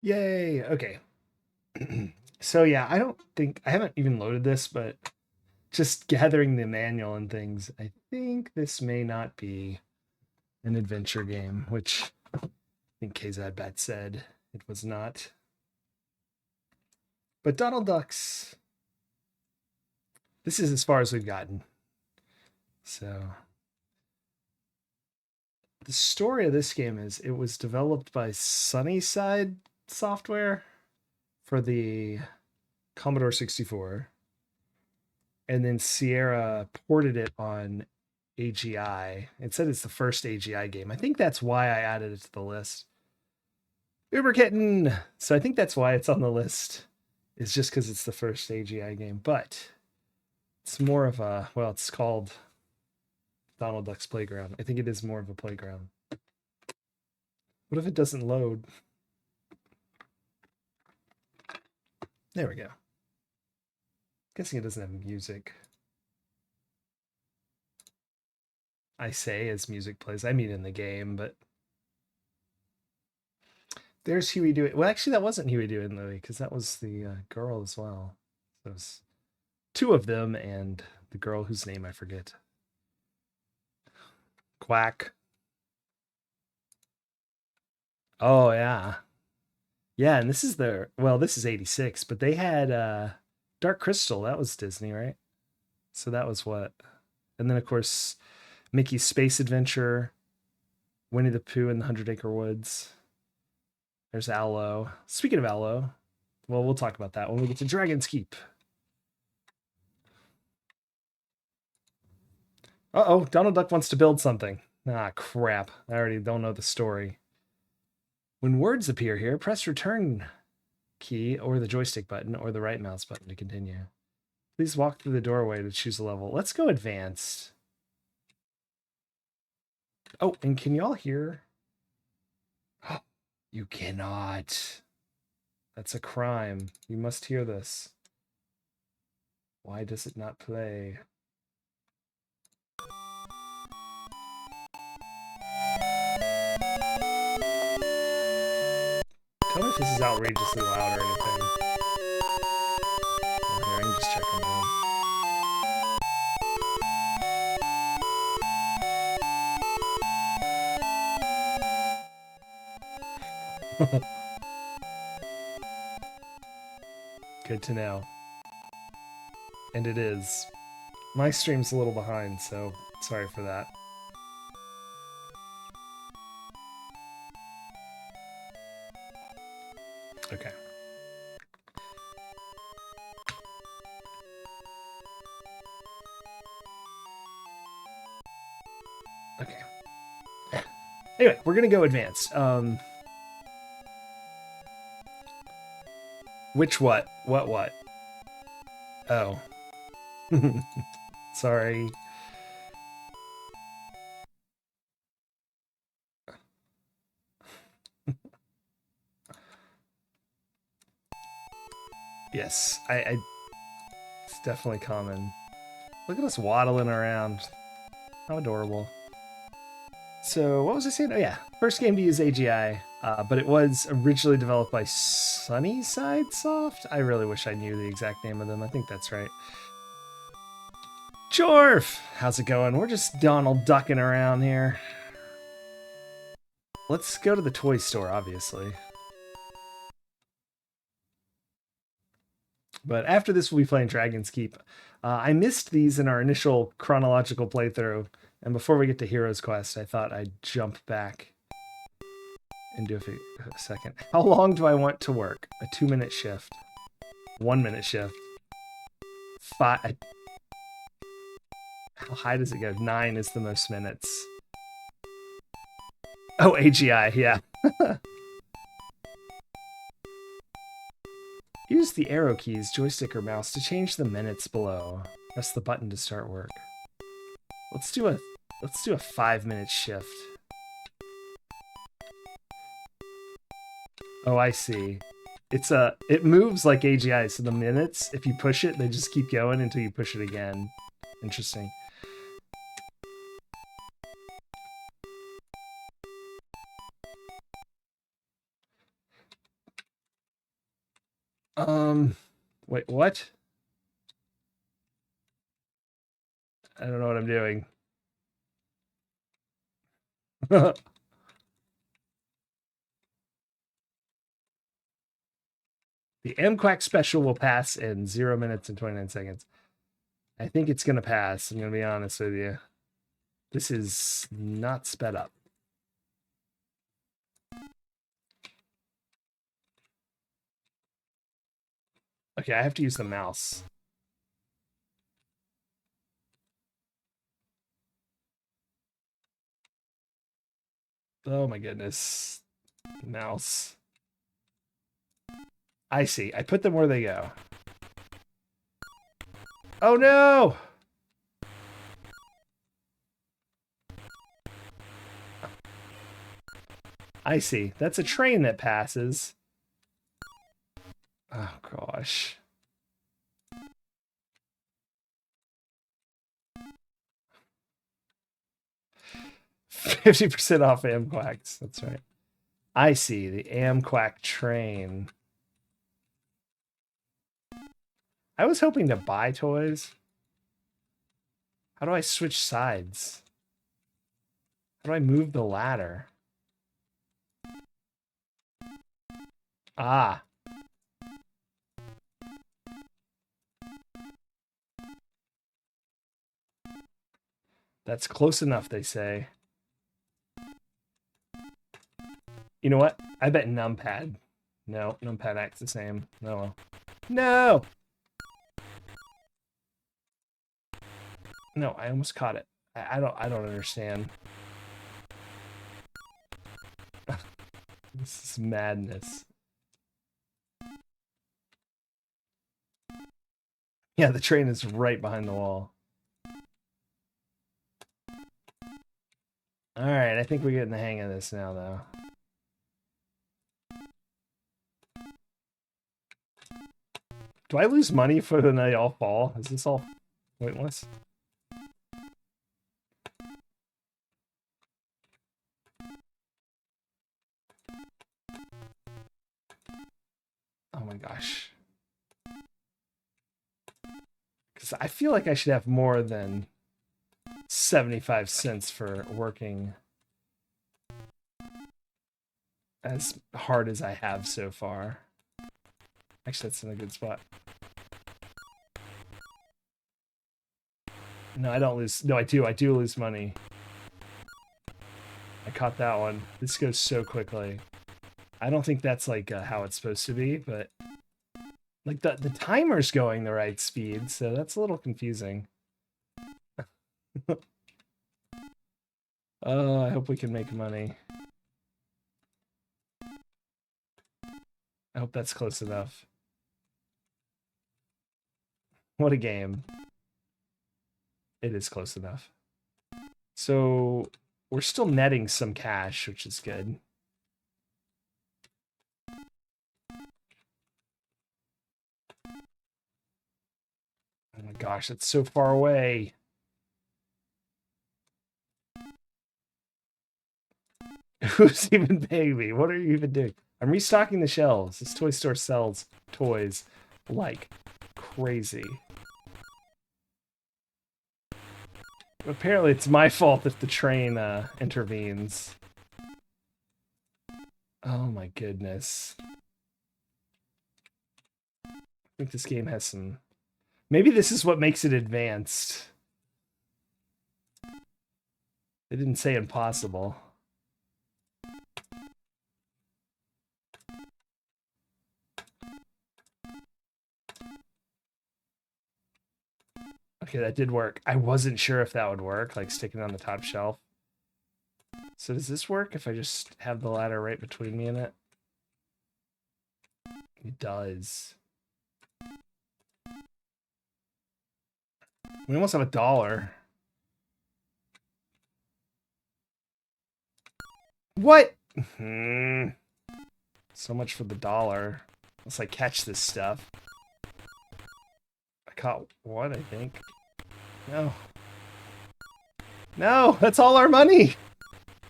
Yay! Okay. So yeah, I don't think I haven't even loaded this, but just gathering the manual and things, I think this may not be an adventure game, which I think KZBat said it was not. But Donald Ducks, this is as far as we've gotten. So the story of this game is it was developed by Sunnyside Software for the Commodore 64, and then Sierra ported it on AGI. It said it's the first AGI game. I think that's why I added it to the list. Uber Kitten. So I think that's why it's on the list. It's just because it's the first AGI game, but it's more of a, well, it's called Donald Duck's Playground. I think it is more of a playground. What if it doesn't load? There we go. Guessing it doesn't have music. I say as music plays. I mean in the game, but there's Huey Dewey. Well, actually, that wasn't Huey Dewey and Louie because that was the girl as well. There's two of them and the girl whose name I forget. Quack. Oh yeah, yeah. And this is their, well, this is '86, but they had Dark Crystal. That was Disney, right? So that was what. And then of course Mickey's Space Adventure, Winnie the Pooh and the Hundred Acre Woods. There's Aloe. Speaking of Aloe, well, we'll talk about that when we get to Dragon's Keep. Uh-oh, Donald Duck wants to build something. Ah, crap. I already don't know the story. When words appear here, press return key or the joystick button or the right mouse button to continue. Please walk through the doorway to choose a level. Let's go advanced. Oh, and can y'all hear? You cannot. That's a crime. You must hear this. Why does it not play? Tell me if this is outrageously loud or anything. Oh, here, I can just check on that. Good to know. And it is. My stream's a little behind, so sorry for that. Okay. Okay. Anyway, we're gonna go advanced. Which what? What? Oh. Sorry. Yes, it's definitely common. Look at us waddling around. How adorable. So what was I saying? Oh yeah, first game to use AGI, but it was originally developed by Sunnyside Soft. I really wish I knew the exact name of them. I think that's right. Jorf, how's it going? We're just Donald ducking around here. Let's go to the toy store, obviously. But after this, we'll be playing Dragon's Keep. I missed these in our initial chronological playthrough, and before we get to Hero's Quest, I thought I'd jump back and do a second. How long do I want to work? A 2-minute shift, 1-minute shift, 5. How high does it go? 9 is the most minutes. Oh, AGI, yeah. Use the arrow keys, joystick or mouse to change the minutes below. Press the button to start work. Let's do a 5-minute shift. Oh, I see. It moves like AGI, so the minutes, if you push it, they just keep going until you push it again. Interesting. Wait, what? I don't know what I'm doing. The MQuack special will pass in 0 minutes and 29 seconds. I think it's going to pass. I'm going to be honest with you. This is not sped up. Okay, I have to use the mouse. Oh my goodness. Mouse. I see. I put them where they go. Oh no! I see. That's a train that passes. Oh gosh. $50% off Amquacks. That's right. I see. The Amquack train. I was hoping to buy toys. How do I switch sides? How do I move the ladder? Ah. That's close enough, they say. You know what? I bet numpad. No, numpad acts the same. No. No! No, I almost caught it. I don't understand. This is madness. Yeah, the train is right behind the wall. All right, I think we're getting the hang of this now, though. Do I lose money for when they all fall? Is this all pointless? Oh my gosh. Because I feel like I should have more than 75 cents for working as hard as I have so far. Actually, that's in a good spot. No, I don't lose. No, I do. I do lose money. I caught that one. This goes so quickly. I don't think that's like how it's supposed to be, but like the timer's going the right speed, so that's a little confusing. Oh, I hope we can make money. I hope that's close enough. What a game. It is close enough. So we're still netting some cash, which is good. Oh my gosh, that's so far away. Who's even paying me? What are you even doing? I'm restocking the shelves. This toy store sells toys like crazy. Apparently, it's my fault if the train intervenes. Oh my goodness. I think this game has some... Maybe this is what makes it advanced. They didn't say impossible. Okay, that did work. I wasn't sure if that would work, like sticking on the top shelf. So does this work if I just have the ladder right between me and it? It does. We almost have $1. What? So much for the dollar. Unless I catch this stuff. I caught one, I think. No. No, that's all our money.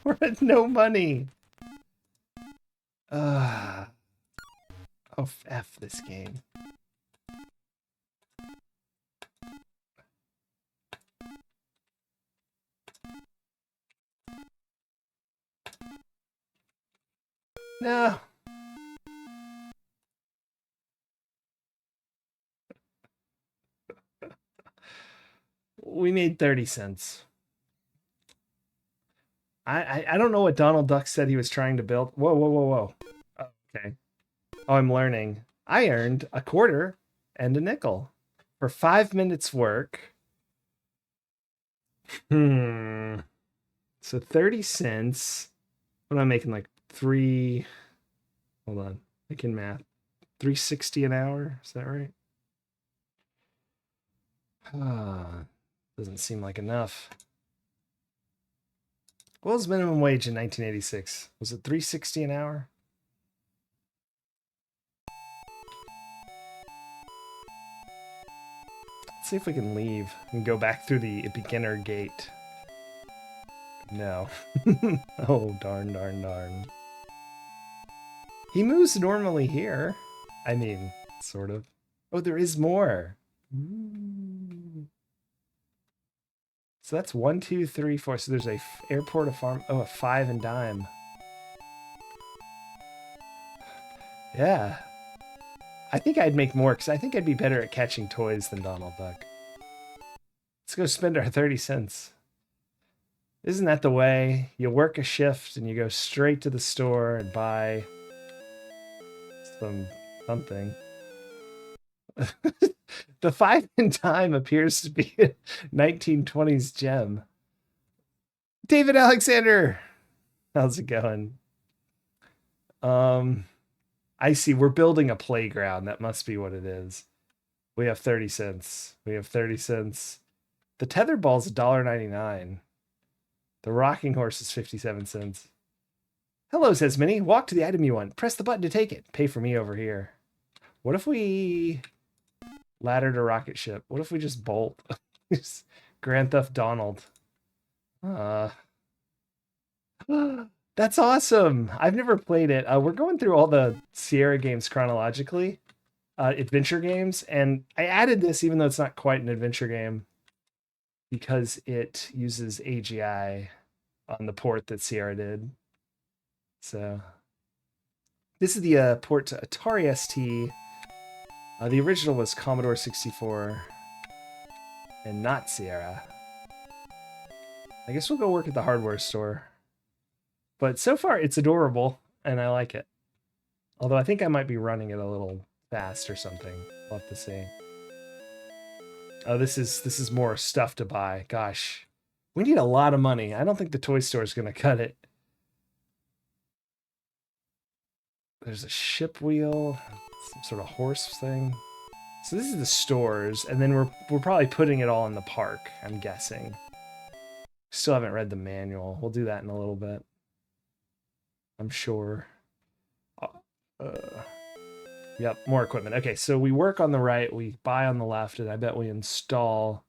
We're at no money. Oh Oh, F this game. No. We made 30 cents. I don't know what Donald Duck said he was trying to build. Whoa, whoa, whoa, whoa. Oh, okay. Oh, I'm learning. I earned a quarter and a nickel for 5 minutes work. So 30 cents. What am I making? Like three. Hold on. I can math. 360 an hour. Is that right? Doesn't seem like enough. What was minimum wage in 1986? Was it 360 an hour? Let's see if we can leave and go back through the beginner gate. No. Oh, darn, darn, darn. He moves normally here. I mean, sort of. Oh, there is more. So that's 1, 2, 3, 4. So there's a airport, a farm. Oh, a 5 and dime. Yeah. I think I'd make more because I think I'd be better at catching toys than Donald Duck. Let's go spend our 30 cents. Isn't that the way? You work a shift and you go straight to the store and buy something. The 5 in time appears to be a 1920s gem. David Alexander, how's it going? I see. We're building a playground. That must be what it is. We have 30 cents. We have 30 cents. The tetherball's $1.99. The rocking horse is 57 cents. Hello, says Minnie. Walk to the item you want. Press the button to take it. Pay for me over here. What if we ladder to rocket ship? What if we just bolt? Grand Theft Donald. That's awesome. I've never played it. We're going through all the Sierra games chronologically, adventure games, and I added this even though it's not quite an adventure game because it uses AGI on the port that Sierra did. So this is the port to Atari ST. The original was Commodore 64 and not Sierra. I guess we'll go work at the hardware store. But so far, it's adorable, and I like it. Although I think I might be running it a little fast or something. We'll have to see. Oh, this is more stuff to buy. Gosh, we need a lot of money. I don't think the toy store is going to cut it. There's a ship wheel, some sort of horse thing. So this is the stores, and then we're probably putting it all in the park, I'm guessing. Still haven't read the manual. We'll do that in a little bit. I'm sure. Yep, more equipment. Okay, so we work on the right, we buy on the left, and I bet we install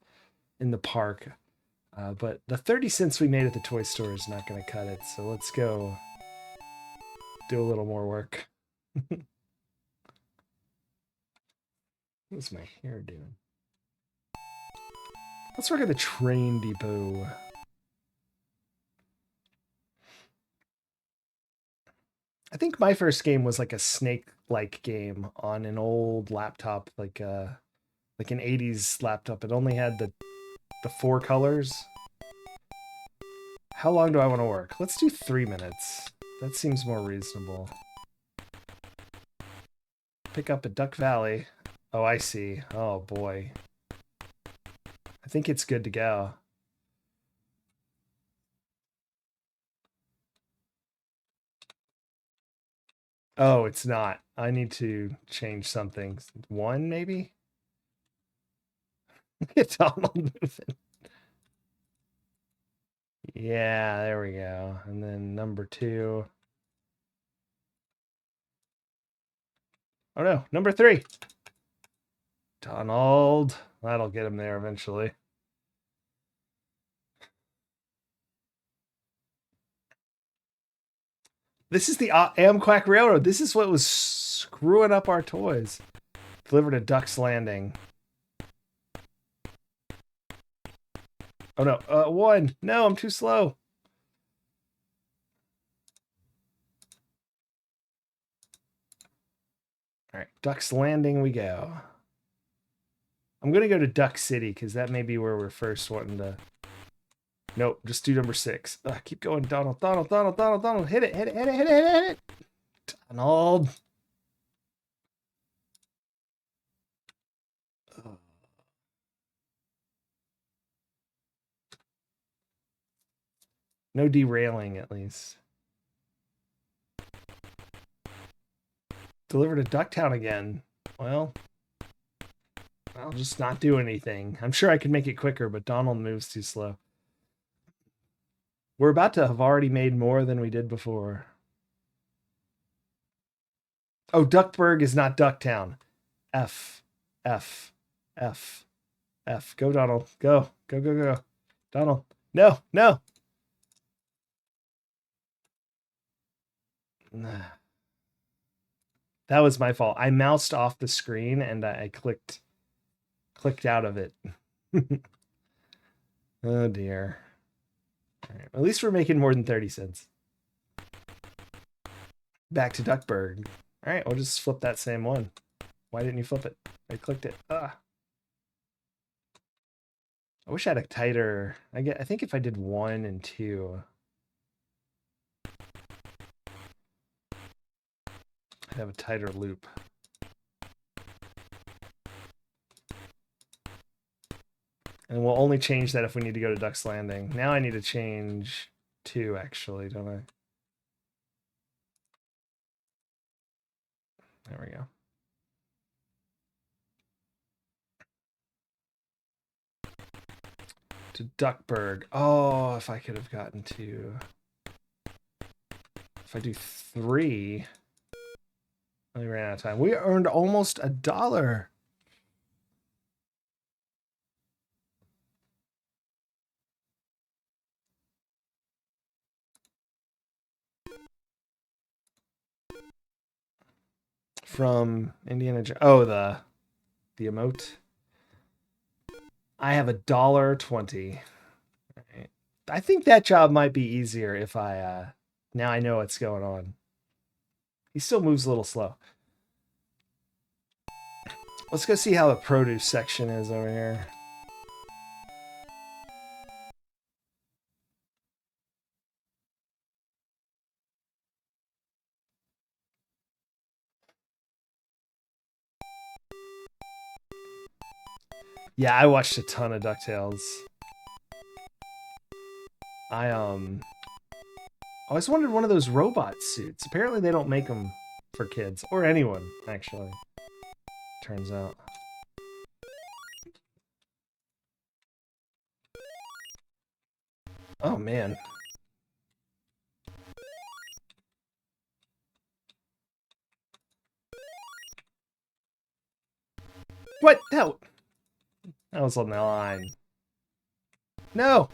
in the park. But the 30 cents we made at the toy store is not going to cut it, so let's go do a little more work. What's my hair doing? Let's work at the train depot. I think my first game was like a snake-like game on an old laptop, like an 80s laptop. It only had the 4 colors. How long do I want to work? Let's do 3 minutes. That seems more reasonable. Pick up at Duck Valley. Oh, I see. Oh, boy. I think it's good to go. Oh, it's not. I need to change something. 1, maybe? Look at Donald moving. Yeah, there we go. And then number 2. Oh no, number 3. Donald. That'll get him there eventually. This is the Amquack Railroad. This is what was screwing up our toys. Delivered a Duck's Landing. Oh no, one. No, I'm too slow. All right, Duck's Landing we go. I'm going to go to Duck City because that may be where we're first wanting to... Nope, just do number 6. Keep going, Donald, Donald, Donald, Donald, Donald. Hit it, hit it, hit it, hit it, hit it. Donald. No derailing, at least. Delivered to Ducktown again. Well, I'll just not do anything. I'm sure I could make it quicker, but Donald moves too slow. We're about to have already made more than we did before. Oh, Duckburg is not Ducktown. F, F, F, F. Go, Donald. Go, go, go, go. Donald. No, no. That was my fault. I moused off the screen and I clicked out of it. Oh dear. All right. At least we're making more than 30 cents. Back to Duckburg. All right, we'll just flip that same one. Why didn't you flip it? I clicked it. I wish I had a tighter... I think if I did 1 and 2... I'd have a tighter loop. And we'll only change that if we need to go to Duck's Landing. Now I need to change 2, actually, don't I? There we go. To Duckburg. Oh, if I could have gotten to... If I do 3... We ran out of time. We earned almost $1. From Indiana Jones. Oh, the emote. I have $1.20. Right. I think that job might be easier if I now I know what's going on. He still moves a little slow. Let's go see how the produce section is over here. Yeah, I watched a ton of DuckTales. I always wanted one of those robot suits. Apparently they don't make them for kids or anyone, actually. Turns out. Oh man. What? That was on the line. No.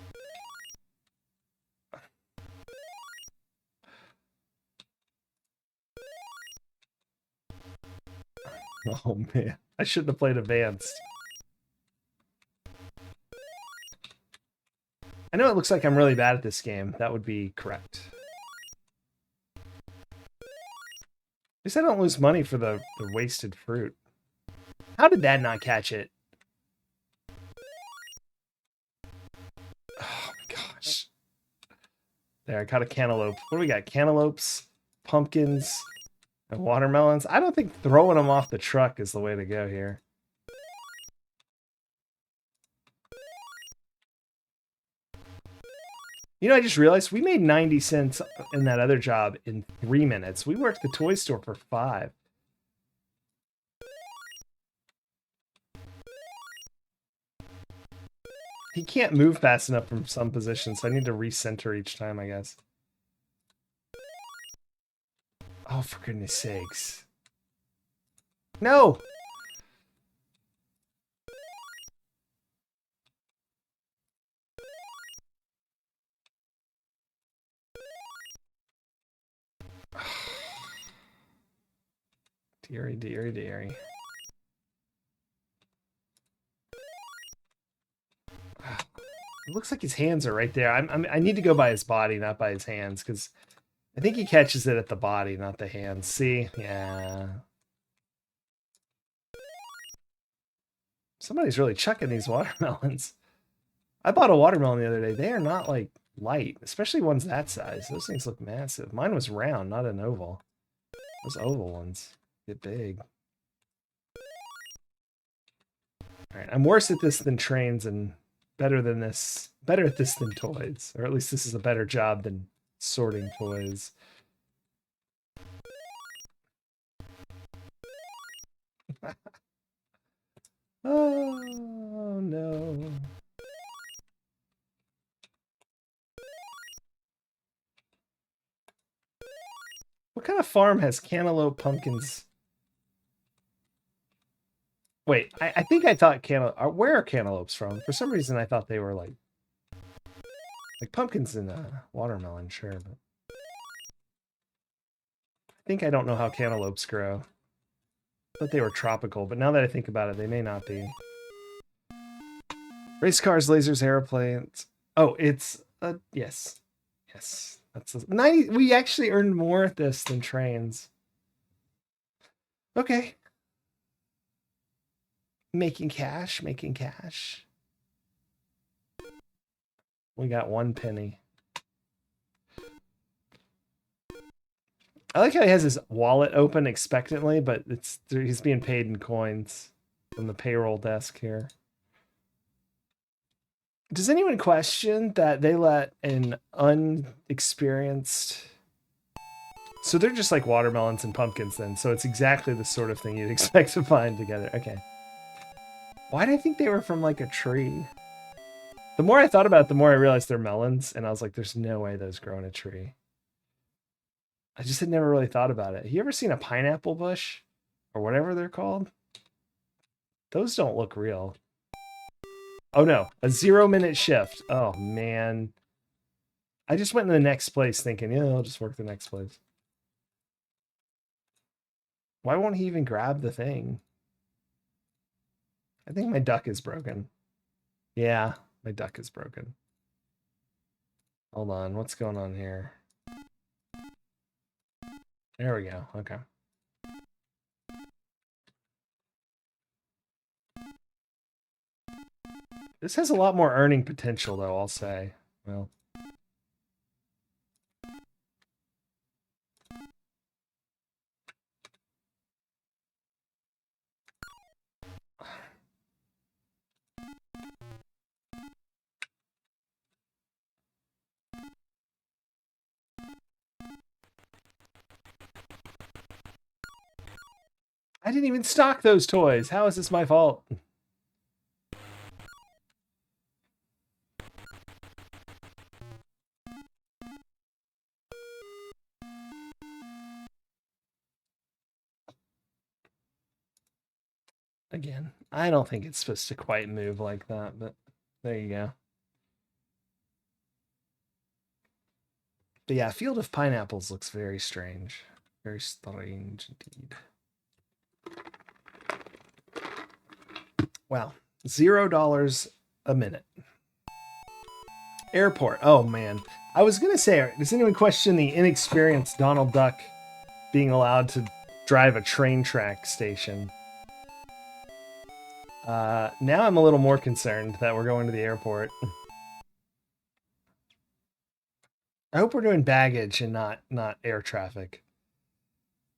Oh man, I shouldn't have played advanced. I know it looks like I'm really bad at this game. That would be correct. At least I don't lose money for the wasted fruit. How did that not catch it? Oh my gosh. There, I caught a cantaloupe. What do we got? Cantaloupes, pumpkins, and watermelons. I don't think throwing them off the truck is the way to go here. You know, I just realized we made 90 cents in that other job in 3 minutes. We worked the toy store for 5. He can't move fast enough from some positions, so I need to recenter each time, I guess. Oh, for goodness sakes. No! Deary, deary, deary. It looks like his hands are right there. I need to go by his body, not by his hands, because I think he catches it at the body, not the hands. See? Yeah. Somebody's really chucking these watermelons. I bought a watermelon the other day. They are not, like, light, especially ones that size. Those things look massive. Mine was round, not an oval. Those oval ones get big. All right, I'm worse at this than trains and better than this. Better at this than toys. Or at least this is a better job than sorting toys. Oh, no. What kind of farm has cantaloupe pumpkins? Wait, I think I thought cantaloupe. Where are cantaloupes from? For some reason, I thought they were like pumpkins in a watermelon, sure, but I think I don't know how cantaloupes grow. I thought they were tropical, but now that I think about it, they may not be. Race cars, lasers, airplanes. Oh, it's yes, yes. That's 90. We actually earned more at this than trains. Okay. Making cash, making cash. We got 1 penny. I like how he has his wallet open expectantly, but he's being paid in coins from the payroll desk here. Does anyone question that they let an unexperienced... So they're just like watermelons and pumpkins then, so it's exactly the sort of thing you'd expect to find together. Okay. Why did I think they were from like a tree? The more I thought about it, the more I realized they're melons, and I was like, there's no way those grow in a tree. I just had never really thought about it. Have you ever seen a pineapple bush? Or whatever they're called? Those don't look real. Oh no, a 0-minute shift. Oh man. I just went in the next place thinking, yeah, I'll just work the next place. Why won't he even grab the thing? I think my duck is broken. Yeah, my duck is broken. Hold on, what's going on here? There we go, okay. This has a lot more earning potential though, I'll say. Well. I didn't even stock those toys. How is this my fault? Again, I don't think it's supposed to quite move like that, but there you go. But yeah, Field of Pineapples looks very strange. Very strange indeed. Wow. $0 a minute. Airport. Oh man. I was gonna say, does anyone question the inexperienced Donald Duck being allowed to drive a train track station? Now I'm a little more concerned that we're going to the airport. I hope we're doing baggage and not air traffic.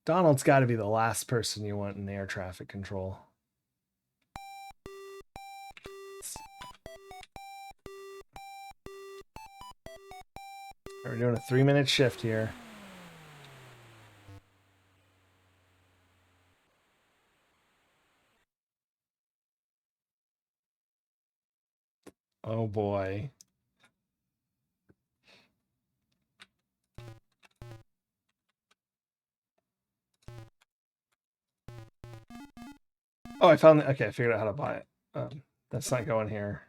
Donald's got to be the last person you want in air traffic control. We're doing a 3-minute shift here. Oh boy. Oh, I found it. Okay, I figured out how to buy it. That's not going here.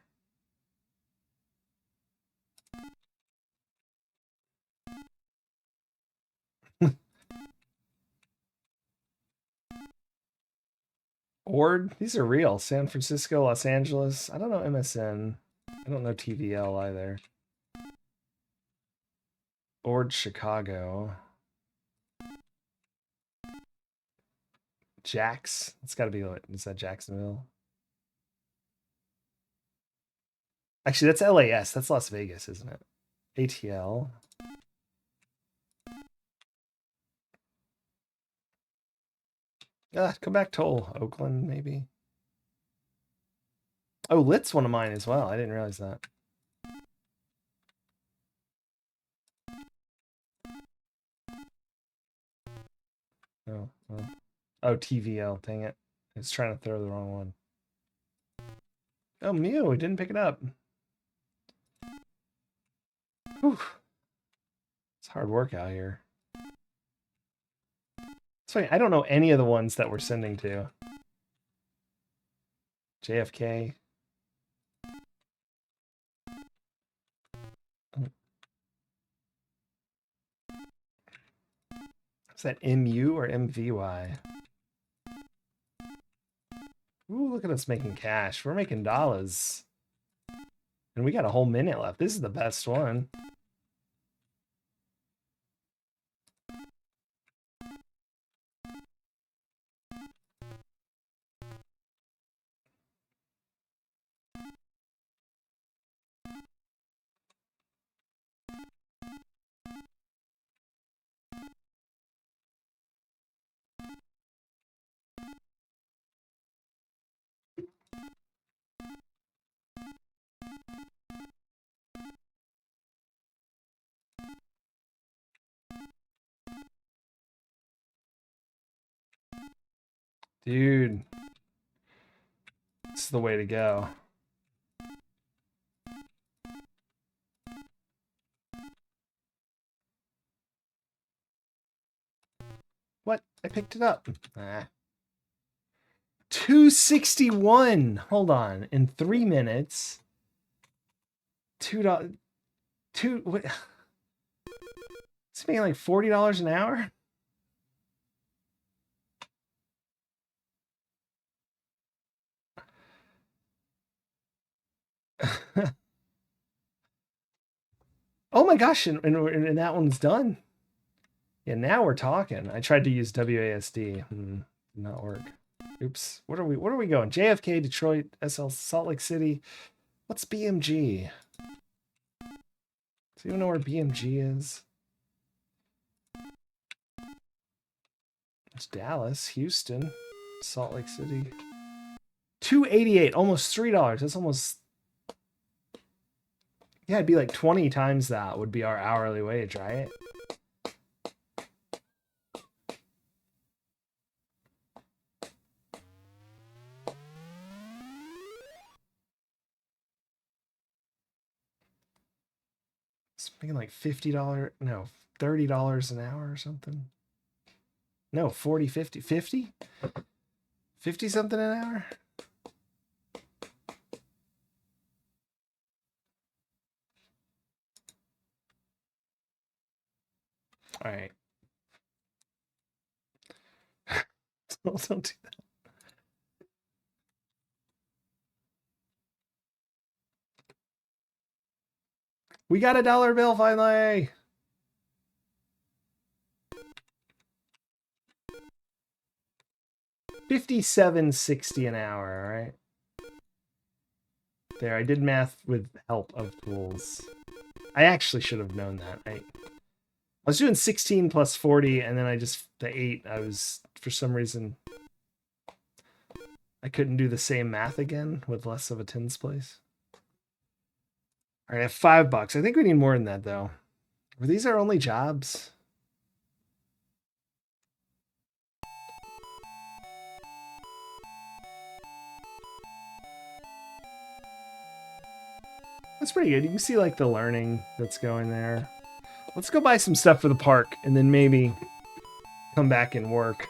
Ord, these are real. San Francisco, Los Angeles. I don't know MSN. I don't know TVL either. Ord, Chicago. Jax. It's got to be, is that Jacksonville? Actually, that's LAS. That's Las Vegas, isn't it? ATL. Come back toll. Oakland, maybe. Oh, Lit's one of mine as well. I didn't realize that. Oh, well. Oh, TVL. Dang it. I was trying to throw the wrong one. Oh, Mew. We didn't pick it up. Whew. It's hard work out here. It's funny. I don't know any of the ones that we're sending to. JFK. Is that MU or MVY? Ooh, look at us making cash. We're making dollars. And we got a whole minute left. This is the best one. Dude. This is the way to go. What? I picked it up. 261. Hold on. In 3 minutes. $2. What? It's making like $40 an hour. Oh my gosh, and that one's done. Yeah, now we're talking. I tried to use WASD. Did not work. Oops. What are we going? JFK, Detroit, SL, Salt Lake City. What's BMG? Do you know where BMG is? It's Dallas, Houston, Salt Lake City. $2.88, almost $3. That's almost, yeah, it'd be like 20 times that would be our hourly wage, right? It's making like $50, no, $30 an hour or something. No, 40, 50, 50? 50 something an hour? All right. Don't do that. We got a dollar bill finally. $57.60 an hour, all right? There, I did math with help of tools. I actually should have known that. I was doing 16 plus 40, and then the 8, I was, for some reason, I couldn't do the same math again with less of a tens place. All right, I have $5. I think we need more than that, though. Were these our only jobs? That's pretty good. You can see like the learning that's going there. Let's go buy some stuff for the park and then maybe come back and work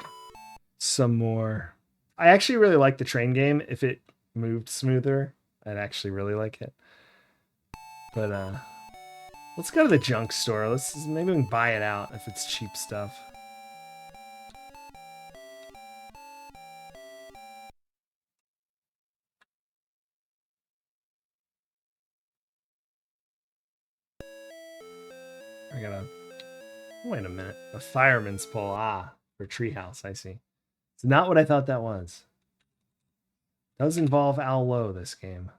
some more. I actually really like the train game. If it moved smoother, I'd actually really like it. But let's go to the junk store. Maybe we can buy it out if it's cheap stuff. I gotta... Wait a minute. A fireman's pole. Ah, for treehouse. I see. It's not what I thought that was. Does involve Al Low, this game.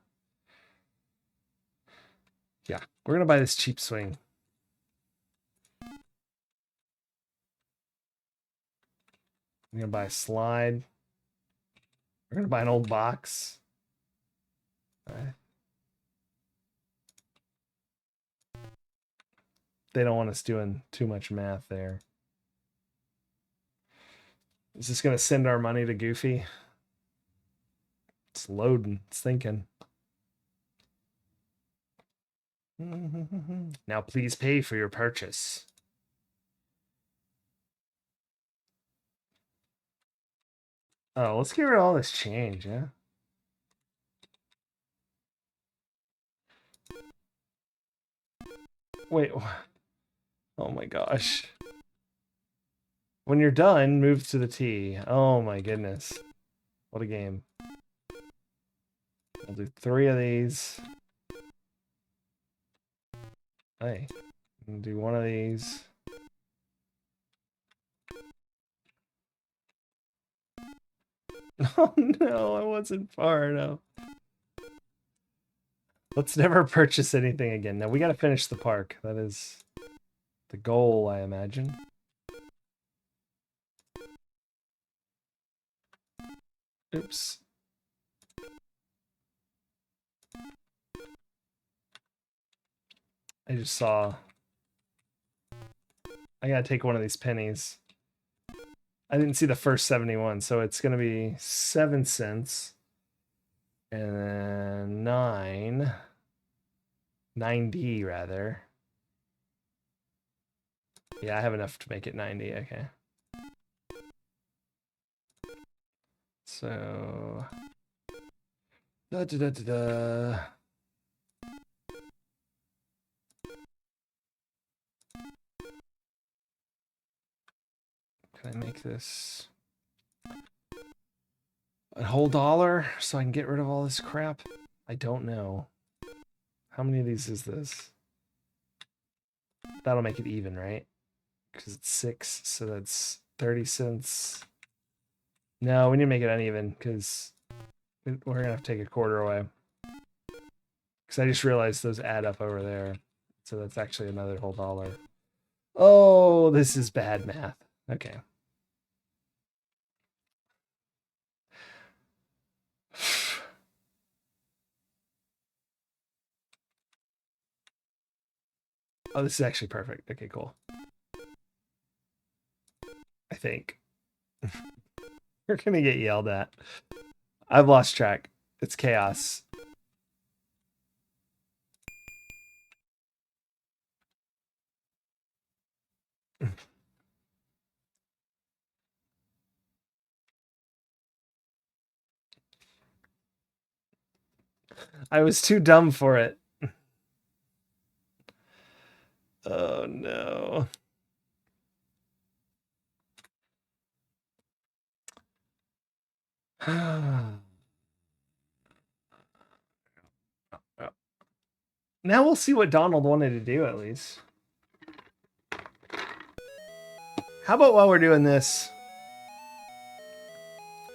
Yeah, we're gonna buy this cheap swing. We're gonna buy a slide. We're gonna buy an old box. All right. They don't want us doing too much math there. Is this gonna send our money to Goofy? It's loading. It's thinking. Now please pay for your purchase. Oh, let's get rid of all this change, yeah? Wait. Oh my gosh. When you're done, move to the T. Oh my goodness. What a game. I'll do 3 of these. Hey. I'll do 1 of these. Oh no, I wasn't far enough. Let's never purchase anything again. Now we gotta finish the park. That is the goal, I imagine. Oops. I just saw... I gotta take one of these pennies. I didn't see the first 71, so it's gonna be 7 cents. And then 9D rather. Yeah, I have enough to make it 90, okay. So... Da-da-da-da-da. Can I make this a whole $1 so I can get rid of all this crap? I don't know. How many of these is this? That'll make it even, right? Because it's 6, so that's 30 cents. No, we need to make it uneven because we're going to have to take a quarter away. Because I just realized those add up over there. So that's actually another whole $1. Oh, this is bad math. Okay. Oh, this is actually perfect. Okay, cool. I think. We're going to get yelled at. I've lost track. It's chaos. I was too dumb for it. Oh, no. Now we'll see what Donald wanted to do, at least. How about while we're doing this,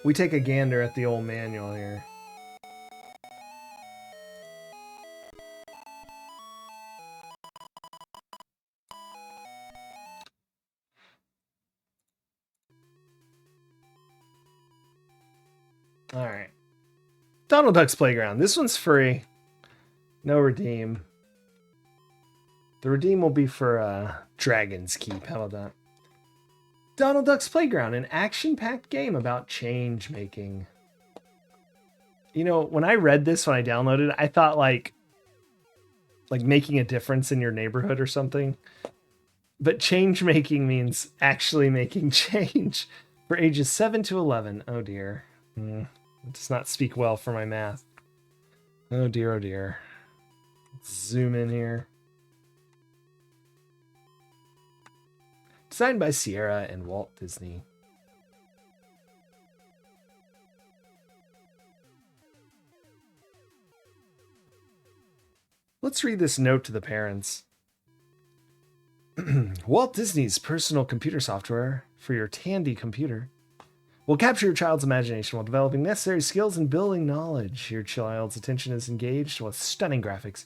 we take a gander at the old manual here. All right. Donald Duck's Playground. This one's free. No redeem. The redeem will be for Dragon's Keep. How about that? Donald Duck's Playground, an action-packed game about change making. You know, when I read this, when I downloaded it, I thought like making a difference in your neighborhood or something. But change making means actually making change for ages 7 to 11. Oh dear. It does not speak well for my math. Oh dear, oh dear. Let's zoom in here. Designed by Sierra and Walt Disney. Let's read this note to the parents. Walt Disney's personal computer software for your Tandy computer will capture your child's imagination while developing necessary skills and building knowledge. Your child's attention is engaged with stunning graphics,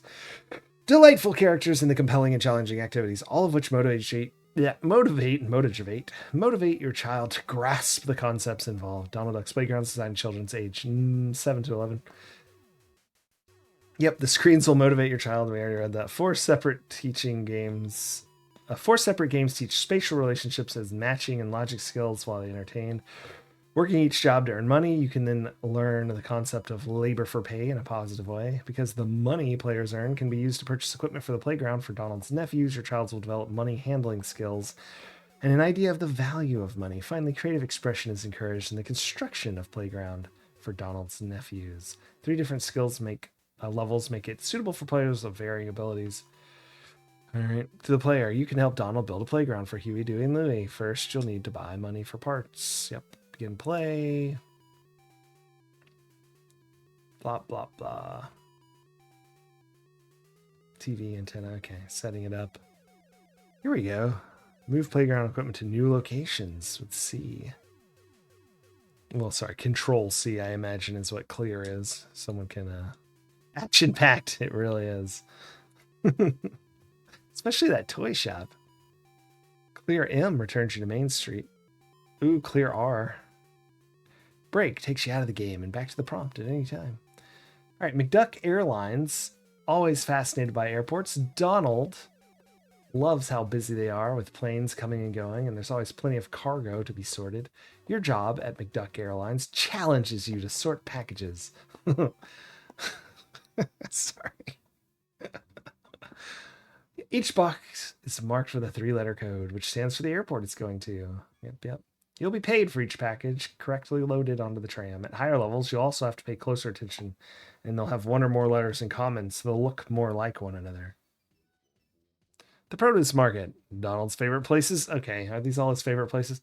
delightful characters, and the compelling and challenging activities, all of which motivate your child to grasp the concepts involved. Donald Duck's Playgrounds designed children's age 7 to 11. Yep, the screens will motivate your child. We already read that. Four separate games teach spatial relationships as matching and logic skills while they entertain. Working each job to earn money, you can then learn the concept of labor for pay in a positive way. Because the money players earn can be used to purchase equipment for the playground for Donald's nephews, your child will develop money handling skills and an idea of the value of money. Finally, creative expression is encouraged in the construction of playground for Donald's nephews. 3 different skills levels make it suitable for players of varying abilities. All right, to the player, you can help Donald build a playground for Huey, Dewey, and Louie. First, you'll need to buy money for parts. Yep. Begin play. Blah, blah, blah. TV antenna. Okay, setting it up. Here we go. Move playground equipment to new locations with C. Well, sorry, Control C, I imagine, is what clear is. Someone can... Action-packed, it really is. Especially that toy shop. Clear M returns you to Main Street. Ooh, clear R. Break takes you out of the game and back to the prompt at any time. All right, McDuck Airlines, always fascinated by airports. Donald loves how busy they are with planes coming and going, and there's always plenty of cargo to be sorted. Your job at McDuck Airlines challenges you to sort packages. Sorry. Each box is marked with a 3-letter code, which stands for the airport it's going to. Yep. You'll be paid for each package correctly loaded onto the tram. At higher levels, you'll also have to pay closer attention, and they'll have 1 or more letters in common, so they'll look more like one another. The produce market. Donald's favorite places. Okay, are these all his favorite places?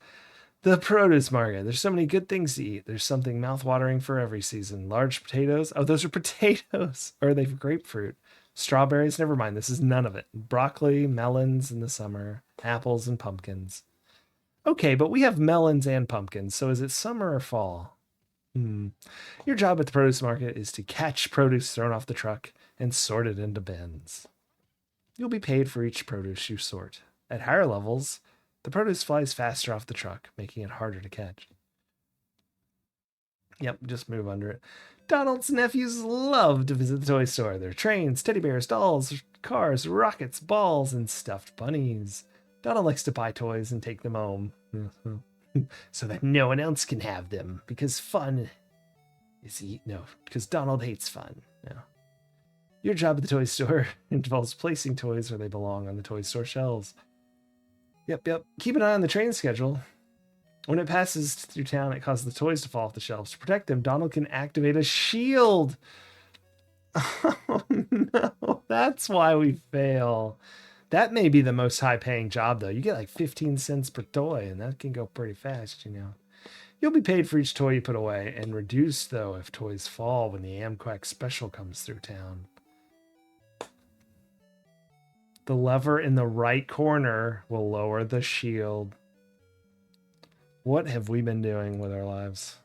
The produce market. There's so many good things to eat. There's something mouth-watering for every season. Large potatoes. Oh, those are potatoes. Or are they grapefruit? Strawberries. Never mind. This is none of it. Broccoli, melons in the summer. Apples and pumpkins. Okay, but we have melons and pumpkins. So is it summer or fall? Your job at the produce market is to catch produce thrown off the truck and sort it into bins. You'll be paid for each produce you sort. At higher levels, the produce flies faster off the truck, making it harder to catch. Yep, just move under it. Donald's nephews love to visit the toy store. There are trains, teddy bears, dolls, cars, rockets, balls, and stuffed bunnies. Donald likes to buy toys and take them home so that no one else can have them because because Donald hates fun. No. Your job at the toy store involves placing toys where they belong on the toy store shelves. Yep. Keep an eye on the train schedule. When it passes through town, it causes the toys to fall off the shelves. To protect them, Donald can activate a shield. Oh no, that's why we fail. That may be the most high-paying job, though. You get like 15 cents per toy, and that can go pretty fast, you know. You'll be paid for each toy you put away, and reduced, though, if toys fall when the Amquack special comes through town. The lever in the right corner will lower the shield. What have we been doing with our lives?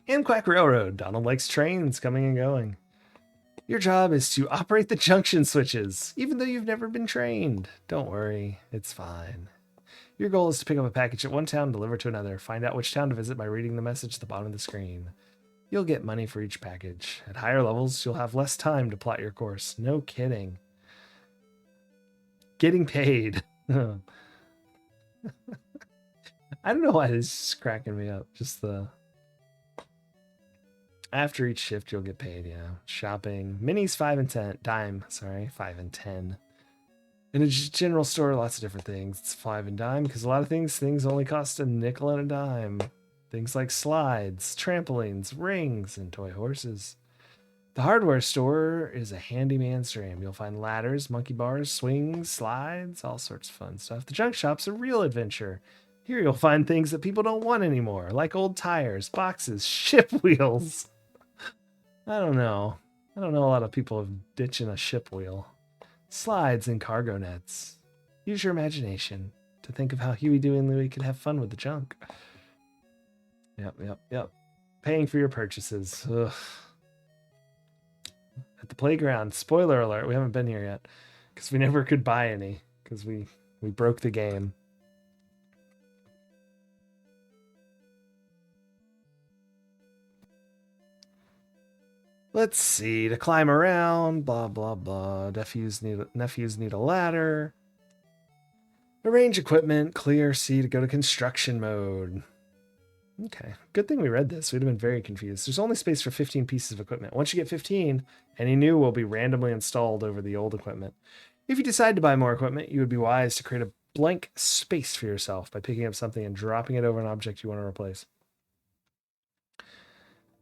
Amquack Railroad. Donald likes trains coming and going. Your job is to operate the junction switches, even though you've never been trained. Don't worry, it's fine. Your goal is to pick up a package at one town and deliver to another. Find out which town to visit by reading the message at the bottom of the screen. You'll get money for each package. At higher levels, you'll have less time to plot your course. No kidding. Getting paid. I don't know why this is cracking me up. Just the... After each shift, you'll get paid, yeah. Shopping. Minis 5 and 10. Dime, sorry. 5 and 10. In a general store, lots of different things. It's 5 and dime because a lot of things only cost a nickel and a dime. Things like slides, trampolines, rings, and toy horses. The hardware store is a handyman's dream. You'll find ladders, monkey bars, swings, slides, all sorts of fun stuff. The junk shop's a real adventure. Here you'll find things that people don't want anymore, like old tires, boxes, ship wheels. I don't know a lot of people have ditching a ship wheel. Slides and cargo nets. Use your imagination to think of how Huey, Dewey, and Louie could have fun with the junk. Yep. Paying for your purchases. Ugh. At the playground. Spoiler alert, we haven't been here yet. Because we never could buy any. Because we broke the game. Let's see. To climb around. Blah, blah, blah. Nephews need a ladder. Arrange equipment. Clear C to go to construction mode. Okay. Good thing we read this. We'd have been very confused. There's only space for 15 pieces of equipment. Once you get 15, any new will be randomly installed over the old equipment. If you decide to buy more equipment, you would be wise to create a blank space for yourself by picking up something and dropping it over an object you want to replace.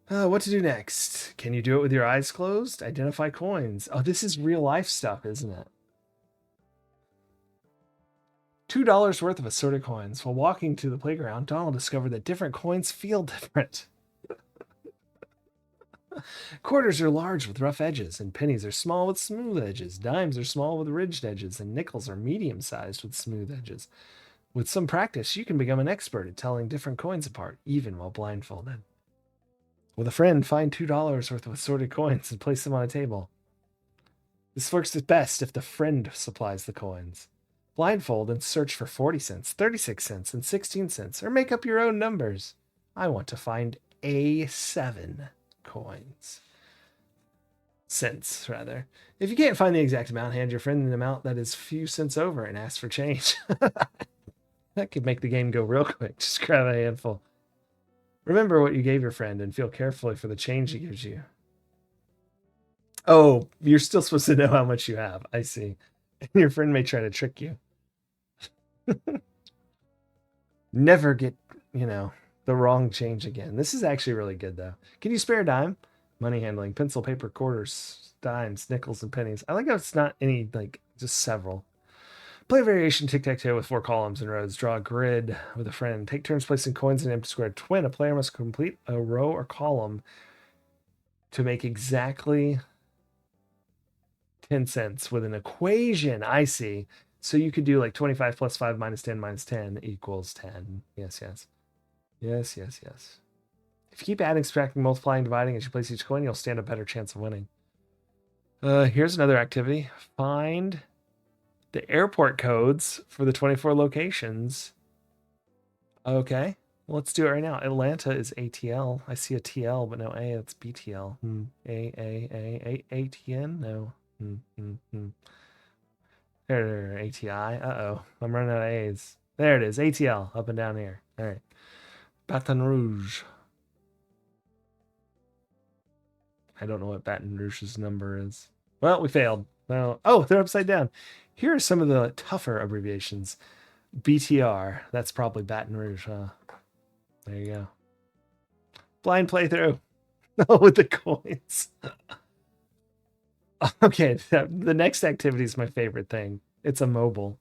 What to do next? Can you do it with your eyes closed? Identify coins. Oh, this is real life stuff, isn't it? $2 worth of assorted coins. While walking to the playground, Donald discovered that different coins feel different. Quarters are large with rough edges, and pennies are small with smooth edges. Dimes are small with ridged edges, and nickels are medium-sized with smooth edges. With some practice, you can become an expert at telling different coins apart, even while blindfolded. With a friend, find $2 worth of assorted coins and place them on a table. This works best if the friend supplies the coins. Blindfold and search for 40 cents, 36 cents, and 16 cents, or make up your own numbers. I want to find A7 coins. Cents, rather. If you can't find the exact amount, hand your friend an amount that is few cents over and ask for change. That could make the game go real quick. Just grab a handful. Remember what you gave your friend and feel carefully for the change he gives you. Oh, you're still supposed to know how much you have. I see. Your friend may try to trick you. Never get, the wrong change again. This is actually really good, though. Can you spare a dime? Money handling, pencil, paper, quarters, dimes, nickels, and pennies. I like how it's not any, just several. Play a variation tic-tac-toe with 4 columns and rows. Draw a grid with a friend. Take turns placing coins in an empty square. Twin, a player must complete a row or column to make exactly 10 cents with an equation. I see. So you could do 25 plus 5 minus 10 minus 10 equals 10. Yes. If you keep adding, subtracting, multiplying, dividing as you place each coin, you'll stand a better chance of winning. Here's another activity. Find the airport codes for the 24 locations. Okay, let's do it right now. Atlanta is ATL. I see a TL, but no A. It's BTL. ATN? No. There, ATI. Uh-oh. I'm running out of A's. There it is. ATL. Up and down here. All right. Baton Rouge. I don't know what Baton Rouge's number is. Well, we failed. Well, oh, they're upside down. Here are some of the tougher abbreviations. BTR. That's probably Baton Rouge, huh? There you go. Blind playthrough. Oh, with the coins. Okay, the next activity is my favorite thing. It's a mobile.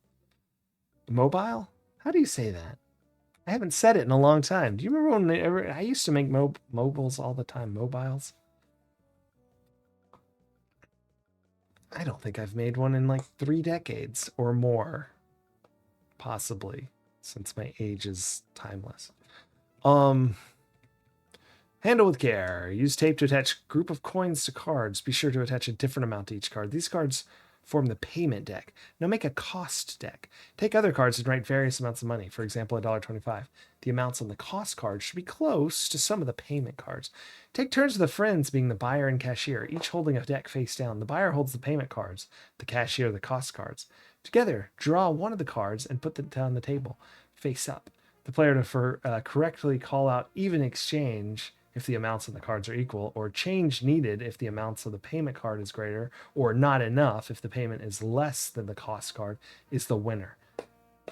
Mobile? How do you say that? I haven't said it in a long time. Do you remember when I used to make mobiles all the time? Mobiles? I don't think I've made one in 3 decades or more. Possibly, since my age is timeless. Handle with care. Use tape to attach group of coins to cards. Be sure to attach a different amount to each card. These cards form the payment deck. Now make a cost deck. Take other cards and write various amounts of money. For example, $1.25. The amounts on the cost card should be close to some of the payment cards. Take turns with the friends being the buyer and cashier, each holding a deck face down. The buyer holds the payment cards, the cashier the cost cards. Together, draw one of the cards and put them down the table, face up. The player to correctly call out even exchange if the amounts of the cards are equal, or change needed if the amounts of the payment card is greater, or not enough if the payment is less than the cost card, is the winner.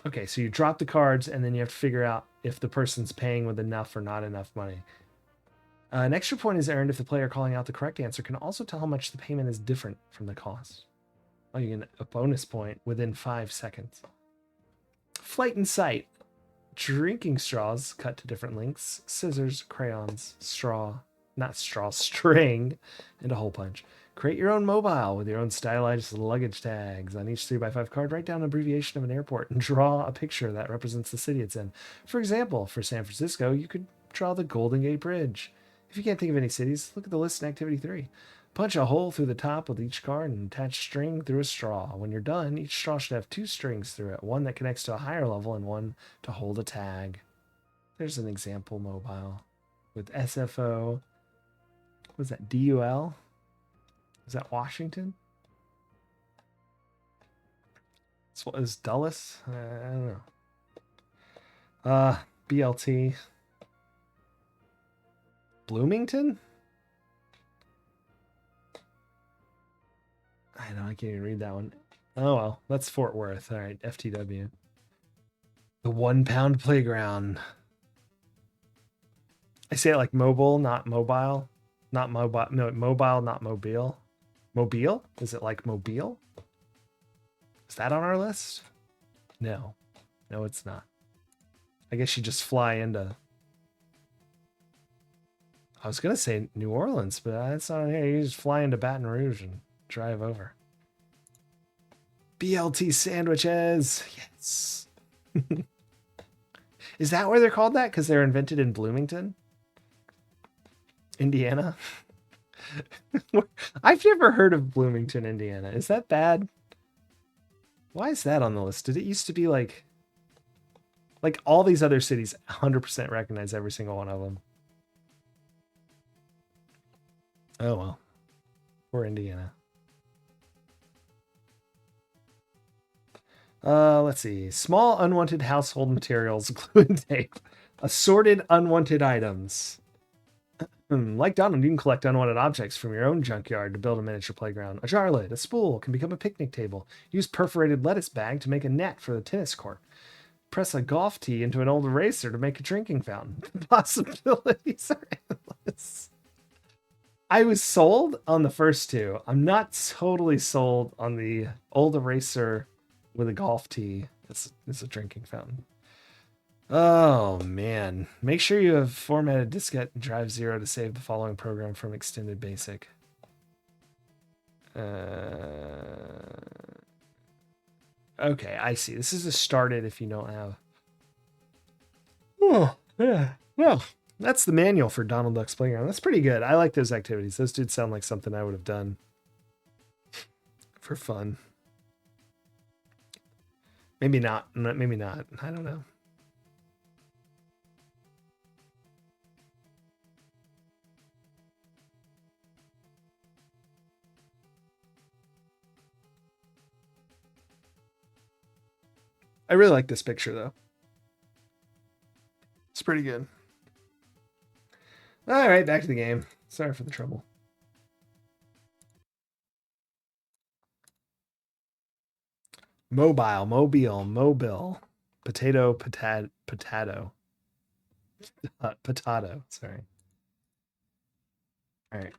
Okay, so you drop the cards, and then you have to figure out if the person's paying with enough or not enough money. An extra point is earned if the player calling out the correct answer can also tell how much the payment is different from the cost. Oh, you get a bonus point within 5 seconds. Flight in sight. Drinking straws cut to different lengths. Scissors, crayons, string, and a hole punch. Create your own mobile with your own stylized luggage tags. On each 3x5 card, write down an abbreviation of an airport and draw a picture that represents the city it's in. For example, for San Francisco, you could draw the Golden Gate Bridge. If you can't think of any cities, look at the list in Activity 3. Punch a hole through the top with each card and attach string through a straw. When you're done, each straw should have 2 strings through it, one that connects to a higher level and one to hold a tag. There's an example mobile with SFO. What was that, DUL? Is that Washington? Is Dulles? I don't know. BLT. Bloomington? I know, I can't even read that one. Oh well, that's Fort Worth. All right, FTW. The 1 pound playground. I say it like mobile, not mobile. Not mobile. No, mobile, not mobile. Mobile? Is it like mobile? Is that on our list? No. No, it's not. I guess you just fly into... I was going to say New Orleans, but that's not here. You just fly into Baton Rouge and drive over. BLT sandwiches. Yes. Is that where they're called that? Because they're invented in Bloomington? Indiana? I've never heard of Bloomington, Indiana. Is that bad? Why is that on the list? Did it used to be like all these other cities 100% recognize every single one of them? Oh well. Or Indiana. Let's see. Small unwanted household materials, glue and tape. Assorted unwanted items. Like Donald, you can collect unwanted objects from your own junkyard to build a miniature playground. A jar lid, a spool can become a picnic table. Use perforated lettuce bag to make a net for the tennis court. Press a golf tee into an old eraser to make a drinking fountain. The possibilities are endless. I was sold on the first two. I'm not totally sold on the old eraser with a golf tee. It's a drinking fountain. Oh, man. Make sure you have formatted diskette drive 0 to save the following program from extended basic. Okay, I see. This is a started if you don't have... Oh, yeah. Well, that's the manual for Donald Duck's Playground. That's pretty good. I like those activities. Those dudes sound like something I would have done for fun. Maybe not. Maybe not. I don't know. I really like this picture, though. It's pretty good. All right, back to the game. Sorry for the trouble. Mobile. Potato. Potato, sorry. All right.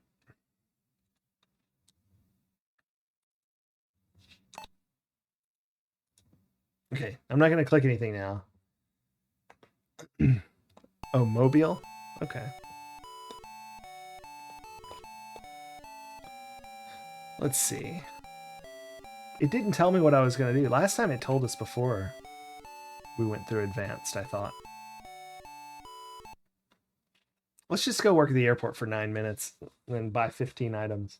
Okay, I'm not going to click anything now. Oh, mobile? Okay. Let's see. It didn't tell me what I was going to do. Last time it told us before we went through advanced, I thought. Let's just go work at the airport for 9 minutes and then buy 15 items.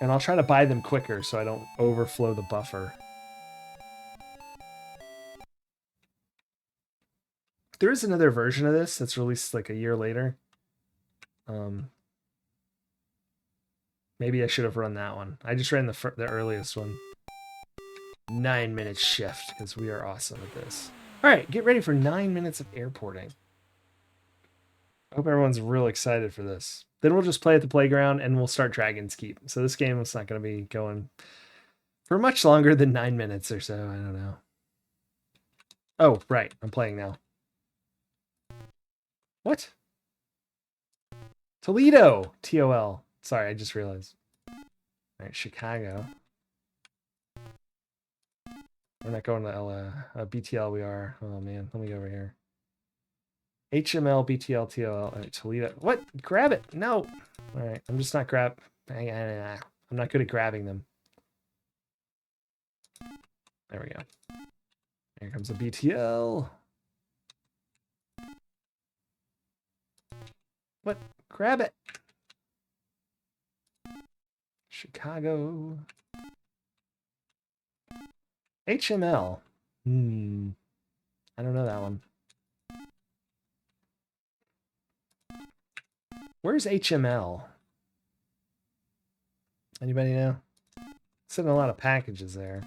And I'll try to buy them quicker so I don't overflow the buffer. There is another version of this that's released like a year later. Maybe I should have run that one. I just ran the earliest one. 9 minute shift because we are awesome at this. All right, get ready for 9 minutes of airporting. I hope everyone's real excited for this. Then we'll just play at the playground and we'll start Dragon's Keep. So this game is not going to be going for much longer than 9 minutes or so. I don't know. Oh, right. I'm playing now. What? Toledo. TOL. Sorry, I just realized. All right, Chicago. We're not going to BTL. We are. Oh, man. Let me go over here. HML, BTL, TLL, Toledo. What? Grab it. No. All right. I'm just not I'm not good at grabbing them. There we go. Here comes a BTL. What? Grab it. Chicago. HML. I don't know that one. Where's HML? Anybody know? Sending a lot of packages there.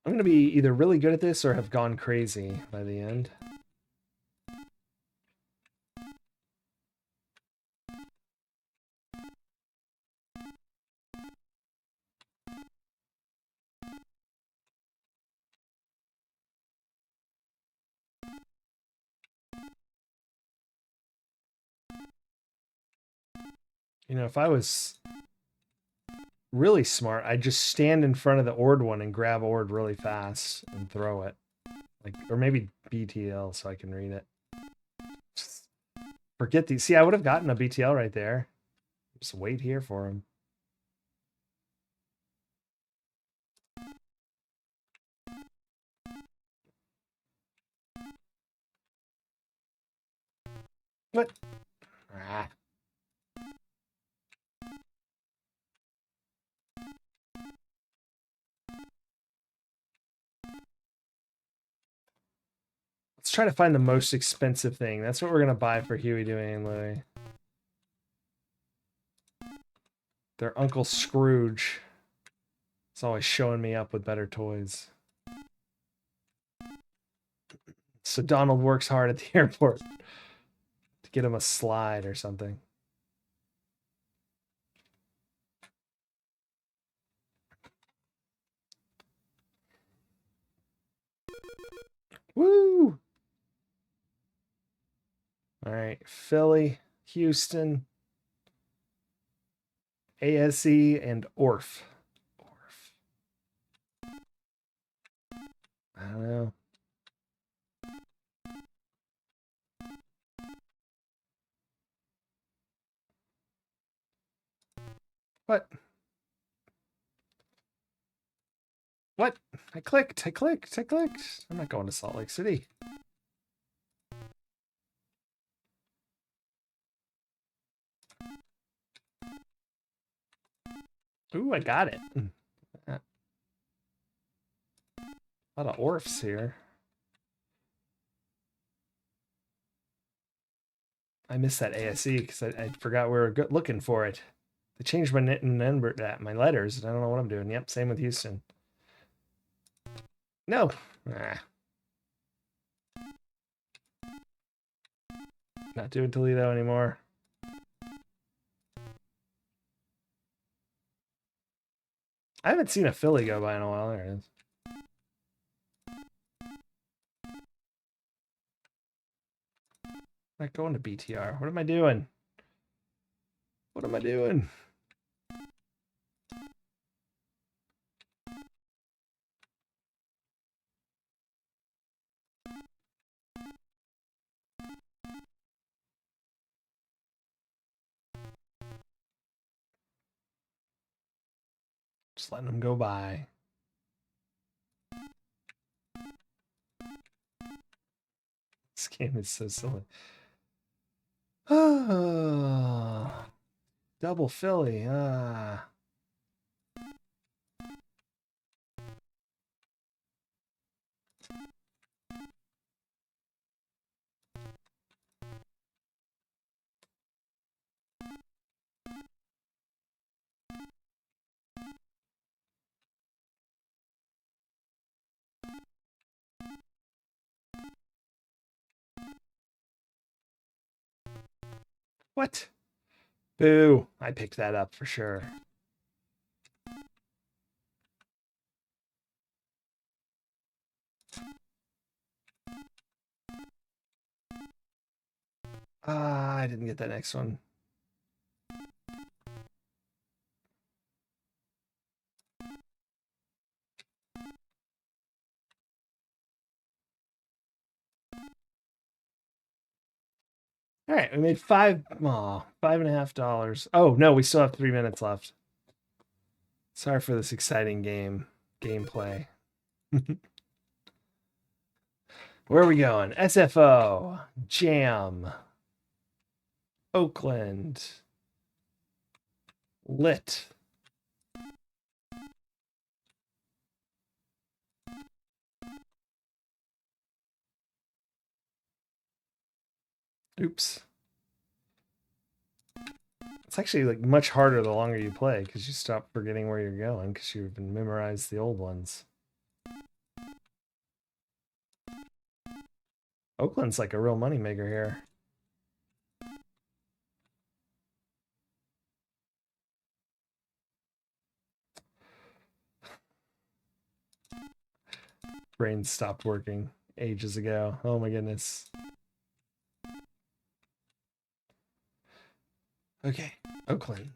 I'm going to be either really good at this or have gone crazy by the end. You know, if I was really smart, I'd just stand in front of the Ord one and grab Ord really fast and throw it. Like, or maybe BTL so I can read it. Just forget these. See, I would have gotten a BTL right there. Just wait here for him. What? Ah. Let's try to find the most expensive thing. That's what we're going to buy for Huey, Dewey, and Louie. Their Uncle Scrooge is always showing me up with better toys. So Donald works hard at the airport to get him a slide or something. Woo! All right, Philly, Houston, ASE, and Orf. I don't know. What? What? I clicked. I'm not going to Salt Lake City. Ooh, I got it. A lot of Orfs here. I missed that ASE because I forgot we were looking for it. They changed my my letters, and I don't know what I'm doing. Yep, same with Houston. No. Not doing Toledo anymore. I haven't seen a Philly go by in a while. There it is. I'm not going to BTR. What am I doing? What am I doing? Just letting them go by. This game is so silly. Double Philly. What? Boo. I picked that up for sure. I didn't get that next one. All right, we made $5.50. Oh no, we still have 3 minutes left. Sorry for this exciting gameplay. Where are we going? SFO, Jam, Oakland, Lit. Oops. It's actually like much harder the longer you play because you stop forgetting where you're going because you've been memorized the old ones. Oakland's like a real moneymaker here. Brain stopped working ages ago. Oh my goodness. Okay, Oakland.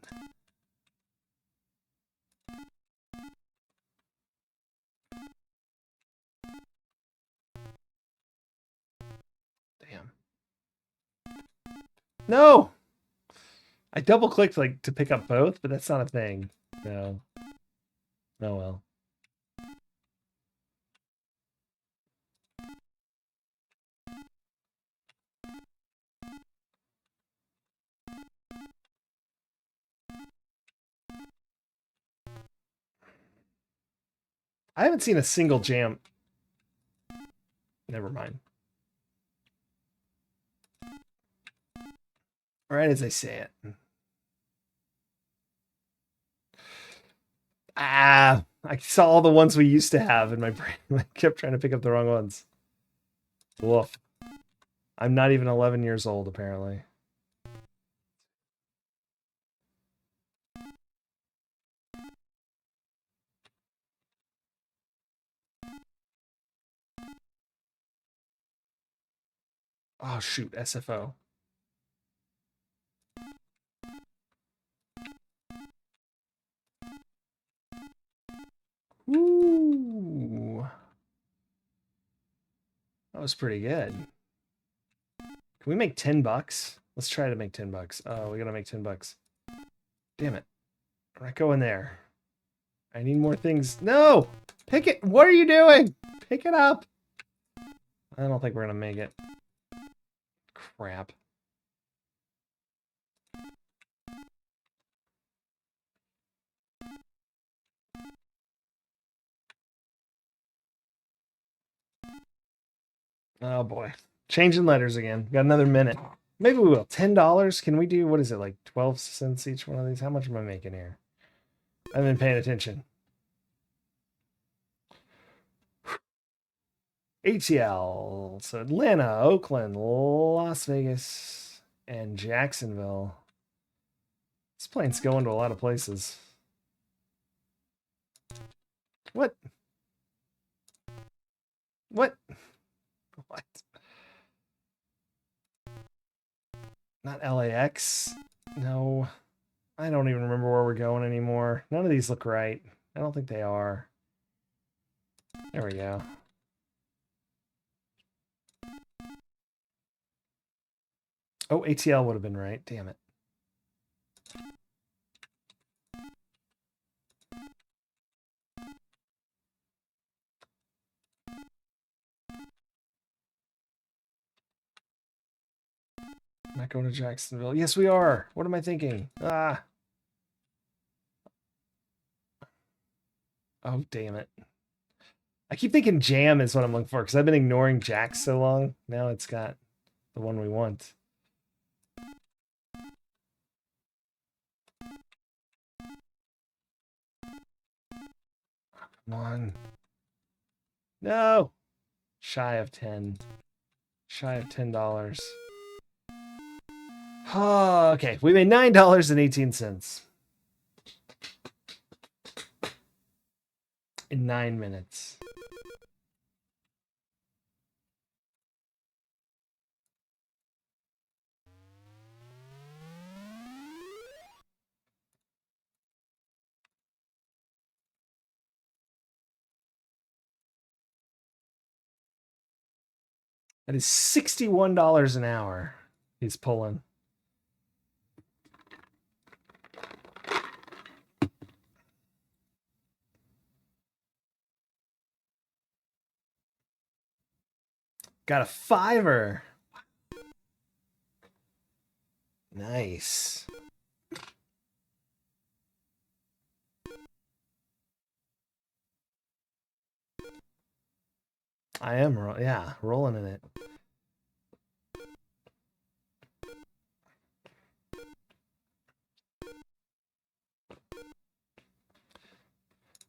Damn. No! I double clicked like to pick up both, but that's not a thing. No. Oh well. I haven't seen a single jam. Never mind. Right as I say it. I saw all the ones we used to have in my brain. I kept trying to pick up the wrong ones. Woof. I'm not even 11 years old, apparently. Oh, shoot. SFO. Ooh. That was pretty good. Can we make $10? Let's try to make $10. Oh, we gotta make $10. Damn it. We're not going there. I need more things. No! Pick it. What are you doing? Pick it up. I don't think we're gonna make it. Crap. Oh boy. Changing letters again. Got another minute. Maybe we will. $10? Can we do, what is it, like 12 cents each one of these? How much am I making here? I haven't been paying attention. ATL. So Atlanta, Oakland, Las Vegas, and Jacksonville. This plane's going to a lot of places. What? What? What? Not LAX? No. I don't even remember where we're going anymore. None of these look right. I don't think they are. There we go. Oh, ATL would have been right. Damn it. Not going to Jacksonville. Yes, we are. What am I thinking? Ah. Oh, damn it. I keep thinking Jam is what I'm looking for because I've been ignoring Jack so long. Now it's got the one we want. Come on. No. Shy of 10. Shy of $10. Oh, okay. We made $9.18 in 9 minutes. That is $61 an hour he's pulling. Got a $5. Nice. I am, rolling in it.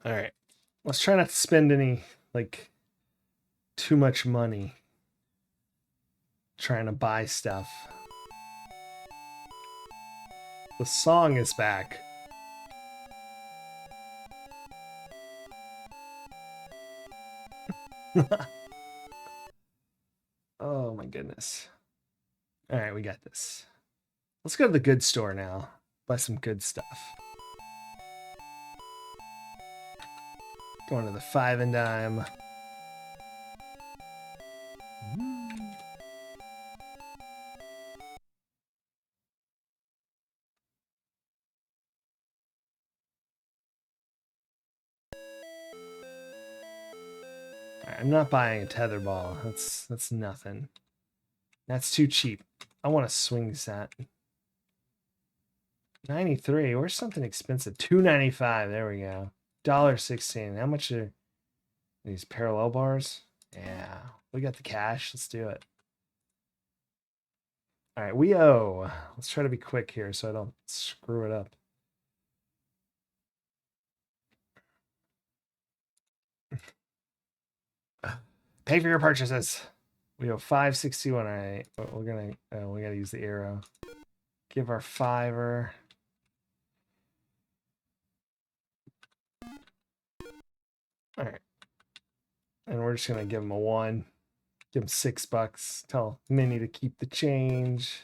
All right. Let's try not to spend any, like, too much money trying to buy stuff. The song is back. Oh my goodness. All right, we got this. Let's go to the good store now. Buy some good stuff. Going to the 5 and dime. Right, I'm not buying a tetherball. That's nothing. That's too cheap. I want a swing set. 93. Where's something expensive? 2.95. There we go. $1.16. How much are these parallel bars? Yeah, we got the cash. Let's do it. All right, we owe. Let's try to be quick here so I don't screw it up. Pay for your purchases. We owe 561. All right, we're gonna. We gotta use the arrow. Give our $5. All right, and we're just gonna give him a 1. Give him $6. Tell Minnie to keep the change.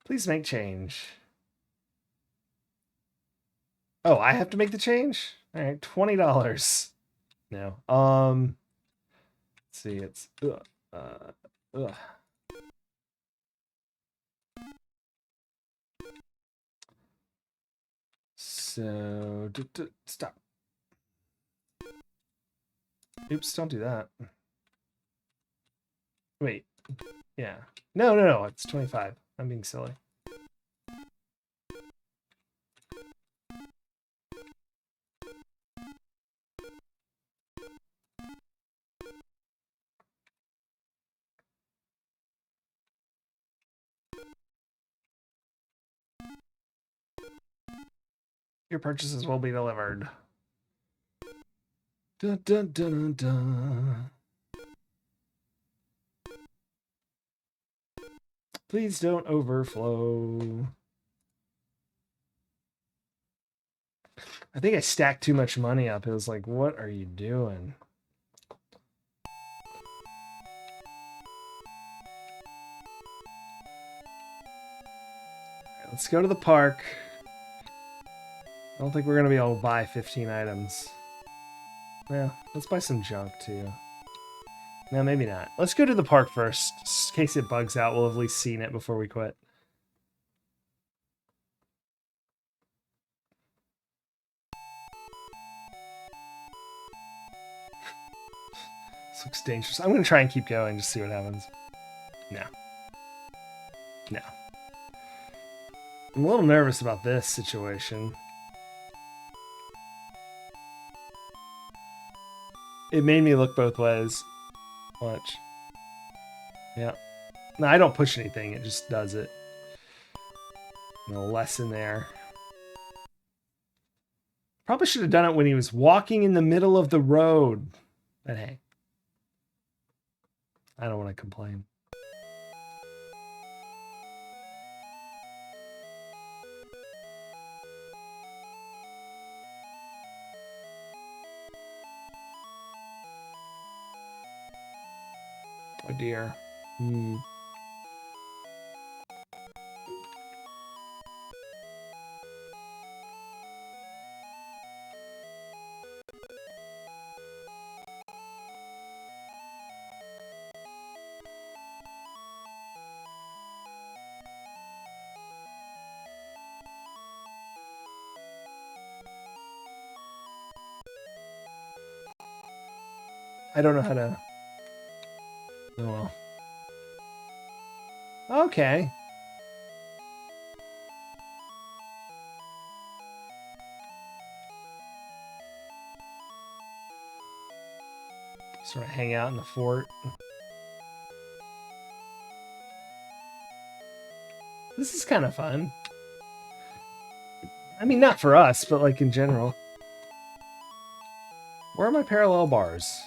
Please make change. Oh, I have to make the change? All right, $20. No. Let's see, it's ugh. So stop. Oops, don't do that. Wait. Yeah. No, it's 25. I'm being silly. Your purchases will be delivered. Dun, dun, dun, dun, dun. Please don't overflow. I think I stacked too much money up. It was like, what are you doing? Right, let's go to the park. I don't think we're going to be able to buy 15 items. Yeah, let's buy some junk too. No, maybe not. Let's go to the park first. In case it bugs out, we'll have at least seen it before we quit. This looks dangerous. I'm going to try and keep going, just see what happens. No. No. I'm a little nervous about this situation. It made me look both ways. Watch. Yeah. No, I don't push anything. It just does it. No lesson there. Probably should have done it when he was walking in the middle of the road. But hey. I don't want to complain. Oh dear. I don't know how to... Oh, well. Okay. Sort of hang out in the fort. This is kind of fun. I mean, not for us, but like in general. Where are my parallel bars?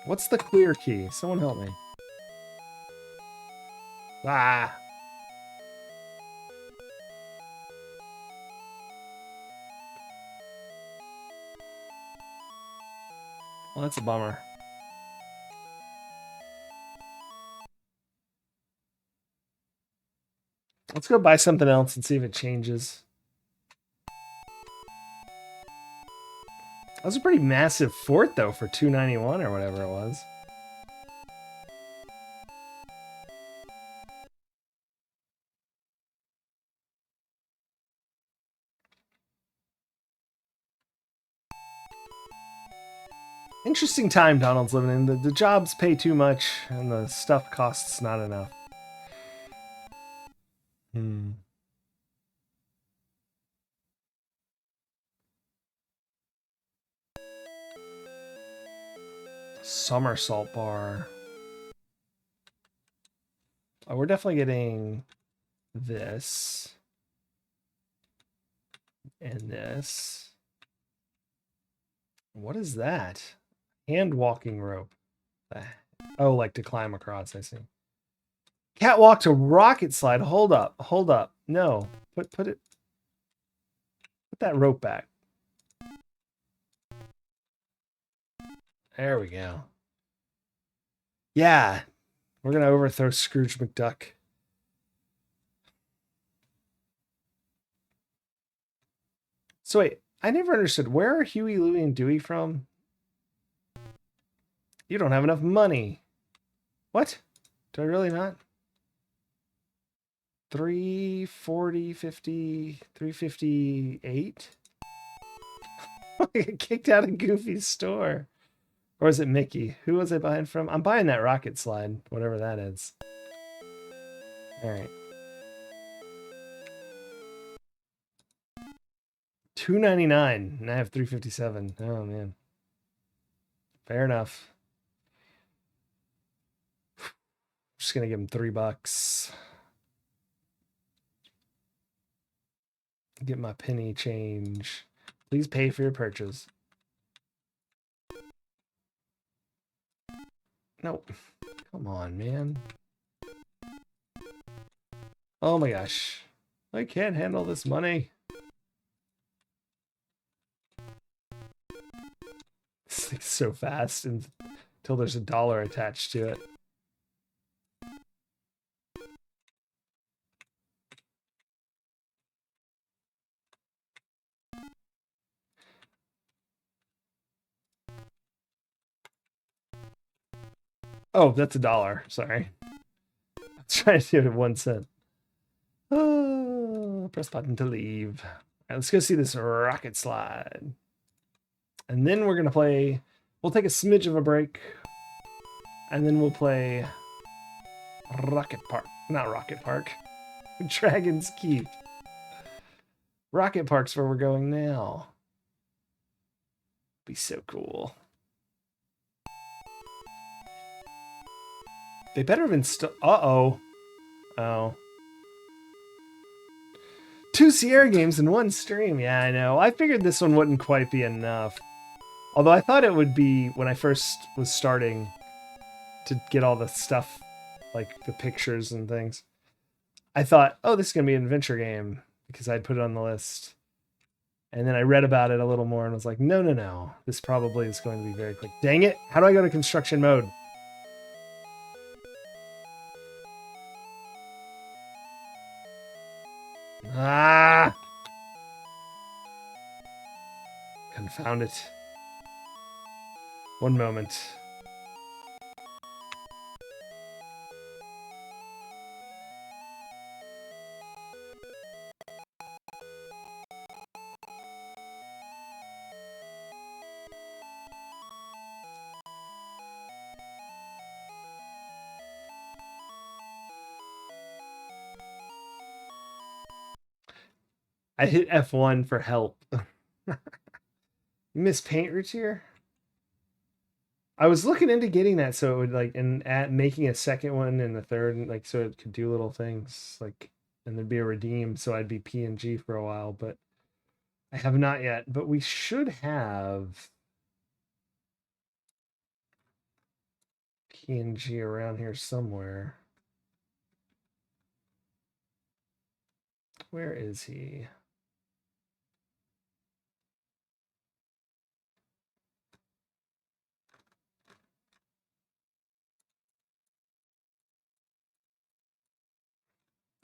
What's the clear key? Someone help me. Ah. Well, that's a bummer. Let's go buy something else and see if it changes. That was a pretty massive fort, though, for $291 or whatever it was. Interesting time Donald's living in. The jobs pay too much, and the stuff costs not enough. Somersault bar. Oh, we're definitely getting this. And this. What is that? Hand walking rope. Oh, like to climb across, I see. Catwalk to rocket slide. Hold up. Hold up. No. Put that rope back. There we go. Yeah. We're gonna overthrow Scrooge McDuck. So wait, I never understood. Where are Huey, Louie, and Dewey from? You don't have enough money. What? Do I really not? 340, 50, 358? I get kicked out of Goofy's store. Or is it Mickey? Who was I buying from? I'm buying that rocket slide, whatever that is. All right. $299, and I have 357. Oh man. Fair enough. Just gonna give him $3. Get my penny change. Please pay for your purchase. Nope. Come on, man. Oh my gosh. I can't handle this money. It's like so fast until there's $1 attached to it. Oh, that's $1. Sorry. I'm trying to do it 1 cent. Oh, press button to leave. All right, let's go see this rocket slide. And then we're going to play... We'll take a smidge of a break. And then we'll play... Rocket Park. Not Rocket Park. Dragon's Keep. Rocket Park's where we're going now. Be so cool. They better have installed... Uh-oh. Oh. 2 Sierra games in 1 stream. Yeah, I know. I figured this one wouldn't quite be enough. Although I thought it would be when I first was starting to get all the stuff, like the pictures and things. I thought, oh, this is going to be an adventure game because I'd put it on the list. And then I read about it a little more and was like, no, no, no. This probably is going to be very quick. Dang it. How do I go to construction mode? Ah! Confound it. One moment. I hit F1 for help. You miss paint routier? I was looking into getting that so it would like and at making a second one and a third like so it could do little things like and there'd be a redeem so I'd be PNG for a while, but I have not yet. But we should have PNG around here somewhere. Where is he?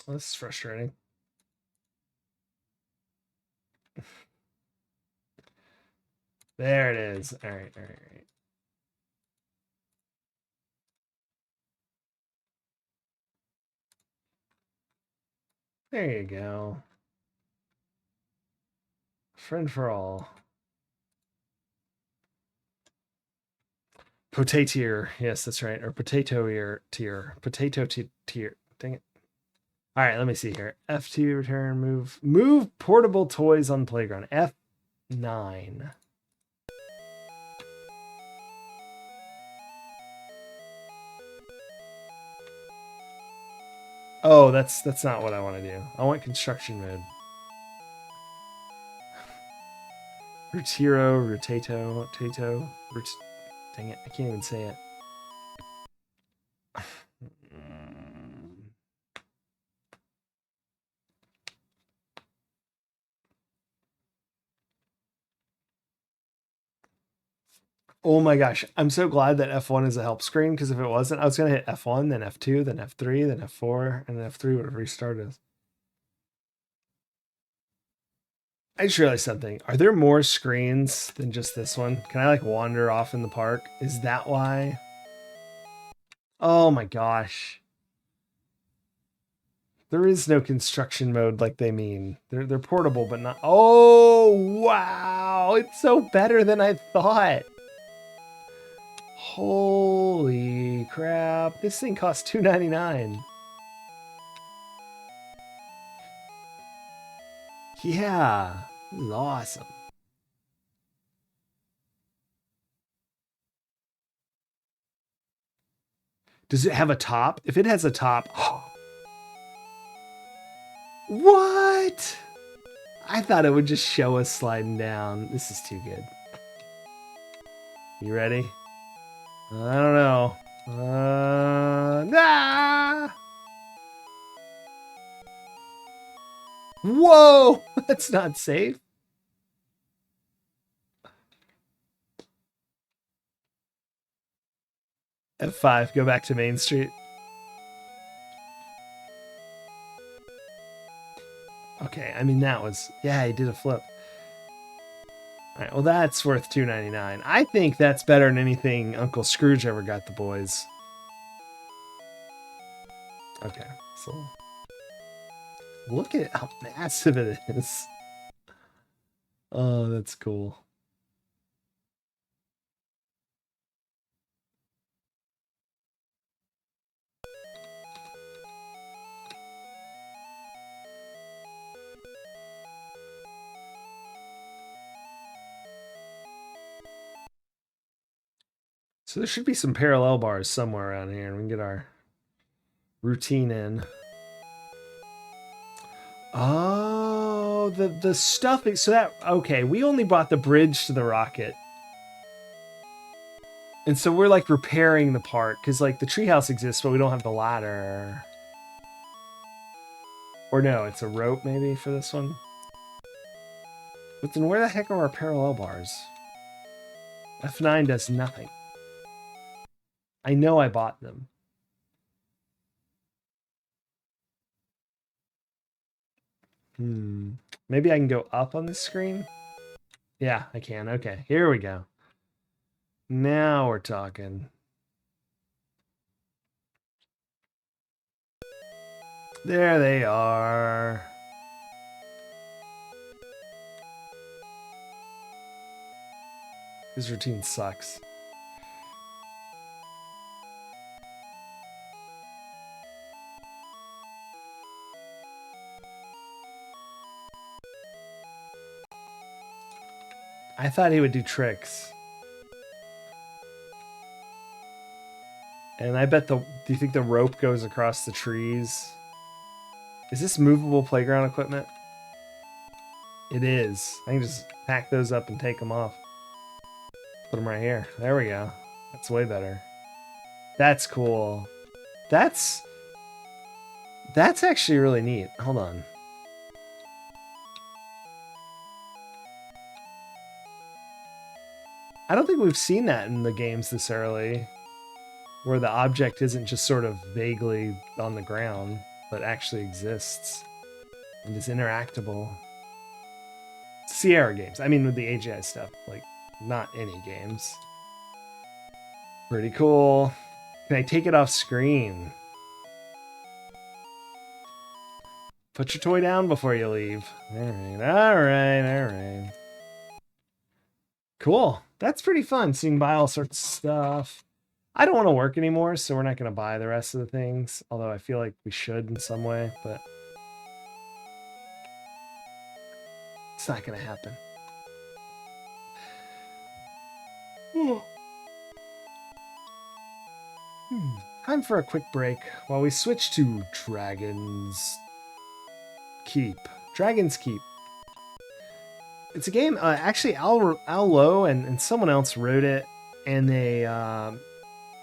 Oh, this is frustrating. There it is. All right, all right, all right. There you go. Friend for all. Potato. Yes, that's right. Or potato ear tier. Potato tier. Dang it. All right, let me see here. F2 return move. Move portable toys on playground. F9. Oh, that's not what I want to do. I want construction mode. Rutiro, Tato. Dang it, I can't even say it. Oh my gosh, I'm so glad that F1 is a help screen because if it wasn't, I was going to hit F1, then F2, then F3, then F4, and then F3 would have restarted. I just realized something. Are there more screens than just this one? Can I like wander off in the park? Is that why? Oh my gosh. There is no construction mode like they mean. They're portable, but not. Oh wow! It's so better than I thought. Holy crap! This thing costs $2.99. Yeah, this is awesome. Does it have a top? If it has a top, what? I thought it would just show us sliding down. This is too good. You ready? I don't know. Nah! Whoa! That's not safe. F5, go back to Main Street. Okay, I mean, that was. Yeah, he did a flip. All right, well, that's worth $2.99. I think that's better than anything Uncle Scrooge ever got the boys. Okay, so look at how massive it is. Oh, that's cool. So there should be some parallel bars somewhere around here, and we can get our routine in. Oh, the stuff. So that okay. We only bought the bridge to the rocket, and so we're like repairing the part because like the treehouse exists, but we don't have the ladder. Or no, it's a rope maybe for this one. But then where the heck are our parallel bars? F9 does nothing. I know I bought them. Maybe I can go up on this screen? Yeah, I can. Okay, here we go. Now we're talking. There they are. This routine sucks. I thought he would do tricks. And I bet do you think the rope goes across the trees? Is this movable playground equipment? It is. I can just pack those up and take them off. Put them right here. There we go. That's way better. That's cool. That's actually really neat. Hold on. I don't think we've seen that in the games this early, where the object isn't just sort of vaguely on the ground, but actually exists and is interactable. Sierra games. I mean, with the AGI stuff, like, not any games. Pretty cool. Can I take it off screen? Put your toy down before you leave. Alright. Cool. That's pretty fun. So you can buy all sorts of stuff. I don't want to work anymore, so we're not going to buy the rest of the things. Although I feel like we should in some way, but it's not going to happen. Time for a quick break while we switch to Dragon's Keep. Dragon's Keep. It's a game, actually Al Lowe and someone else wrote it, and they,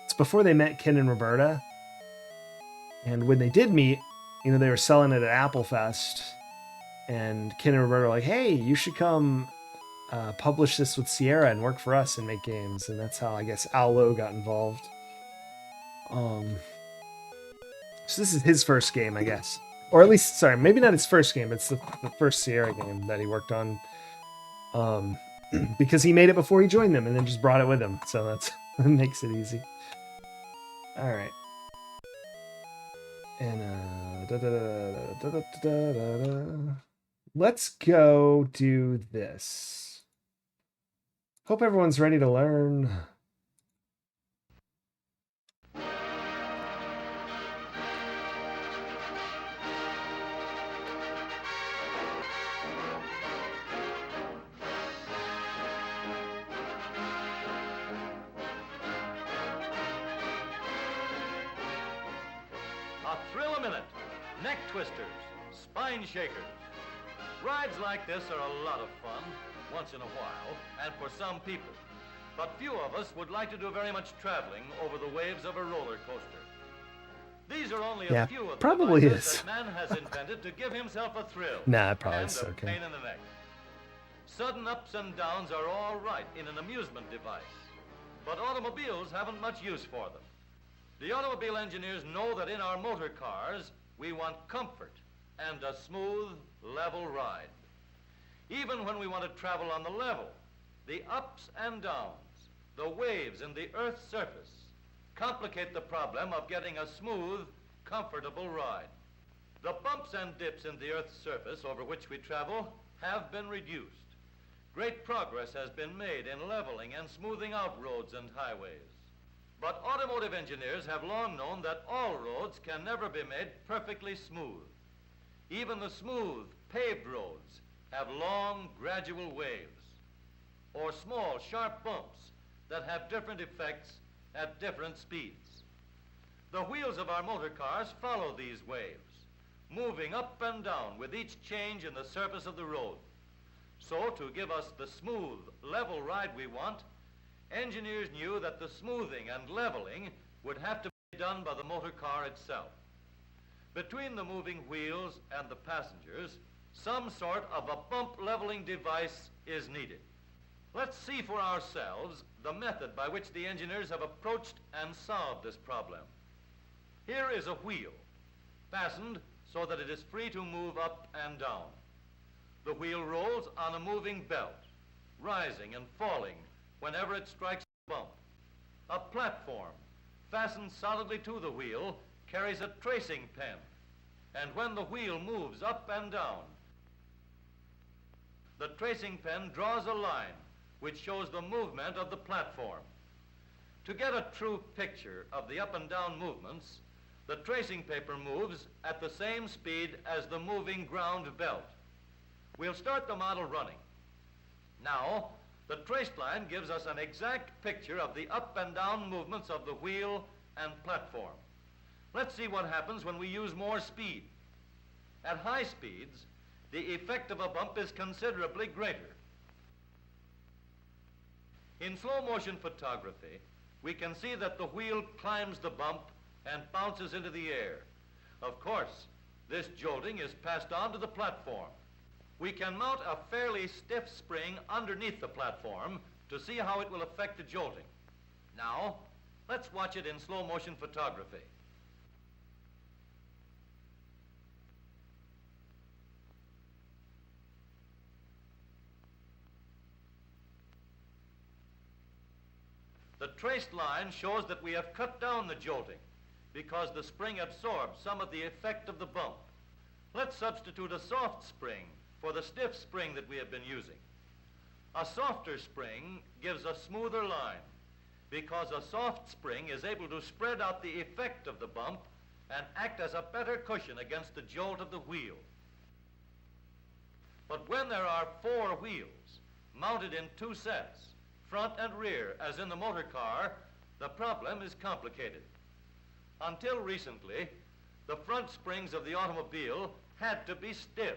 it's before they met Ken and Roberta. And when they did meet, you know, they were selling it at Apple Fest, and Ken and Roberta were like, hey, you should come publish this with Sierra and work for us and make games. And that's how, I guess, Al Lowe got involved. So this is his first game, I guess. Or at least, sorry, maybe not his first game. It's the first Sierra game that he worked on. Because he made it before he joined them and then just brought it with him. So that makes it easy. All right. And let's go do this. Hope everyone's ready to learn. Shakers. Rides like this are a lot of fun once in a while and for some people, but few of us would like to do very much traveling over the waves of a roller coaster. These are only a few of the devices that man has invented to give himself a thrill and a pain in the neck. Sudden ups and downs are all right in an amusement device, but automobiles haven't much use for them. The automobile engineers know that in our motor cars we want comfort and a smooth, level ride. Even when we want to travel on the level, the ups and downs, the waves in the Earth's surface, complicate the problem of getting a smooth, comfortable ride. The bumps and dips in the Earth's surface over which we travel have been reduced. Great progress has been made in leveling and smoothing out roads and highways. But automotive engineers have long known that all roads can never be made perfectly smooth. Even the smooth, paved roads have long, gradual waves, or small, sharp bumps that have different effects at different speeds. The wheels of our motor cars follow these waves, moving up and down with each change in the surface of the road. So, to give us the smooth, level ride we want, engineers knew that the smoothing and leveling would have to be done by the motor car itself. Between the moving wheels and the passengers, some sort of a bump leveling device is needed. Let's see for ourselves the method by which the engineers have approached and solved this problem. Here is a wheel, fastened so that it is free to move up and down. The wheel rolls on a moving belt, rising and falling whenever it strikes a bump. A platform, fastened solidly to the wheel, carries a tracing pen, and when the wheel moves up and down, the tracing pen draws a line which shows the movement of the platform. To get a true picture of the up and down movements, the tracing paper moves at the same speed as the moving ground belt. We'll start the model running. Now, The traced line gives us an exact picture of the up and down movements of the wheel and platform. Let's see what happens when we use more speed. At high speeds, the effect of a bump is considerably greater. In slow motion photography, we can see that the wheel climbs the bump and bounces into the air. Of course, this jolting is passed on to the platform. We can mount a fairly stiff spring underneath the platform to see how it will affect the jolting. Now, let's watch it in slow motion photography. The traced line shows that we have cut down the jolting because the spring absorbs some of the effect of the bump. Let's substitute a soft spring for the stiff spring that we have been using. A softer spring gives a smoother line because a soft spring is able to spread out the effect of the bump and act as a better cushion against the jolt of the wheel. But when there are 4 wheels mounted in 2 sets, front and rear, as in the motor car, the problem is complicated. Until recently, the front springs of the automobile had to be stiff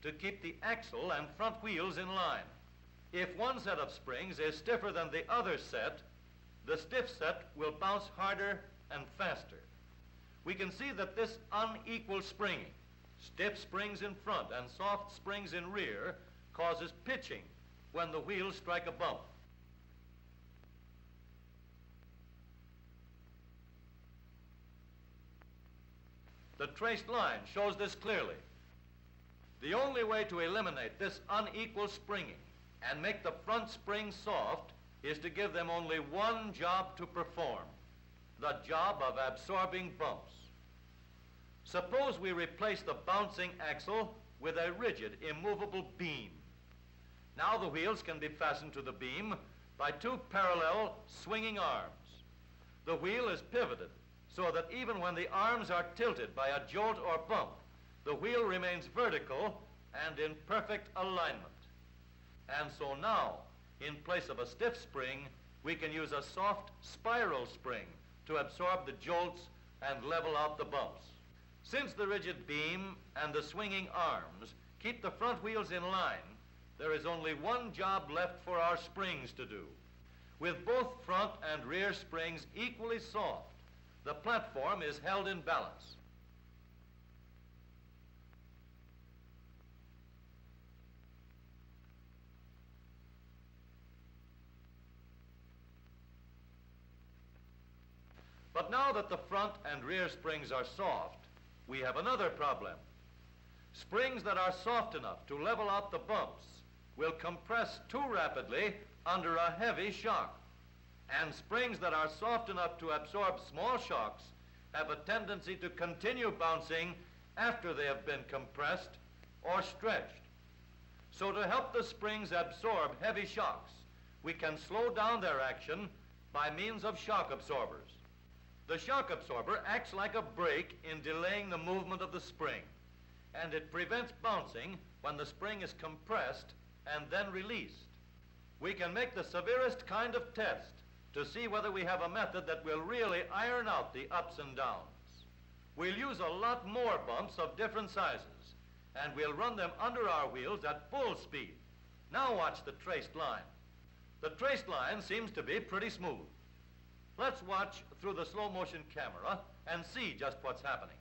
to keep the axle and front wheels in line. If one set of springs is stiffer than the other set, the stiff set will bounce harder and faster. We can see that this unequal springing, stiff springs in front and soft springs in rear, causes pitching when the wheels strike a bump. The traced line shows this clearly. The only way to eliminate this unequal springing and make the front springs soft is to give them only one job to perform, the job of absorbing bumps. Suppose we replace the bouncing axle with a rigid, immovable beam. Now the wheels can be fastened to the beam by 2 parallel swinging arms. The wheel is pivoted so that even when the arms are tilted by a jolt or bump, the wheel remains vertical and in perfect alignment. And so now, in place of a stiff spring, we can use a soft spiral spring to absorb the jolts and level out the bumps. Since the rigid beam and the swinging arms keep the front wheels in line, there is only one job left for our springs to do. With both front and rear springs equally soft, the platform is held in balance. But now that the front and rear springs are soft, we have another problem. Springs that are soft enough to level out the bumps will compress too rapidly under a heavy shock. And springs that are soft enough to absorb small shocks have a tendency to continue bouncing after they have been compressed or stretched. So to help the springs absorb heavy shocks, we can slow down their action by means of shock absorbers. The shock absorber acts like a brake in delaying the movement of the spring, and it prevents bouncing when the spring is compressed and then released. We can make the severest kind of test to see whether we have a method that will really iron out the ups and downs. We'll use a lot more bumps of different sizes, and we'll run them under our wheels at full speed. Now watch the traced line. The traced line seems to be pretty smooth. Let's watch through the slow motion camera and see just what's happening.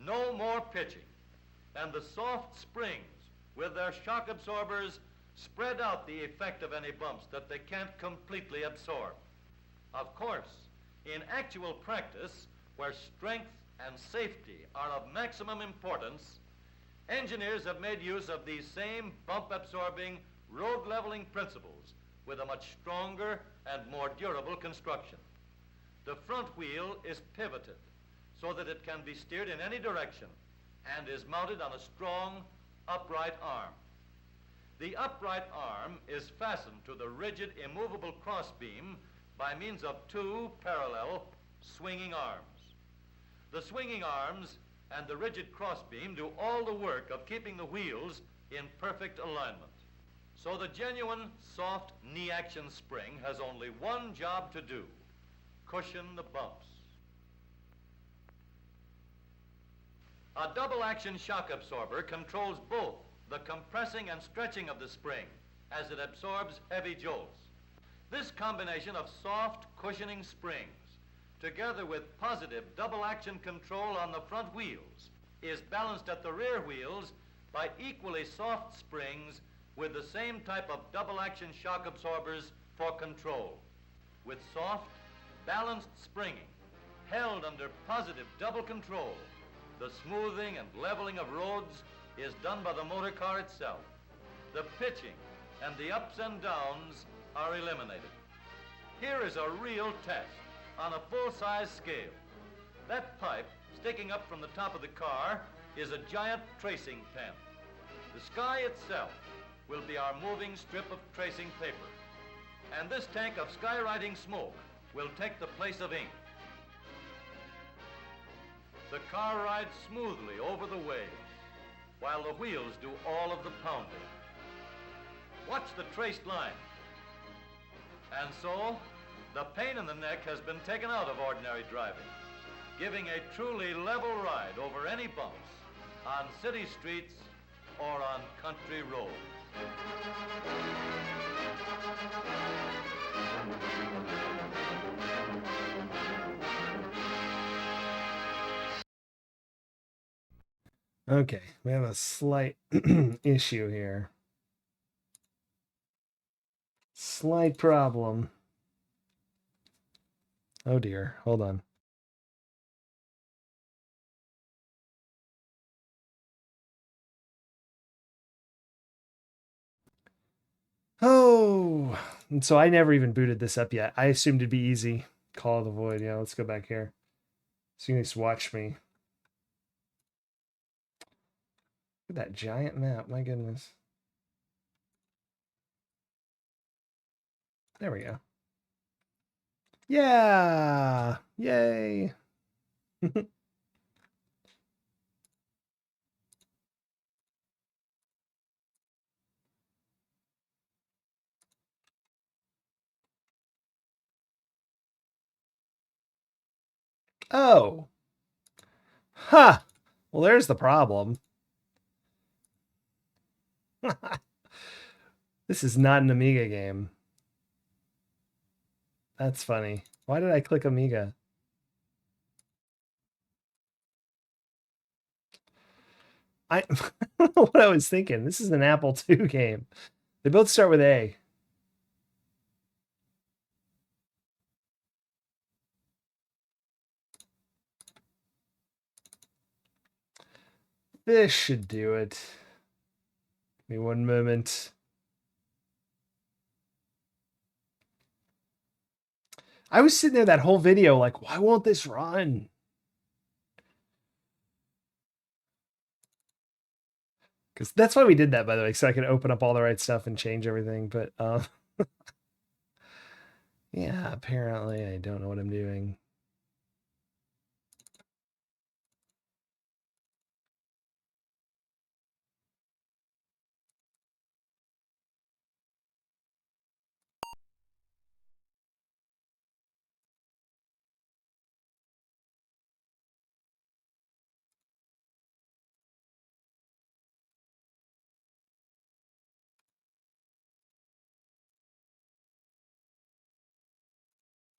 No more pitching, and the soft springs with their shock absorbers spread out the effect of any bumps that they can't completely absorb. Of course, in actual practice, where strength and safety are of maximum importance, engineers have made use of these same bump-absorbing, road-leveling principles with a much stronger and more durable construction. The front wheel is pivoted so that it can be steered in any direction and is mounted on a strong, upright arm. The upright arm is fastened to the rigid, immovable crossbeam by means of 2 parallel swinging arms. The swinging arms and the rigid crossbeam do all the work of keeping the wheels in perfect alignment. So the genuine soft knee action spring has only one job to do: cushion the bumps. A double action shock absorber controls both the compressing and stretching of the spring as it absorbs heavy jolts. This combination of soft cushioning springs, together with positive double action control on the front wheels, is balanced at the rear wheels by equally soft springs with the same type of double action shock absorbers for control. With soft, balanced springing, held under positive double control, the smoothing and leveling of roads is done by the motor car itself. The pitching and the ups and downs are eliminated. Here is a real test on a full-size scale. That pipe sticking up from the top of the car is a giant tracing pen. The sky itself will be our moving strip of tracing paper. And this tank of skywriting smoke will take the place of ink. The car rides smoothly over the waves, while the wheels do all of the pounding. Watch the traced line. And so, the pain in the neck has been taken out of ordinary driving, giving a truly level ride over any bumps on city streets or on country roads. Okay, we have a slight issue here. Slight problem. Oh dear, hold on. Oh, and so I never even booted this up yet. I assumed it'd be easy. Call of the Void. Yeah, let's go back here. So you can just watch me. Look at that giant map. My goodness. There we go. Yeah. Yay. Oh. Huh. Well, there's the problem. This is not an Amiga game. That's funny. Why did I click Amiga? I don't know what I was thinking. This is an Apple II game. They both start with A. This should do it. Give me one moment. I was sitting there that whole video like, why won't this run? Because that's why we did that, by the way, so I could open up all the right stuff and change everything. But yeah, apparently I don't know what I'm doing.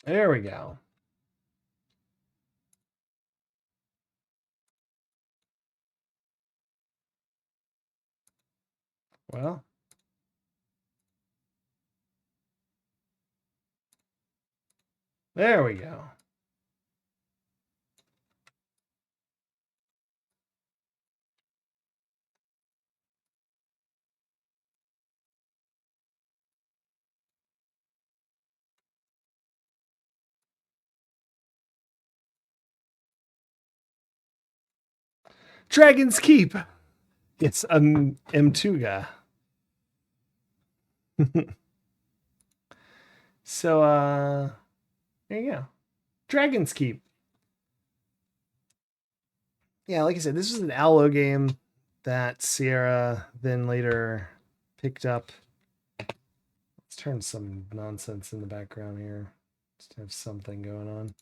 There we go. Well, there we go. Dragon's Keep. It's Mtuga. So there you go. Dragon's Keep. Yeah, like I said, this was an Allo game that Sierra then later picked up turn some nonsense in the background here. Just have something going on.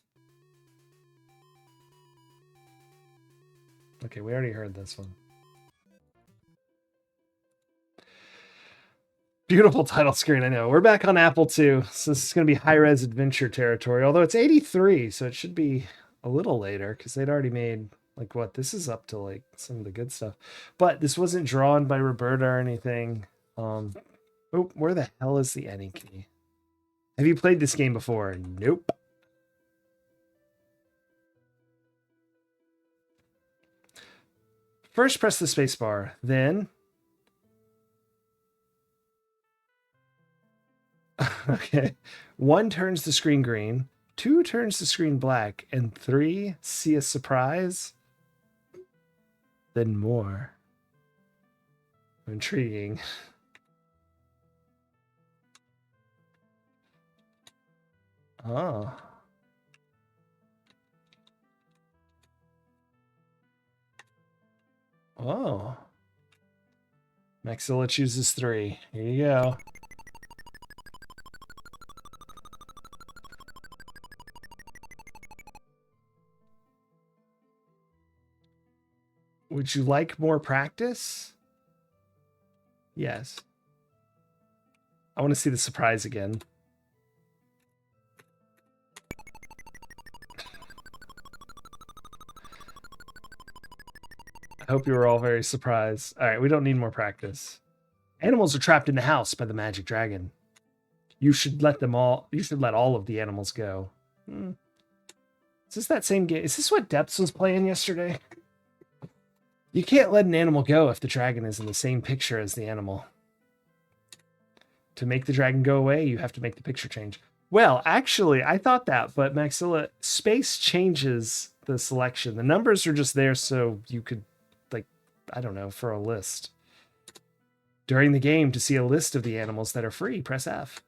Okay, we already heard this one. Beautiful title screen, I know. We're back on Apple II, so this is going to be high-res adventure territory, although it's 83, so it should be a little later, because they'd already made, like, what? This is up to, like, some of the good stuff. But this wasn't drawn by Roberta or anything. Oh, where the hell is the any key? Have you played this game before? Nope. First, press the space bar, then... Okay. 1 turns the screen green, 2 turns the screen black, and 3 see a surprise. Then more. Intriguing. Oh. Oh. Maxilla chooses 3. Here you go. Would you like more practice? Yes. I want to see the surprise again. I hope you were all very surprised. All right, we don't need more practice. Animals are trapped in the house by the magic dragon. You should let all of the animals go. Is this that same game? Is this what Depths was playing yesterday? You can't let an animal go if the dragon is in the same picture as the animal. To make the dragon go away, you have to make the picture change. Well, actually, I thought that, but Maxilla, space changes the selection. The numbers are just there so you could, like, I don't know, for a list. During the game, to see a list of the animals that are free, press F.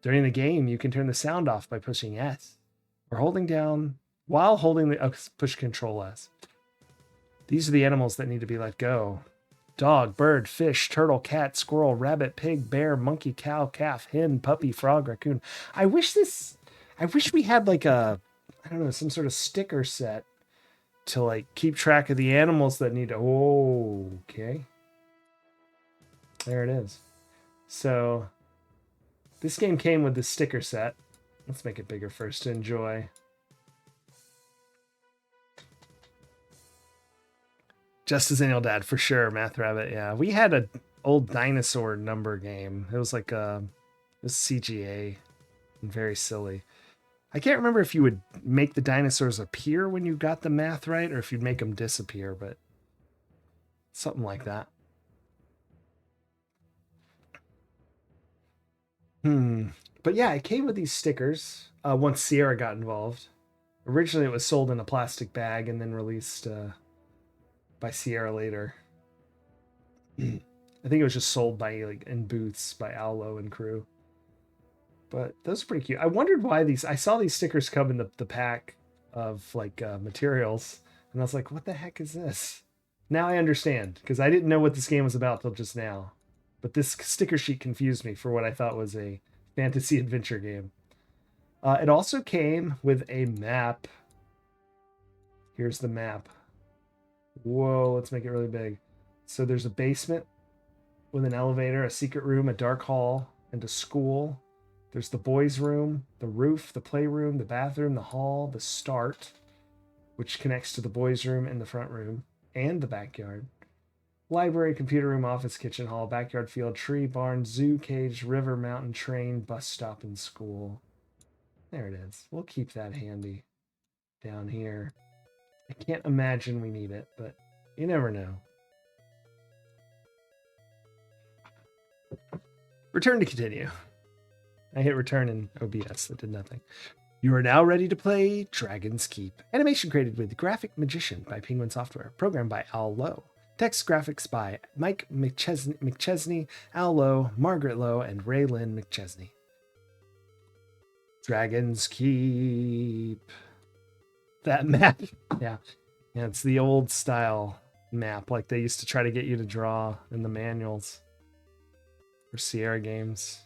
During the game, you can turn the sound off by pushing S. Or holding down, while holding the, push Control S. These are the animals that need to be let go. Dog, bird, fish, turtle, cat, squirrel, rabbit, pig, bear, monkey, cow, calf, hen, puppy, frog, raccoon. I wish we had like a, I don't know, some sort of sticker set to like keep track of the animals that need to, okay. There it is. So this game came with the sticker set. Let's make it bigger first to enjoy. Just as Annual Dad, for sure. Math Rabbit, yeah. We had an old dinosaur number game. It was like it was CGA and very silly. I can't remember if you would make the dinosaurs appear when you got the math right or if you'd make them disappear, but something like that. But yeah, it came with these stickers once Sierra got involved. Originally, it was sold in a plastic bag and then released by Sierra later. I think it was just sold by like in booths by Allo and crew. But those are pretty cute. I wondered why I saw these stickers come in the pack of like materials, and I was like, what the heck is this? Now I understand, because I didn't know what this game was about till just now. But this sticker sheet confused me for what I thought was a fantasy adventure game. It also came with a map. Here's the map. Whoa, let's make it really big. So there's a basement with an elevator, a secret room, a dark hall, and a school. There's the boys' room, the roof, the playroom, the bathroom, the hall, the start, which connects to the boys' room and the front room, and the backyard. Library, computer room, office, kitchen, hall, backyard, field, tree, barn, zoo, cage, river, mountain, train, bus stop, and school. There it is. We'll keep that handy down here. I can't imagine we need it, but you never know. Return to continue. I hit return in OBS. That did nothing. You are now ready to play Dragon's Keep. Animation created with Graphic Magician by Penguin Software. Programmed by Al Lowe. Text graphics by Mike McChesney, Al Lowe, Margaret Lowe, and Raylyn McChesney. Dragon's Keep. That map. Yeah, it's the old style map like they used to try to get you to draw in the manuals for Sierra games.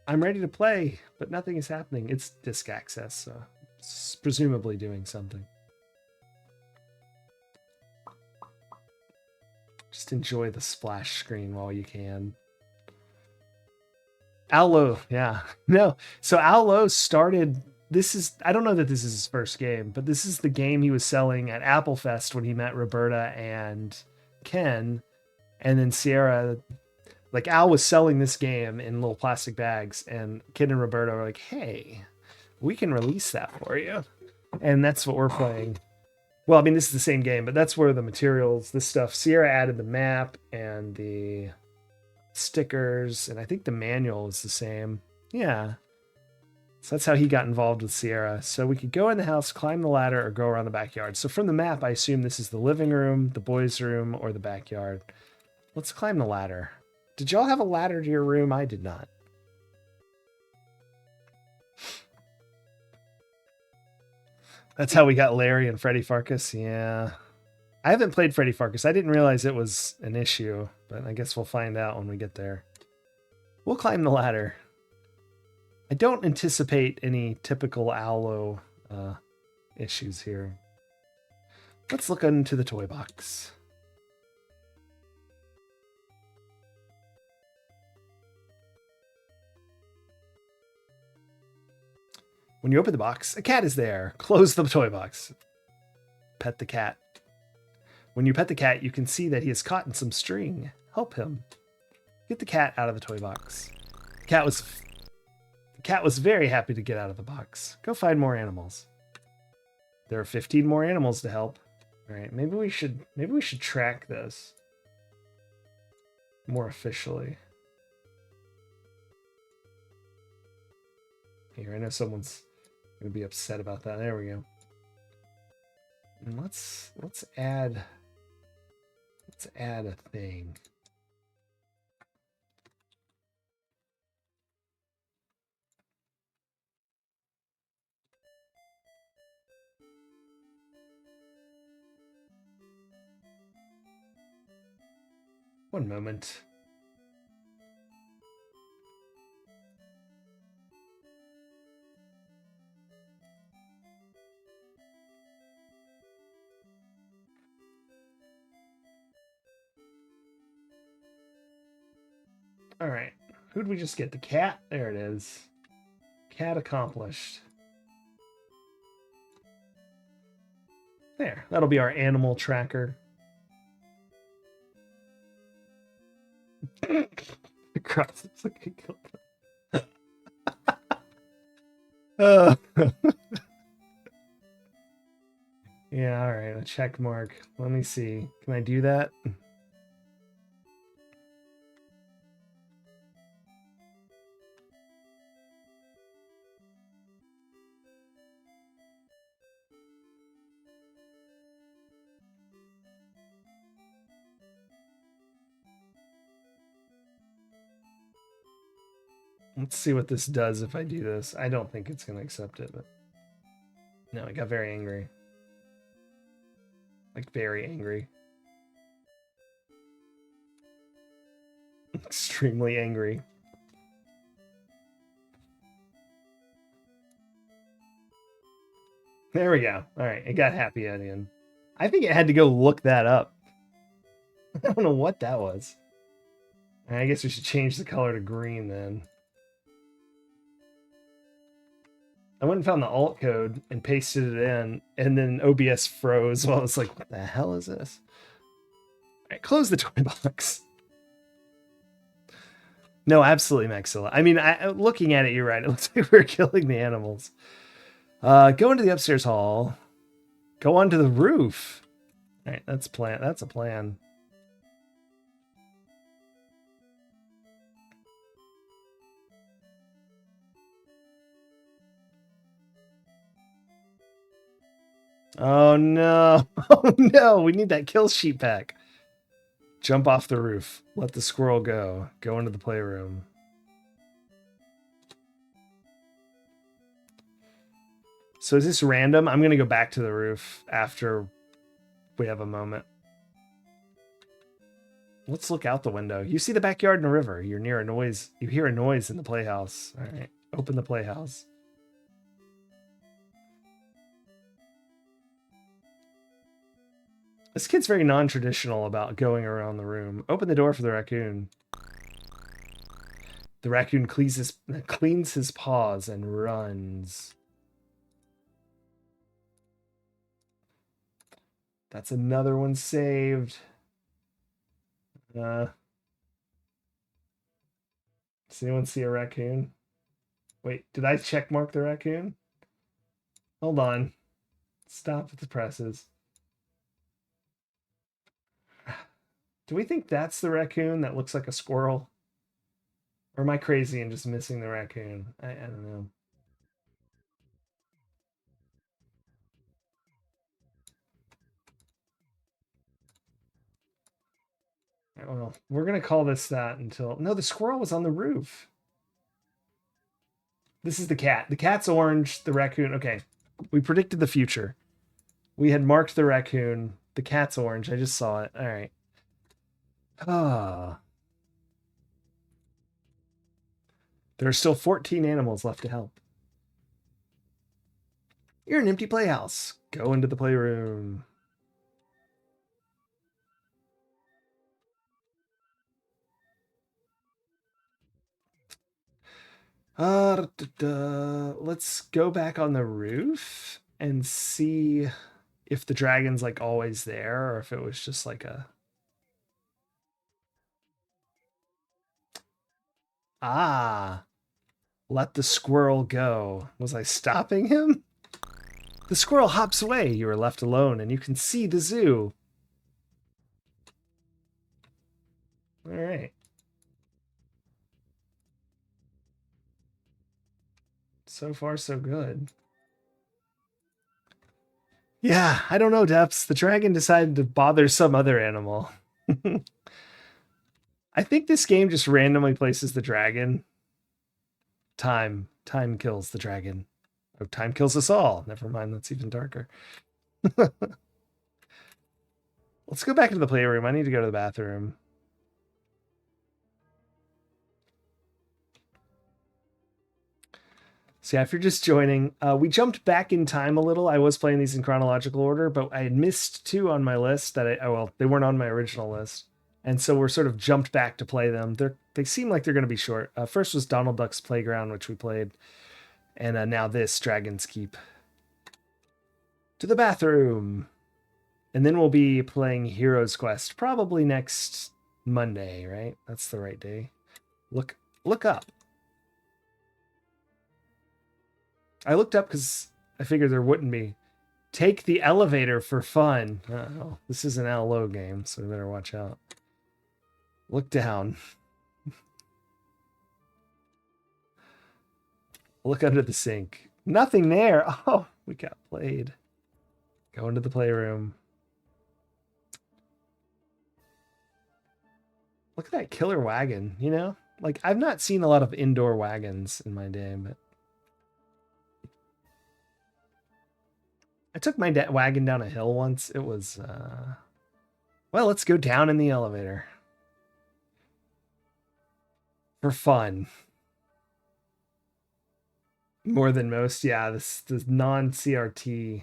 I'm ready to play, but nothing is happening. It's disk access, so it's presumably doing something. Just enjoy the splash screen while you can. Allo, yeah. No. So Allo started I don't know that this is his first game, but this is the game he was selling at Applefest when he met Roberta and Ken. And then Sierra, like Al was selling this game in little plastic bags, and Ken and Roberta were like, hey, we can release that for you. And that's what we're playing. Well, I mean, this is the same game, but that's where the materials, this stuff, Sierra added the map and the stickers, and I think the manual is the same. Yeah. So that's how he got involved with Sierra. So we could go in the house, climb the ladder, or go around the backyard. So from the map, I assume this is the living room, the boys' room, or the backyard. Let's climb the ladder. Did y'all have a ladder to your room? I did not. That's how we got Larry and Freddy Farkas. Yeah. I haven't played Freddy Farkas. I didn't realize it was an issue, but I guess we'll find out when we get there. We'll climb the ladder. I don't anticipate any typical Allo issues here. Let's look into the toy box. When you open the box, a cat is there. Close the toy box. Pet the cat. When you pet the cat, you can see that he is caught in some string. Help him. Get the cat out of the toy box. The cat was very happy to get out of the box. Go find more animals. There are 15 more animals to help. All right, maybe we should track this more officially. Here, I know someone's gonna be upset about that. There we go. And let's add a thing. One moment. All right. Who'd we just get? The cat? There it is. Cat accomplished. There. That'll be our animal tracker. The cross is looking good. Yeah, all right. A check mark. Let me see. Can I do that? Let's see what this does if I do this. I don't think it's going to accept it, but no, I got very angry. Like, very angry. Extremely angry. There we go. All right, it got happy at the end. I think it had to go look that up. I don't know what that was. I guess we should change the color to green then. I went and found the alt code and pasted it in, and then OBS froze. Well, I was like, what the hell is this? All right, close the toy box. No, absolutely, Maxilla. I mean, looking at it, you're right. It looks like we're killing the animals. Go into the upstairs hall. Go onto the roof. All right, that's plan. That's a plan. Oh no! Oh no! We need that kill sheet pack. Jump off the roof. Let the squirrel go. Go into the playroom. So is this random? I'm gonna go back to the roof after we have a moment. Let's look out the window. You see the backyard and a river. You're near a noise. You hear a noise in the playhouse. All right. Open the playhouse. This kid's very non-traditional about going around the room. Open the door for the raccoon. The raccoon cleans his paws and runs. That's another one saved. Does anyone see a raccoon? Wait, did I check mark the raccoon? Hold on. Stop at the presses. Do we think that's the raccoon that looks like a squirrel? Or am I crazy and just missing the raccoon? I don't know. Well, we're going to call this that until... No, the squirrel was on the roof. This is the cat. The cat's orange, the raccoon... Okay, we predicted the future. We had marked the raccoon. The cat's orange. I just saw it. All right. Ah. There are still 14 animals left to help. You're an empty playhouse. Go into the playroom. Let's go back on the roof and see if the dragon's like always there or if it was just like a... Ah, let the squirrel go. Was I stopping him? The squirrel hops away. You are left alone and you can see the zoo. All right. So far, so good. Yeah, I don't know, Depths. The dragon decided to bother some other animal. I think this game just randomly places the dragon. Time kills the dragon. Oh, time kills us all. Never mind, that's even darker. Let's go back into the playroom. I need to go to the bathroom. So yeah, if you're just joining, we jumped back in time a little. I was playing these in chronological order, but I had missed two on my list that they weren't on my original list. And so we're sort of jumped back to play them. They seem like they're going to be short. First was Donald Duck's Playground, which we played. And now this, Dragon's Keep. To the bathroom. And then we'll be playing Hero's Quest, probably next Monday, right? That's the right day. Look up. I looked up because I figured there wouldn't be. Take the elevator for fun. Uh-oh. This is an LO game, so we better watch out. Look down. Look under the sink. Nothing there. Oh, we got played. Go into the playroom. Look at that killer wagon, you know? Like, I've not seen a lot of indoor wagons in my day, but... I took my wagon down a hill once. It was, well, let's go down in the elevator. For fun. More than most. Yeah, the non-CRT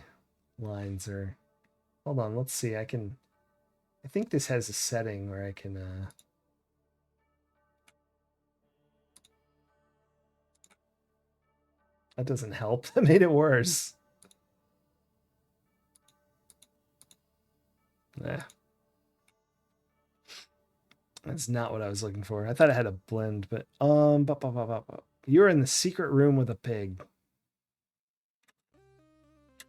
lines are... Hold on, let's see. I think this has a setting where I can... That doesn't help. That made it worse. That's not what I was looking for. I thought I had a blend, but you're in the secret room with a pig.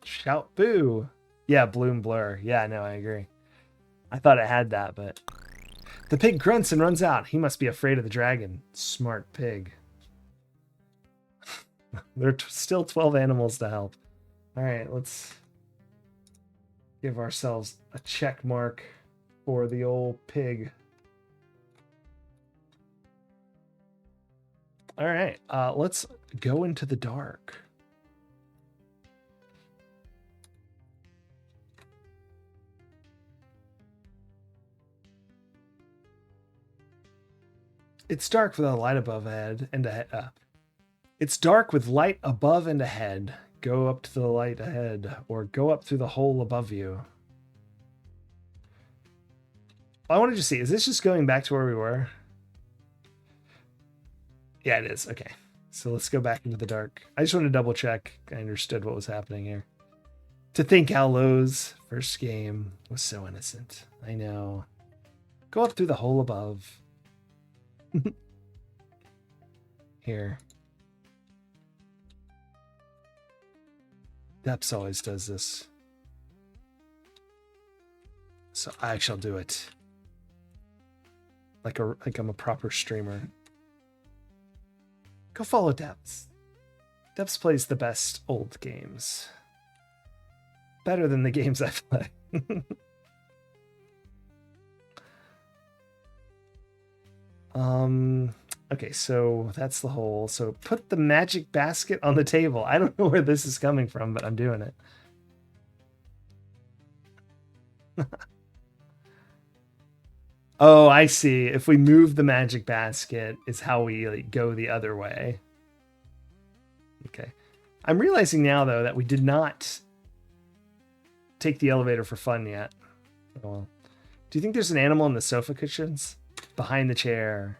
Shout boo. Yeah, bloom blur. Yeah, no, I agree. I thought it had that, but the pig grunts and runs out. He must be afraid of the dragon. Smart pig. There are still 12 animals to help. All right, let's give ourselves a check mark for the old pig. All right, let's go into the dark. It's dark with a light above ahead and ahead. It's dark with light above and ahead. Go up to the light ahead, or go up through the hole above you. I wanted to see, is this just going back to where we were? Yeah, it is. Okay. So let's go back into the dark. I just want to double check I understood what was happening here. To think Hallows' first game was so innocent. I know. Go up through the hole above. Here. Depps always does this. So I shall do it. Like I'm a proper streamer. Go follow Depps. Depps plays the best old games. Better than the games I play. Okay, so that's the hole. So put the magic basket on the table. I don't know where this is coming from, but I'm doing it. Oh, I see. If we move the magic basket is how we like, go the other way. Okay. I'm realizing now, though, that we did not take the elevator for fun yet. Oh, well. Do you think there's an animal in the sofa cushions? Behind the chair.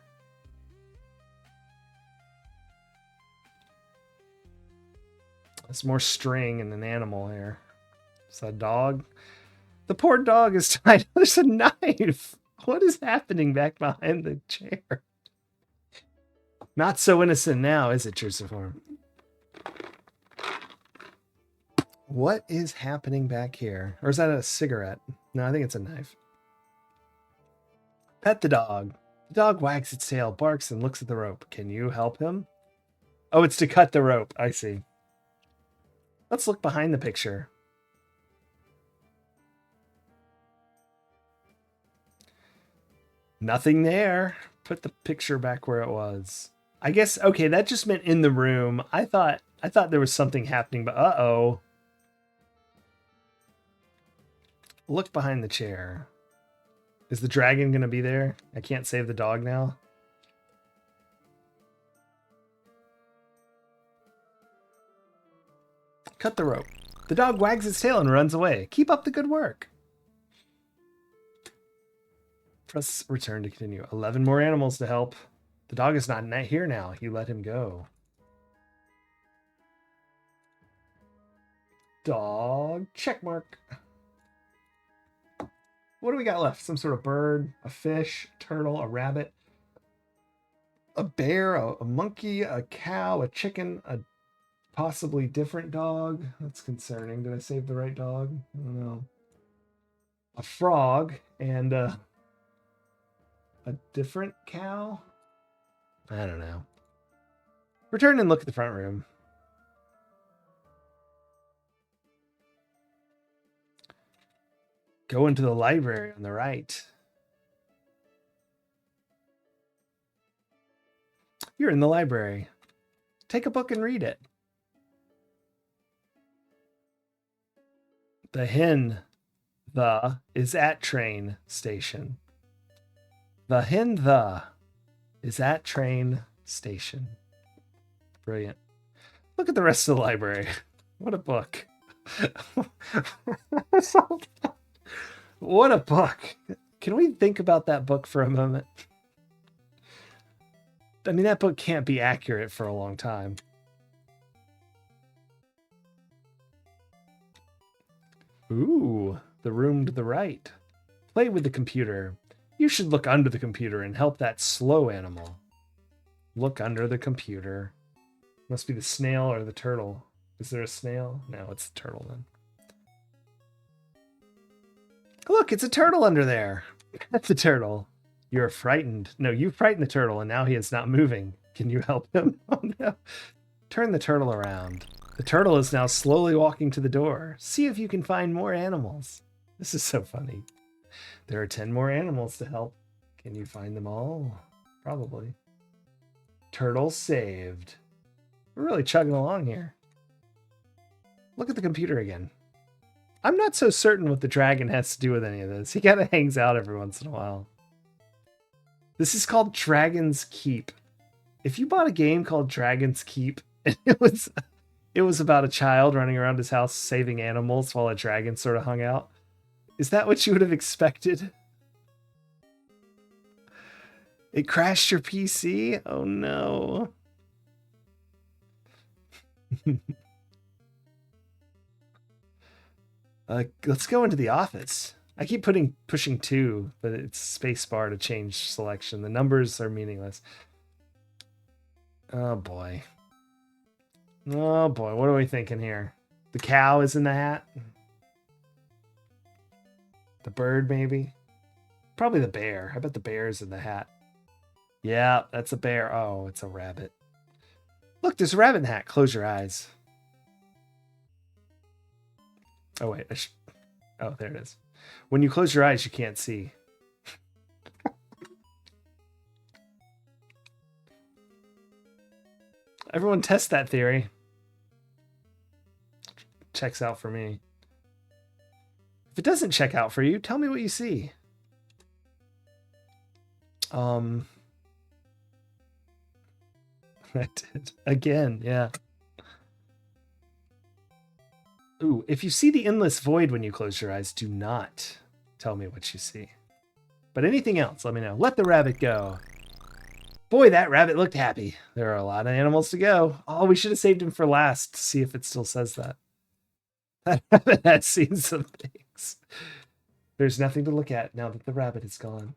There's more string and an animal here. Is that a dog? The poor dog is tied. There's a knife. What is happening back behind the chair? Not so innocent now, is it, Cruciform? What is happening back here? Or is that a cigarette? No, I think it's a knife. Pet the dog. The dog wags its tail, barks, and looks at the rope. Can you help him? Oh, it's to cut the rope. I see. Let's look behind the picture. Nothing there. Put the picture back where it was. I guess, okay, that just meant in the room. I thought there was something happening, but uh-oh. Look behind the chair. Is the dragon going to be there? I can't save the dog now. Cut the rope. The dog wags its tail and runs away. Keep up the good work. Press return to continue. 11 more animals to help. The dog is not here now. You let him go. Dog. Check mark. What do we got left? Some sort of bird, a fish, a turtle, a rabbit, a bear, a monkey, a cow, a chicken, a possibly different dog. That's concerning. Did I save the right dog? I don't know. A frog and a different cow? I don't know. Return and look at the front room. Go into the library on the right. You're in the library. Take a book and read it. The hen, is at train station. The hen, is at train station. Brilliant. Look at the rest of the library. What a book. What a book. Can we think about that book for a moment? I mean, that book can't be accurate for a long time. Ooh, the room to the right. Play with the computer. You should look under the computer and help that slow animal. Look under the computer. Must be the snail or the turtle. Is there a snail? No, it's the turtle then. Look, it's a turtle under there. That's the turtle. You're frightened. No, you frightened the turtle, and now he is not moving. Can you help him? Oh, no. Turn the turtle around. The turtle is now slowly walking to the door. See if you can find more animals. This is so funny. There are 10 more animals to help. Can you find them all? Probably. Turtle saved. We're really chugging along here. Look at the computer again. I'm not so certain what the dragon has to do with any of this. He kind of hangs out every once in a while. This is called Dragon's Keep. If you bought a game called Dragon's Keep, and it was about a child running around his house saving animals while a dragon sort of hung out, is that what you would have expected? It crashed your PC? Oh no. Let's go into the office. I keep pushing 2, but it's spacebar to change selection. The numbers are meaningless. Oh boy. Oh boy, what are we thinking here? The cow is in the hat? The bird, maybe? Probably the bear. I bet the bear's in the hat. Yeah, that's a bear. Oh, it's a rabbit. Look, there's a rabbit in the hat. Close your eyes. Oh, wait. Oh, there it is. When you close your eyes, you can't see. Everyone test that theory. Checks out for me. If it doesn't check out for you, tell me what you see. I did. Again, yeah. Ooh, if you see the endless void when you close your eyes, do not tell me what you see. But anything else, let me know. Let the rabbit go. Boy, that rabbit looked happy. There are a lot of animals to go. Oh, we should have saved him for last to see if it still says that. That rabbit has seen some things. There's nothing to look at now that the rabbit is gone.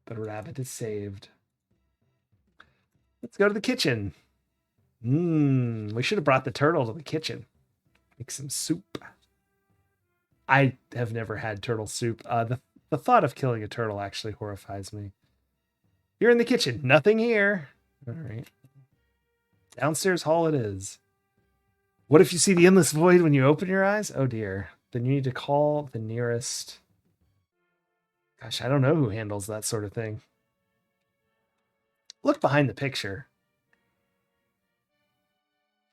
The rabbit is saved. Let's go to the kitchen. We should have brought the turtle to the kitchen. Make some soup. I have never had turtle soup. The thought of killing a turtle actually horrifies me. You're in the kitchen. Nothing here. All right. Downstairs hall it is. What if you see the endless void when you open your eyes? Oh dear. Then you need to call the nearest... Gosh, I don't know who handles that sort of thing. Look behind the picture.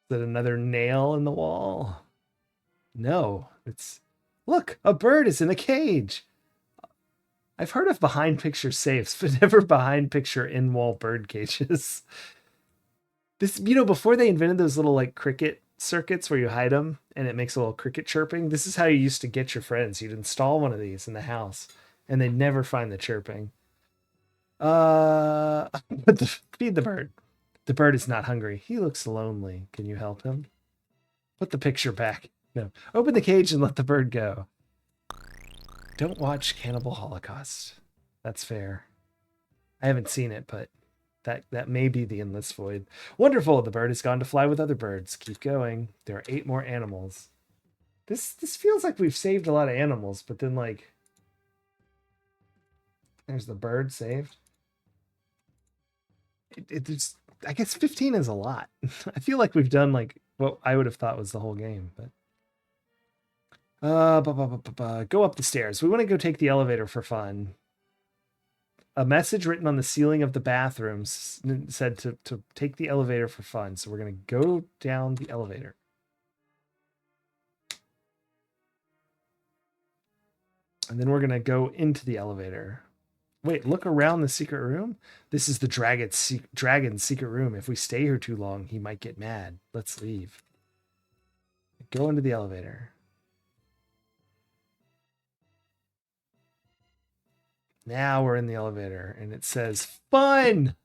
Is that another nail in the wall? No, it's... Look, a bird is in a cage. I've heard of behind picture safes, but never behind picture in-wall bird cages. This, before they invented those little like cricket circuits where you hide them and it makes a little cricket chirping, this is how you used to get your friends. You'd install one of these in the house and they'd never find the chirping. Feed the bird. The bird is not hungry. He looks lonely. Can you help him? Put the picture back. No. Open the cage and let the bird go. Don't watch Cannibal Holocaust. That's fair. I haven't seen it, but that may be the endless void. Wonderful. The bird has gone to fly with other birds. Keep going. There are 8 more animals. This feels like we've saved a lot of animals, but then like there's the bird saved. It's I guess 15 is a lot. I feel like we've done like what I would have thought was the whole game, but go up the stairs. We want to go take the elevator for fun. A message written on the ceiling of the bathrooms said to take the elevator for fun. So we're going to go down the elevator. And then we're going to go into the elevator. Wait, look around the secret room. This is the dragon's secret room. If we stay here too long, he might get mad. Let's leave. Go into the elevator. Now we're in the elevator and it says fun.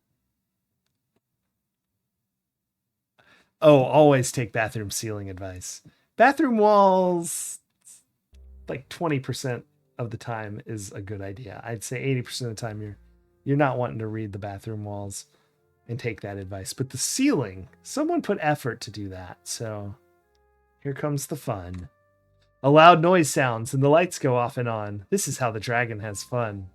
Oh, always take bathroom ceiling advice. Bathroom walls, like 20% of the time is a good idea. I'd say 80% of the time you're not wanting to read the bathroom walls and take that advice. But the ceiling, someone put effort to do that. So here comes the fun. A loud noise sounds and the lights go off and on. This is how the dragon has fun.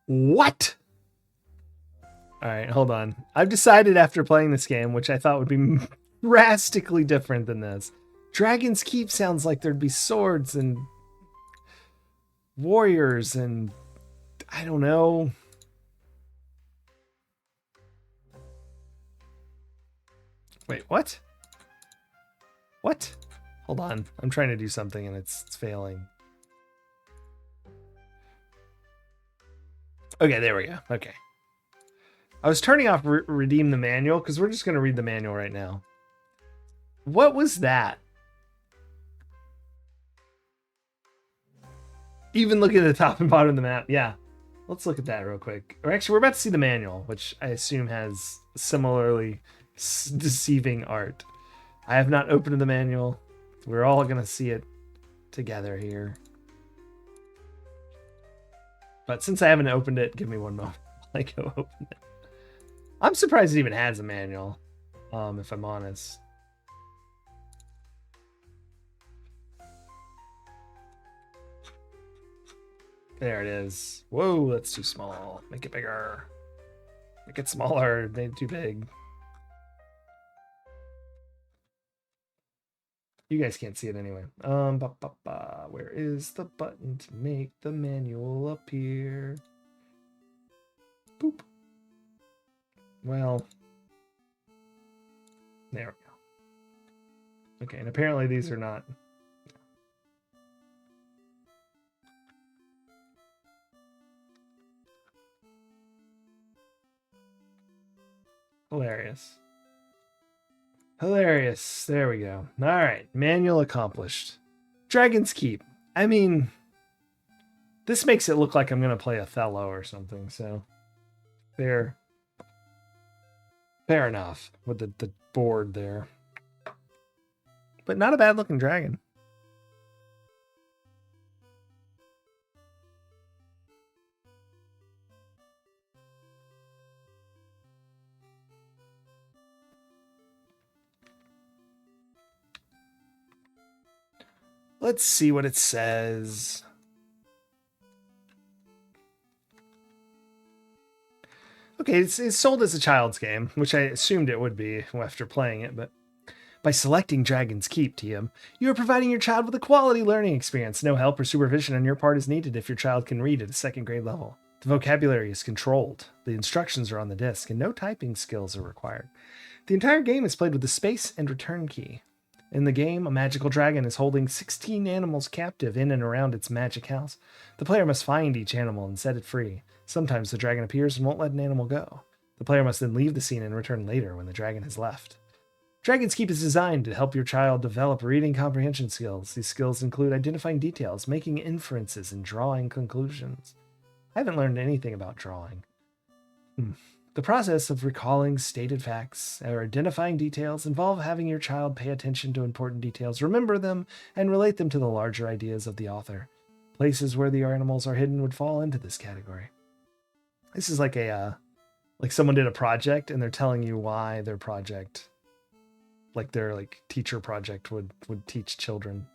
What? All right, hold on. I've decided after playing this game, which I thought would be drastically different than this. Dragon's Keep sounds like there'd be swords and warriors and I don't know. Wait, what? What? Hold on. I'm trying to do something and it's failing. Okay, there we go. Okay. I was turning off redeem the manual because we're just going to read the manual right now. What was that? Even looking at the top and bottom of the map. Yeah. Let's look at that real quick. Or actually, we're about to see the manual, which I assume has similarly deceiving art. I have not opened the manual. We're all going to see it together here. But since I haven't opened it, give me one moment. I go open it. I'm surprised it even has a manual, if I'm honest. There it is. Whoa, that's too small. Make it bigger. Make it smaller. Made it too big. You guys can't see it anyway. Where is the button to make the manual appear? Boop. Well, there we go. Okay, and apparently these are not. Hilarious. Hilarious. There we go. All right, manual accomplished. Dragon's Keep. I mean, this makes it look like I'm going to play Othello or something, so fair enough with the board there. But not a bad looking dragon. Let's see what it says. Okay, it's sold as a child's game, which I assumed it would be after playing it, but by selecting Dragon's Keep, TM, you are providing your child with a quality learning experience. No help or supervision on your part is needed if your child can read at a second grade level. The vocabulary is controlled, the instructions are on the disc, and no typing skills are required. The entire game is played with the space and return key. In the game, a magical dragon is holding 16 animals captive in and around its magic house. The player must find each animal and set it free. Sometimes the dragon appears and won't let an animal go. The player must then leave the scene and return later when the dragon has left. Dragon's Keep is designed to help your child develop reading comprehension skills. These skills include identifying details, making inferences, and drawing conclusions. I haven't learned anything about drawing. The process of recalling stated facts or identifying details involve having your child pay attention to important details, remember them, and relate them to the larger ideas of the author. Places where the animals are hidden would fall into this category. This is like like someone did a project and they're telling you why their project, like their teacher project would teach children.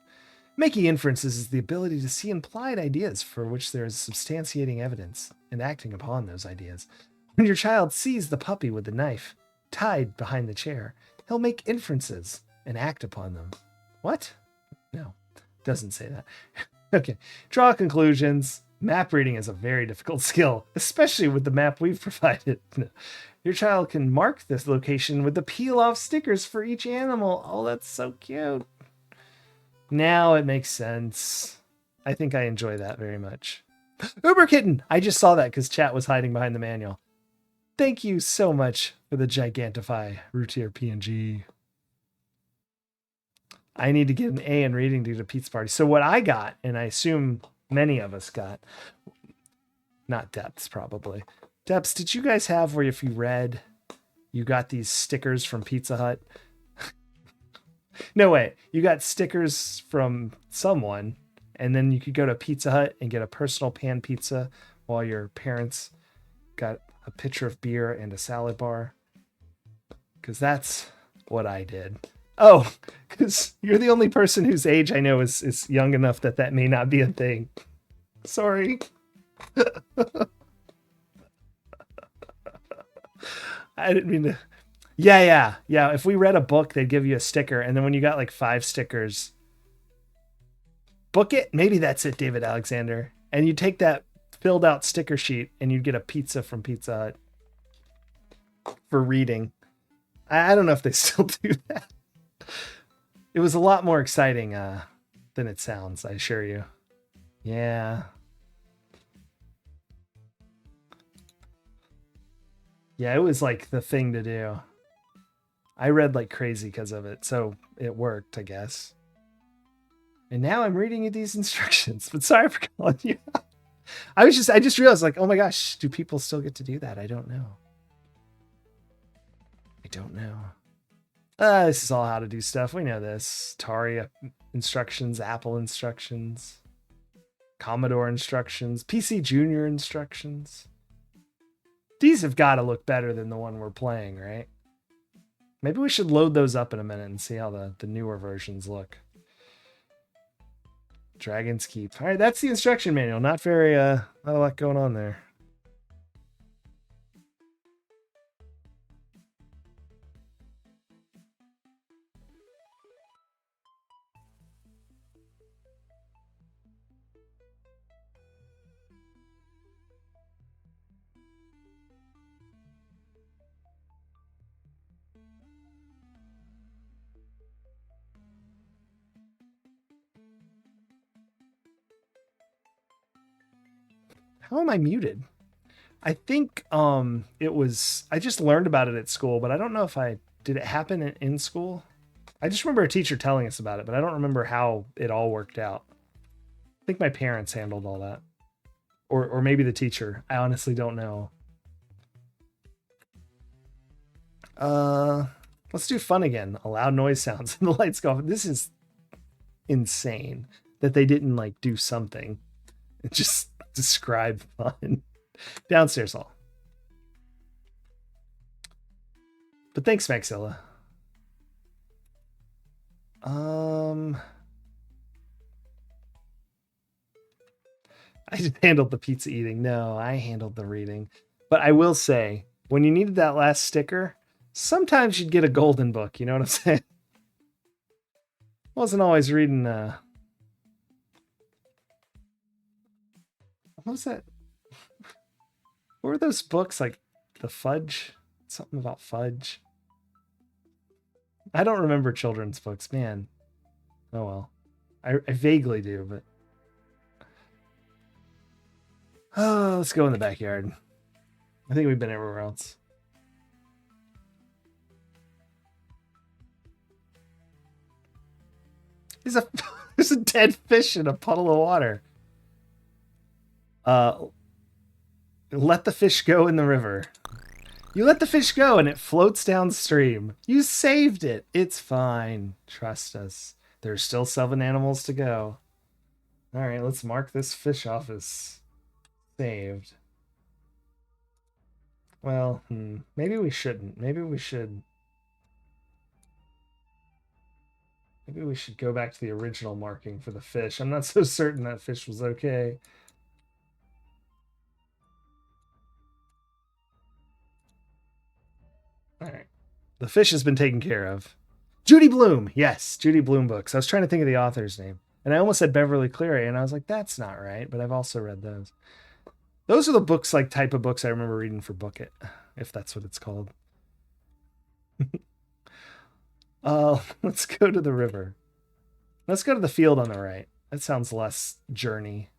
Making inferences is the ability to see implied ideas for which there is substantiating evidence and acting upon those ideas. When your child sees the puppy with the knife tied behind the chair, he'll make inferences and act upon them. What? No, doesn't say that. Okay, draw conclusions. Map reading is a very difficult skill, especially with the map we've provided. Your child can mark this location with the peel-off stickers for each animal. Oh, that's so cute. Now it makes sense. I think I enjoy that very much. Uber Kitten! I just saw that because chat was hiding behind the manual. Thank you so much for the Gigantify Routier PNG. I need to get an A in reading to get a pizza party. So what I got, and I assume many of us got, not Depths probably. Depths, did you guys have where if you read, you got these stickers from Pizza Hut? No way. You got stickers from someone, and then you could go to Pizza Hut and get a personal pan pizza while your parents got a pitcher of beer and a salad bar. Because that's what I did. Oh, because you're the only person whose age I know is young enough that may not be a thing. Sorry. I didn't mean to. Yeah. If we read a book, they'd give you a sticker, and then when you got like 5 stickers, book it. Maybe that's it, David Alexander. And you take that filled out sticker sheet, and you'd get a pizza from Pizza Hut for reading. I don't know if they still do that. It was a lot more exciting than it sounds, I assure you. Yeah. Yeah, it was like the thing to do. I read like crazy because of it, so it worked, I guess. And now I'm reading you these instructions. But sorry for calling you. I just realized, like, oh my gosh, do people still get to do that? I don't know. I don't know. This is all how to do stuff. We know this. Atari instructions, Apple instructions, Commodore instructions, PC Junior instructions. These have got to look better than the one we're playing, right? Maybe we should load those up in a minute and see how the newer versions look. Dragon's Keep. All right, that's the instruction manual. Not a lot going on there. How am I muted? I think it was I just learned about it at school, but I don't know if I did it happen in school. I just remember a teacher telling us about it, but I don't remember how it all worked out. I think my parents handled all that. Or maybe the teacher. I honestly don't know. Let's do fun again. Allow noise sounds and the lights go off. This is insane that they didn't like do something. Just describe fun. Downstairs hall. But thanks, Maxilla. I just handled the pizza eating. No, I handled the reading. But I will say, when you needed that last sticker, sometimes you'd get a golden book. You know what I'm saying? Wasn't always reading. What was that? What were those books like? The Fudge? Something about fudge. I don't remember children's books, man. Oh well. I vaguely do, but. Oh, let's go in the backyard. I think we've been everywhere else. There's a dead fish in a puddle of water. Let the fish go in the river. You let the fish go and it floats downstream. You saved it. It's fine. Trust us. There's still 7 animals to go. All right, let's mark this fish off as saved. Well, maybe we shouldn't. Maybe we should go back to the original marking for the fish. I'm not so certain that fish was okay. All right. The fish has been taken care of. Judy Blume. Yes, Judy Blume books. I was trying to think of the author's name. And I almost said Beverly Cleary, and I was like, that's not right. But I've also read those. Those are the books, like type of books I remember reading for Book It, if that's what it's called. Let's go to the river. Let's go to the field on the right. That sounds less journey.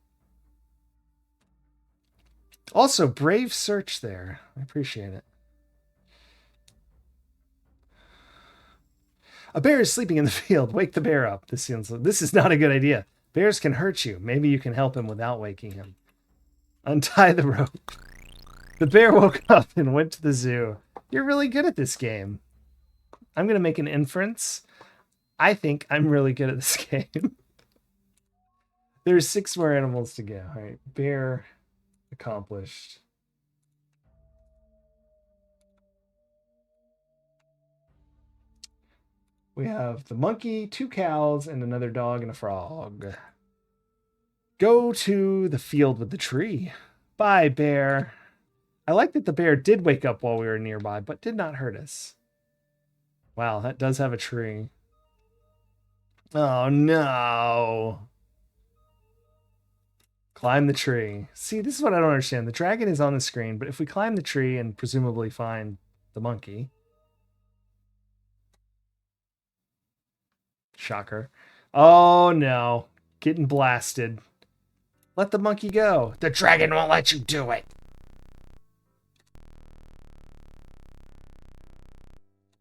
Also, brave search there. I appreciate it. A bear is sleeping in the field. Wake the bear up. This is not a good idea. Bears can hurt you. Maybe you can help him without waking him. Untie the rope. The bear woke up and went to the zoo. You're really good at this game. I'm going to make an inference. I think I'm really good at this game. There's 6 more animals to go. All right, bear accomplished. We have the monkey, 2 cows, and another dog and a frog. Go to the field with the tree. Bye, bear. I like that the bear did wake up while we were nearby, but did not hurt us. Wow, that does have a tree. Oh no. Climb the tree. See, this is what I don't understand. The dragon is on the screen, but if we climb the tree and presumably find the monkey. Shocker. Oh no. Getting blasted. Let the monkey go. The dragon won't let you do it.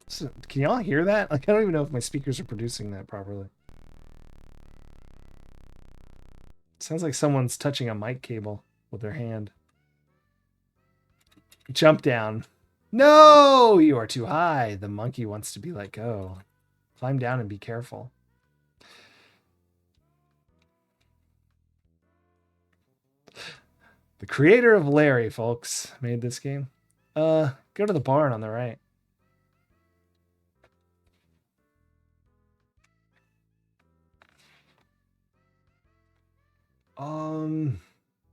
So, can y'all hear that? Like, I don't even know if my speakers are producing that properly. Sounds like someone's touching a mic cable with their hand. Jump down. No, you are too high. The monkey wants to be let go. Climb down and be careful. The creator of Larry, folks, made this game. Go to the barn on the right.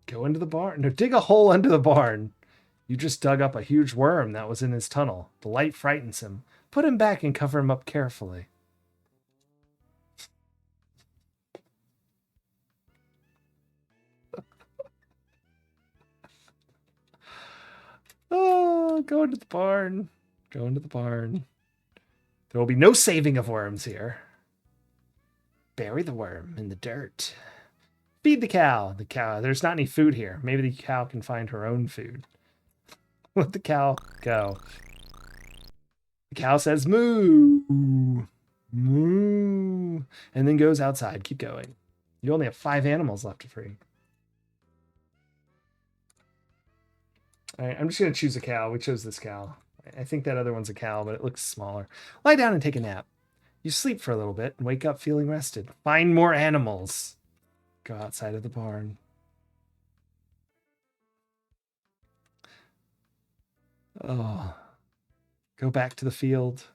Go into the barn. No, dig a hole under the barn. You just dug up a huge worm that was in his tunnel. The light frightens him. Put him back and cover him up carefully. Oh, go into the barn. Go into the barn. There will be no saving of worms here. Bury the worm in the dirt. Feed the cow. The cow. There's not any food here. Maybe the cow can find her own food. Let the cow go. The cow says moo. Moo. And then goes outside. Keep going. You only have 5 animals left to free. All right, I'm just going to choose a cow. We chose this cow. I think that other one's a cow, but it looks smaller. Lie down and take a nap. You sleep for a little bit and wake up feeling rested. Find more animals. Go outside of the barn. Oh. Go back to the field.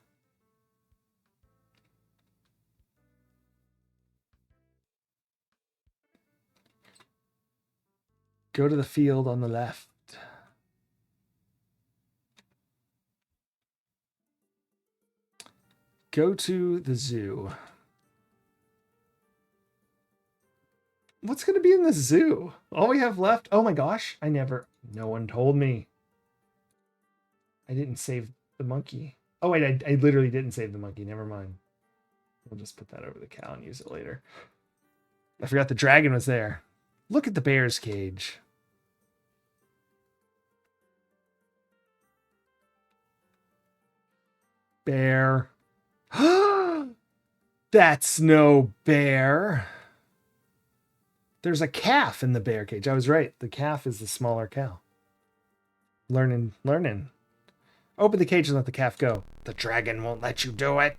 Go to the field on the left. Go to the zoo. What's going to be in the zoo? All we have left? Oh my gosh. No one told me. I didn't save the monkey. Oh wait, I literally didn't save the monkey. Never mind. We'll just put that over the cow and use it later. I forgot the dragon was there. Look at the bear's cage. Bear. That's no bear. There's a calf in the bear cage. I was right. The calf is the smaller cow. Learning. Open the cage and let the calf go. The dragon won't let you do it.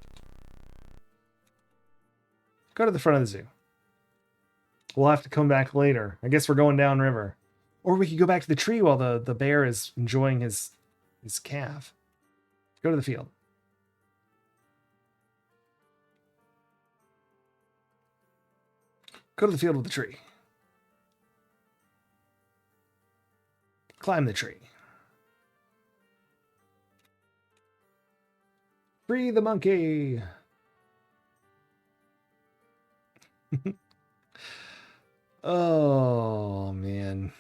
Go to the front of the zoo. We'll have to come back later. I guess we're going downriver. Or we could go back to the tree while the bear is enjoying his calf. Go to the field. Go to the field with the tree. Climb the tree. Free the monkey. Oh, man.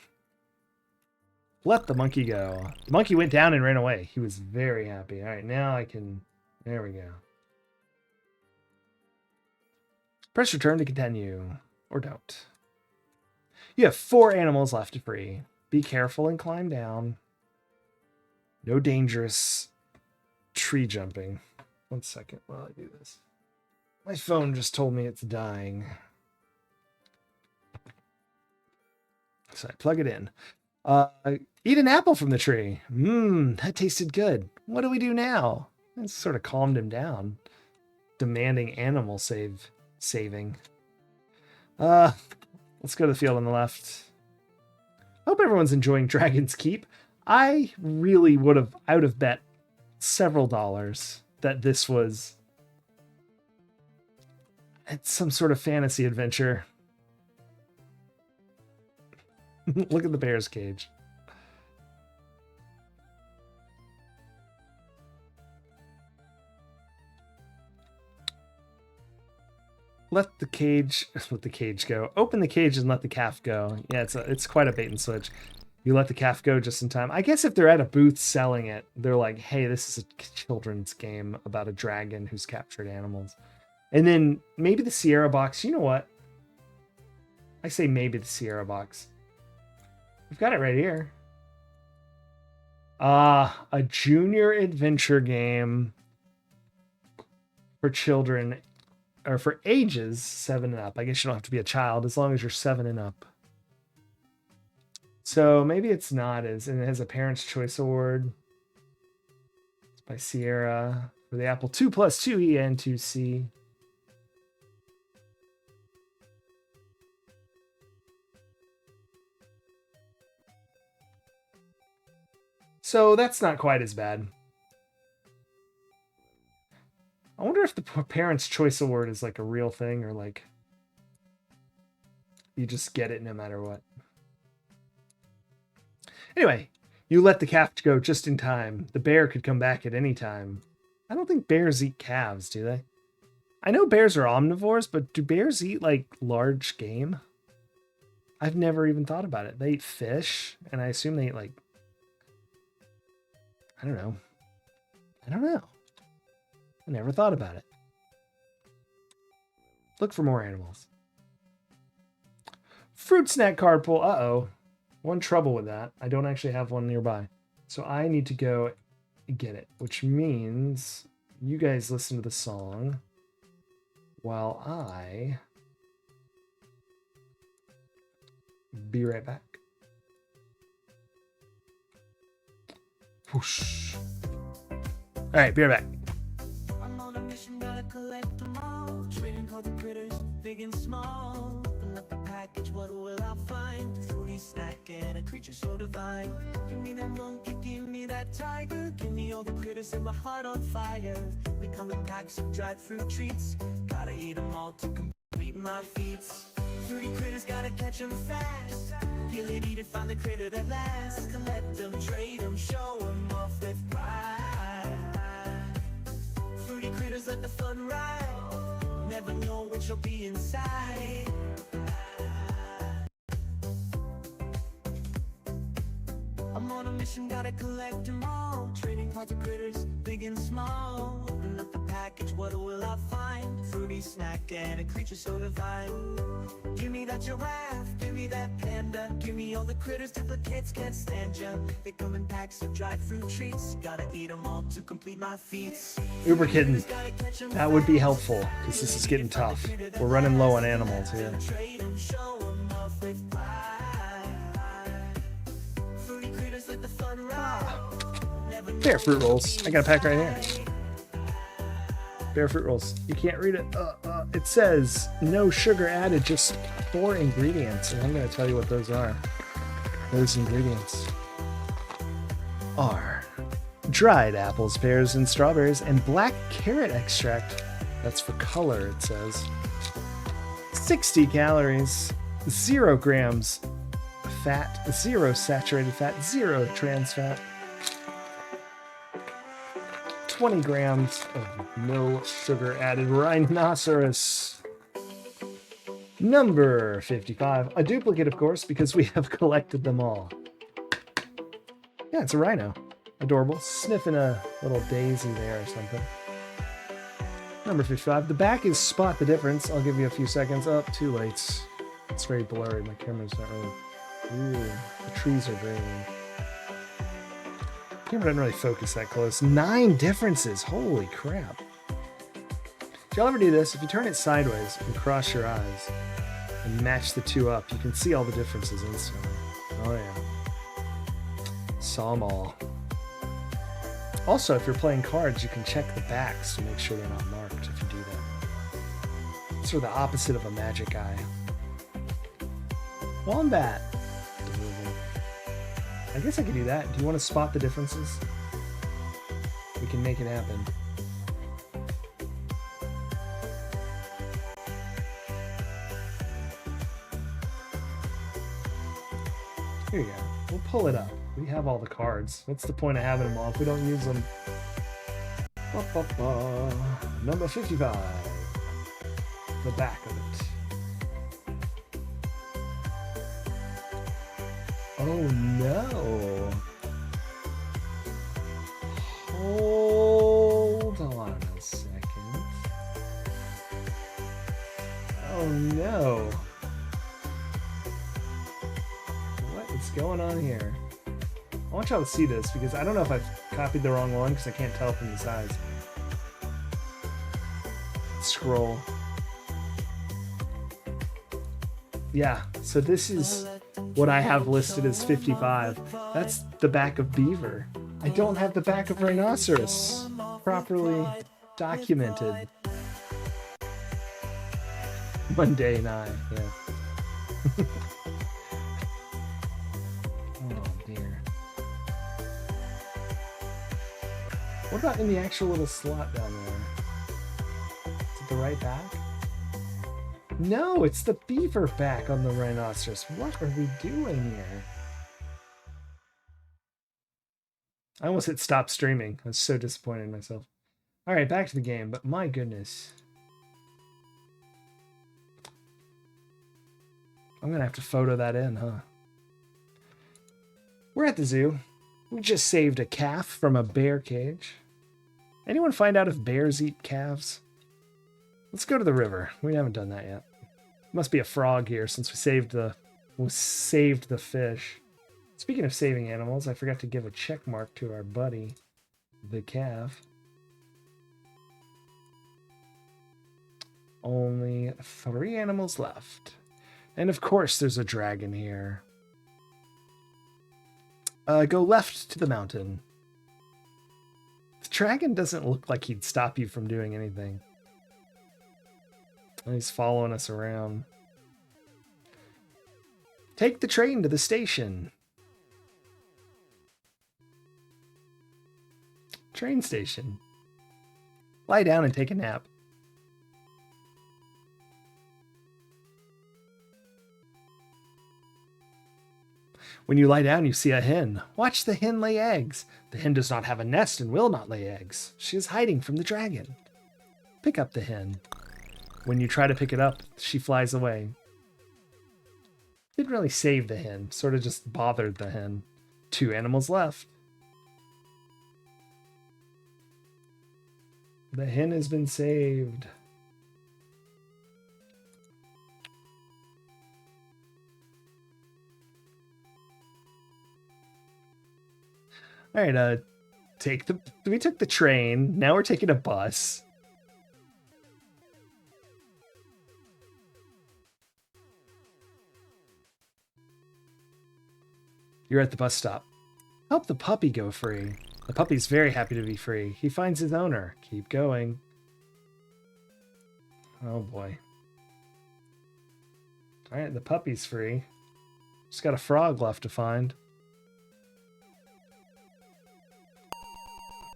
Let the monkey go. The monkey went down and ran away. He was very happy. All right, now I can... There we go. Press return to continue. Or don't. You have 4 animals left to free. Be careful and climb down. No dangerous tree jumping. 1 second while I do this. My phone just told me it's dying. So I plug it in. Eat an apple from the tree. That tasted good. What do we do now? It sort of calmed him down. Demanding animal saving. Let's go to the field on the left. Hope everyone's enjoying Dragon's Keep. I really would have bet several dollars that this was some sort of fantasy adventure. Look at the bear's cage. let the cage go. Open the cage and let the calf go. Yeah, it's quite a bait and switch. You let the calf go just in time. I guess if they're at a booth selling it, they're like, hey, this is a children's game about a dragon who's captured animals. And then maybe the Sierra box. You know what? I say maybe the Sierra box. We've got it right here. A junior adventure game for children, or for ages 7 and up. I guess you don't have to be a child as long as you're 7 and up. So maybe it's not as, and it has a Parents' Choice Award. It's by Sierra for the Apple II Plus 2E and 2C. So that's not quite as bad. I wonder if the Parents' Choice Award is like a real thing, or like you just get it no matter what. Anyway, you let the calf go just in time. The bear could come back at any time. I don't think bears eat calves, do they? I know bears are omnivores, but do bears eat like large game? I've never even thought about it. They eat fish, and I assume they eat like, I don't know. I never thought about it. Look for more animals. Fruit snack card pull. Uh-oh. One trouble with that. I don't actually have one nearby. So I need to go get it, which means you guys listen to the song while I be right back. Whoosh. All right, be right back. I'm on a mission, gotta collect them all. Trading all the critters, big and small. Open up the package, what will I find? Fruity snack and a creature so divine. Give me that monkey, give me that tiger. Give me all the critters and my heart on fire. We come in packs of dried fruit treats. Gotta eat them all to complete my feats. Fruity critters, gotta catch them fast. Peel it, eat it, find the critter that lasts. Collect them, trade them, show them off with pride. Fruity critters, let the fun ride. Never know which will be inside. I'm on a mission, gotta collect them all. Trading cards of critters, big and small. Open up the package, what will I find? Fruity snack and a creature so divine. Give me that giraffe, give me that panda. Give me all the critters, duplicates can't stand ya. They come in packs of dried fruit treats. Gotta eat them all to complete my feats. Uber Kitten, that would be helpful, because this is getting tough. We're running low on animals here. Bear fruit rolls. I got a pack right here. Bear fruit rolls. You can't read it. It says no sugar added, just 4 ingredients. And I'm going to tell you what those are. Those ingredients are dried apples, pears, and strawberries, and black carrot extract. That's for color, it says. 60 calories, 0 grams fat, 0 saturated fat, 0 trans fat. 20 grams of no sugar added rhinoceros. Number 55. A duplicate, of course, because we have collected them all. Yeah, it's a rhino. Adorable. Sniffing a little daisy there or something. Number 55. The back is spot the difference. I'll give you a few seconds. Oh, too late. It's very blurry. My camera's not really... Ooh, the trees are green. Camera doesn't really focus that close. 9 differences. Holy crap. If y'all ever do this, if you turn it sideways and cross your eyes and match the two up, you can see all the differences instantly. Oh yeah. Saw them all. Also, if you're playing cards, you can check the backs to make sure they're not marked if you do that. It's sort of the opposite of a magic eye. Wombat. I guess I could do that. Do you want to spot the differences? We can make it happen. Here you go. We'll pull it up. We have all the cards. What's the point of having them all if we don't use them? Number 55. the back of it. Oh no. Hold on a second. Oh no. What is going on here? I want y'all to see this because I don't know if I've copied the wrong one because I can't tell from the size. Scroll. Yeah, so this is what I have listed as 55. That's the back of beaver. I don't have the back of rhinoceros properly documented. Mundane eye, yeah. Oh dear. What about in the actual little slot down there? Is it the right back? No, it's the beaver back on the rhinoceros. What are we doing here? I almost hit stop streaming. I was so disappointed in myself. All right, back to the game, but my goodness. I'm going to have to photo that in, huh? We're at the zoo. We just saved a calf from a bear cage. Anyone find out if bears eat calves? Let's go to the river. We haven't done that yet. Must be a frog here since we saved the fish. Speaking of saving animals, I forgot to give a check mark to our buddy, the calf. Only 3 animals left. And of course there's a dragon here. Go left to the mountain. The dragon doesn't look like he'd stop you from doing anything. He's following us around. Take the train to the station. Train station. Lie down and take a nap. When you lie down, you see a hen. Watch the hen lay eggs. The hen does not have a nest and will not lay eggs. She is hiding from the dragon. Pick up the hen. When you try to pick it up, she flies away. Didn't really save the hen, sort of just bothered the hen. 2 animals left. The hen has been saved. All right, we took the train. Now we're taking a bus. You're at the bus stop. Help the puppy go free. The puppy's very happy to be free. He finds his owner. Keep going. Oh boy. All right, the puppy's free. Just got a frog left to find.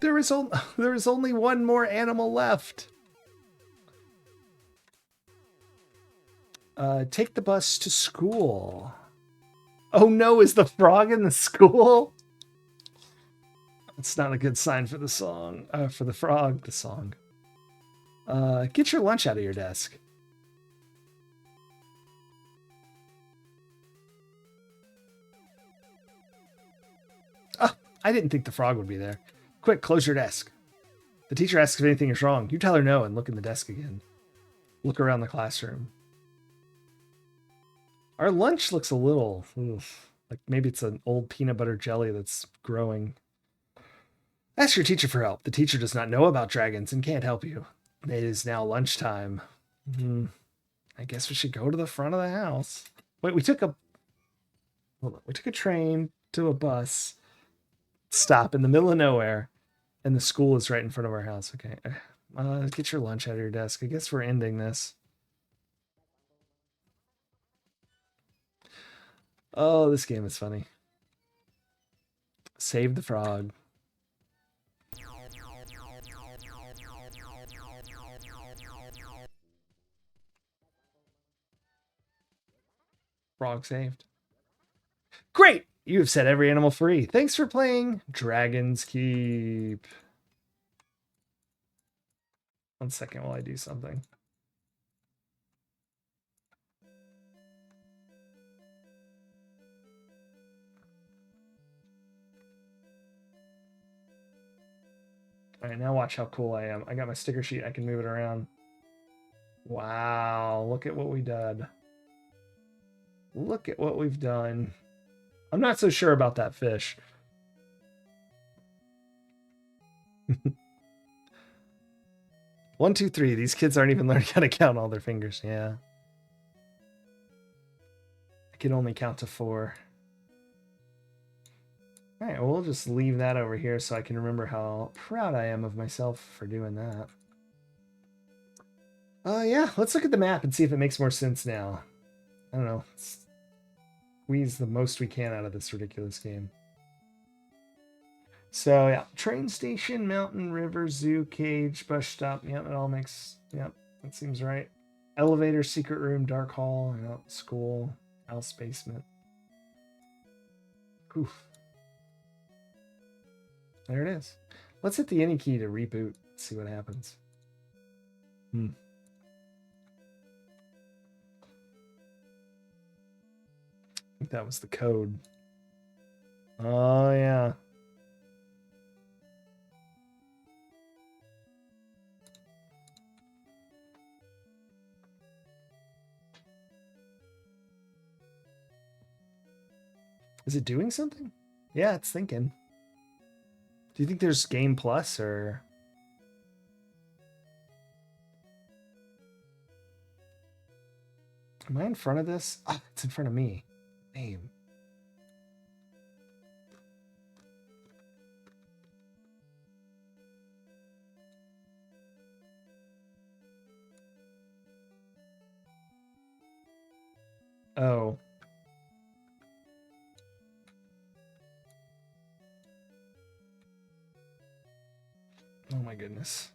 There is only one more animal left. Take the bus to school. Oh no, is the frog in the school? It's not a good sign for the song. For the frog, the song. Get your lunch out of your desk. Oh, I didn't think the frog would be there. Quick, close your desk. The teacher asks if anything is wrong. You tell her no and look in the desk again. Look around the classroom. Our lunch looks a little... like maybe it's an old peanut butter jelly that's growing. Ask your teacher for help. The teacher does not know about dragons and can't help you. It is now lunchtime. I guess we should go to the front of the house. Wait, we took a train to a bus stop in the middle of nowhere, and the school is right in front of our house. Okay. Get your lunch out of your desk. I guess we're ending this. Oh, this game is funny. Save the frog. Frog saved. Great! You have set every animal free. Thanks for playing Dragon's Keep. 1 second while I do something. All right, now watch how cool I am. I got my sticker sheet. I can move it around. Wow, look at what we did. Look at what we've done. I'm not so sure about that fish. One, two, three. These kids aren't even learning how to count all their fingers. Yeah. I can only count to 4. All right, well, we'll just leave that over here so I can remember how proud I am of myself for doing that. Yeah, let's look at the map and see if it makes more sense now. I don't know. Squeeze the most we can out of this ridiculous game. So, yeah, train station, mountain, river, zoo, cage, bus stop. Yep, it all makes, yep, that seems right. Elevator, secret room, dark hall, yep, school, house, basement. Oof. There it is. Let's hit the any key to reboot, see what happens. I think that was the code. Oh, yeah. Is it doing something? Yeah, it's thinking. Do you think there's Game Plus or... Am I in front of this? Ah, it's in front of me. Name. Oh. Oh my goodness.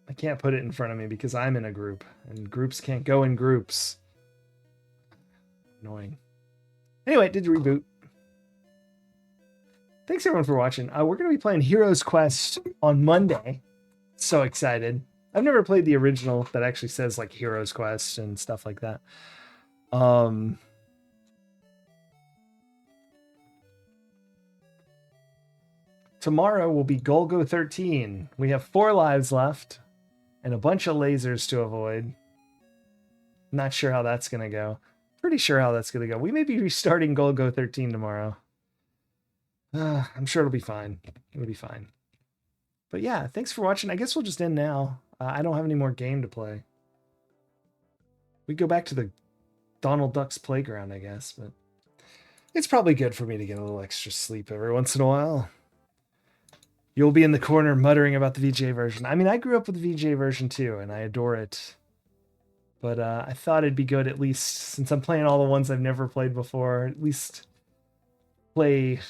I can't put it in front of me because I'm in a group, and groups can't go in groups. Annoying. Anyway, it did reboot. Thanks everyone for watching. We're going to be playing Heroes Quest on Monday. So excited. I've never played the original that actually says like Heroes Quest and stuff like that. Tomorrow will be Golgo 13. We have 4 lives left and a bunch of lasers to avoid. Not sure how that's going to go. Pretty sure how that's going to go. We may be restarting Golgo 13 tomorrow. I'm sure it'll be fine. It'll be fine. But yeah, thanks for watching. I guess we'll just end now. I don't have any more game to play. We go back to the Donald Duck's playground, I guess, but it's probably good for me to get a little extra sleep every once in a while. You'll be in the corner muttering about the VGA version. I mean, I grew up with the VGA version too, and I adore it. But I thought it'd be good, at least, since I'm playing all the ones I've never played before, at least play...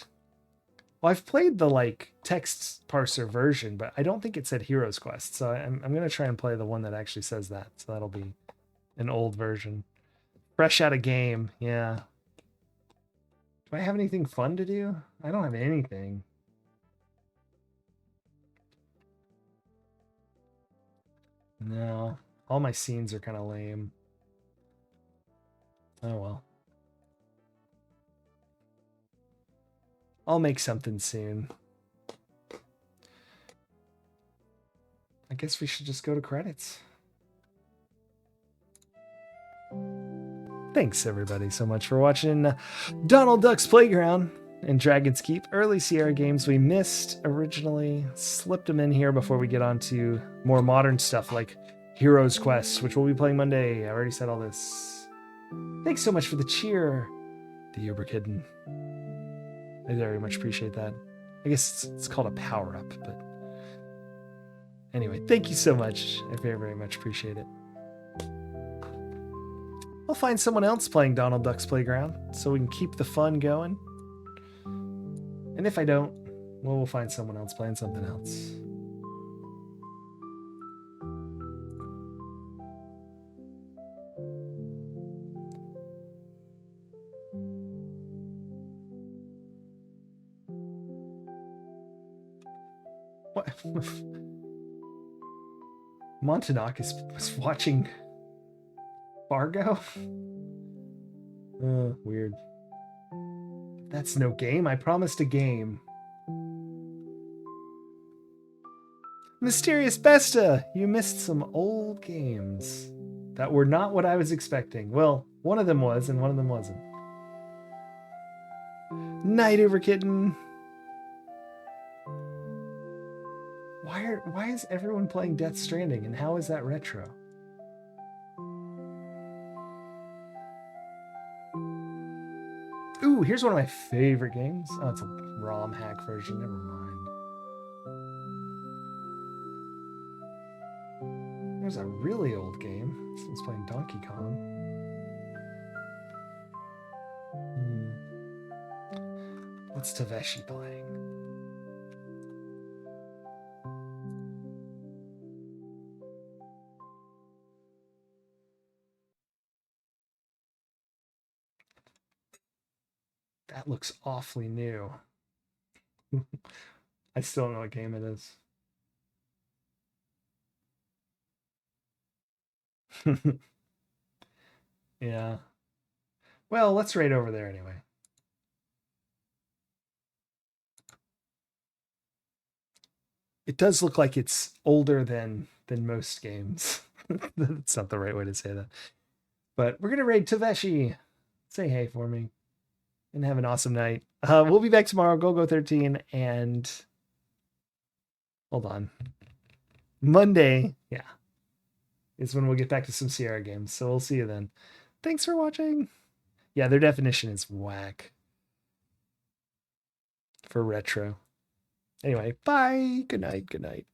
Well, I've played the, like, text parser version, but I don't think it said Heroes Quest, so I'm going to try and play the one that actually says that. So that'll be an old version. Fresh out of game, yeah. Do I have anything fun to do? I don't have anything. No, all my scenes are kind of lame. Oh well. I'll make something soon. I guess we should just go to credits. Thanks everybody so much for watching Donald Duck's Playground and Dragon's Keep. Early Sierra games we missed originally. Slipped them in here before we get on to more modern stuff like Heroes Quest, which we'll be playing Monday. I already said all this. Thanks so much for the cheer, the Uberkidden. I very much appreciate that. I guess it's called a power-up, but anyway, thank you so much. I very, very much appreciate it. I'll find someone else playing Donald Duck's Playground so we can keep the fun going. And if I don't, well, we'll find someone else playing something else. What? Montauk is watching Fargo? Weird. That's no game. I promised a game. Mysterious Besta! You missed some old games that were not what I was expecting. Well, one of them was, and one of them wasn't. Night Over Kitten. Why is everyone playing Death Stranding, and how is that retro? Ooh, here's one of my favorite games. Oh, it's a ROM hack version. Never mind. There's a really old game. Someone's playing Donkey Kong. What's Taveshi playing? That looks awfully new. I still don't know what game it is. Yeah. Well, let's raid over there anyway. It does look like it's older than most games. That's not the right way to say that. But we're gonna raid Taveshi. Say hey for me. And have an awesome night. We'll be back tomorrow. Go 13 and hold on. Monday, yeah, is when we'll get back to some Sierra games. So we'll see you then. Thanks for watching. Yeah, their definition is whack for retro. Anyway, bye. Good night. Good night.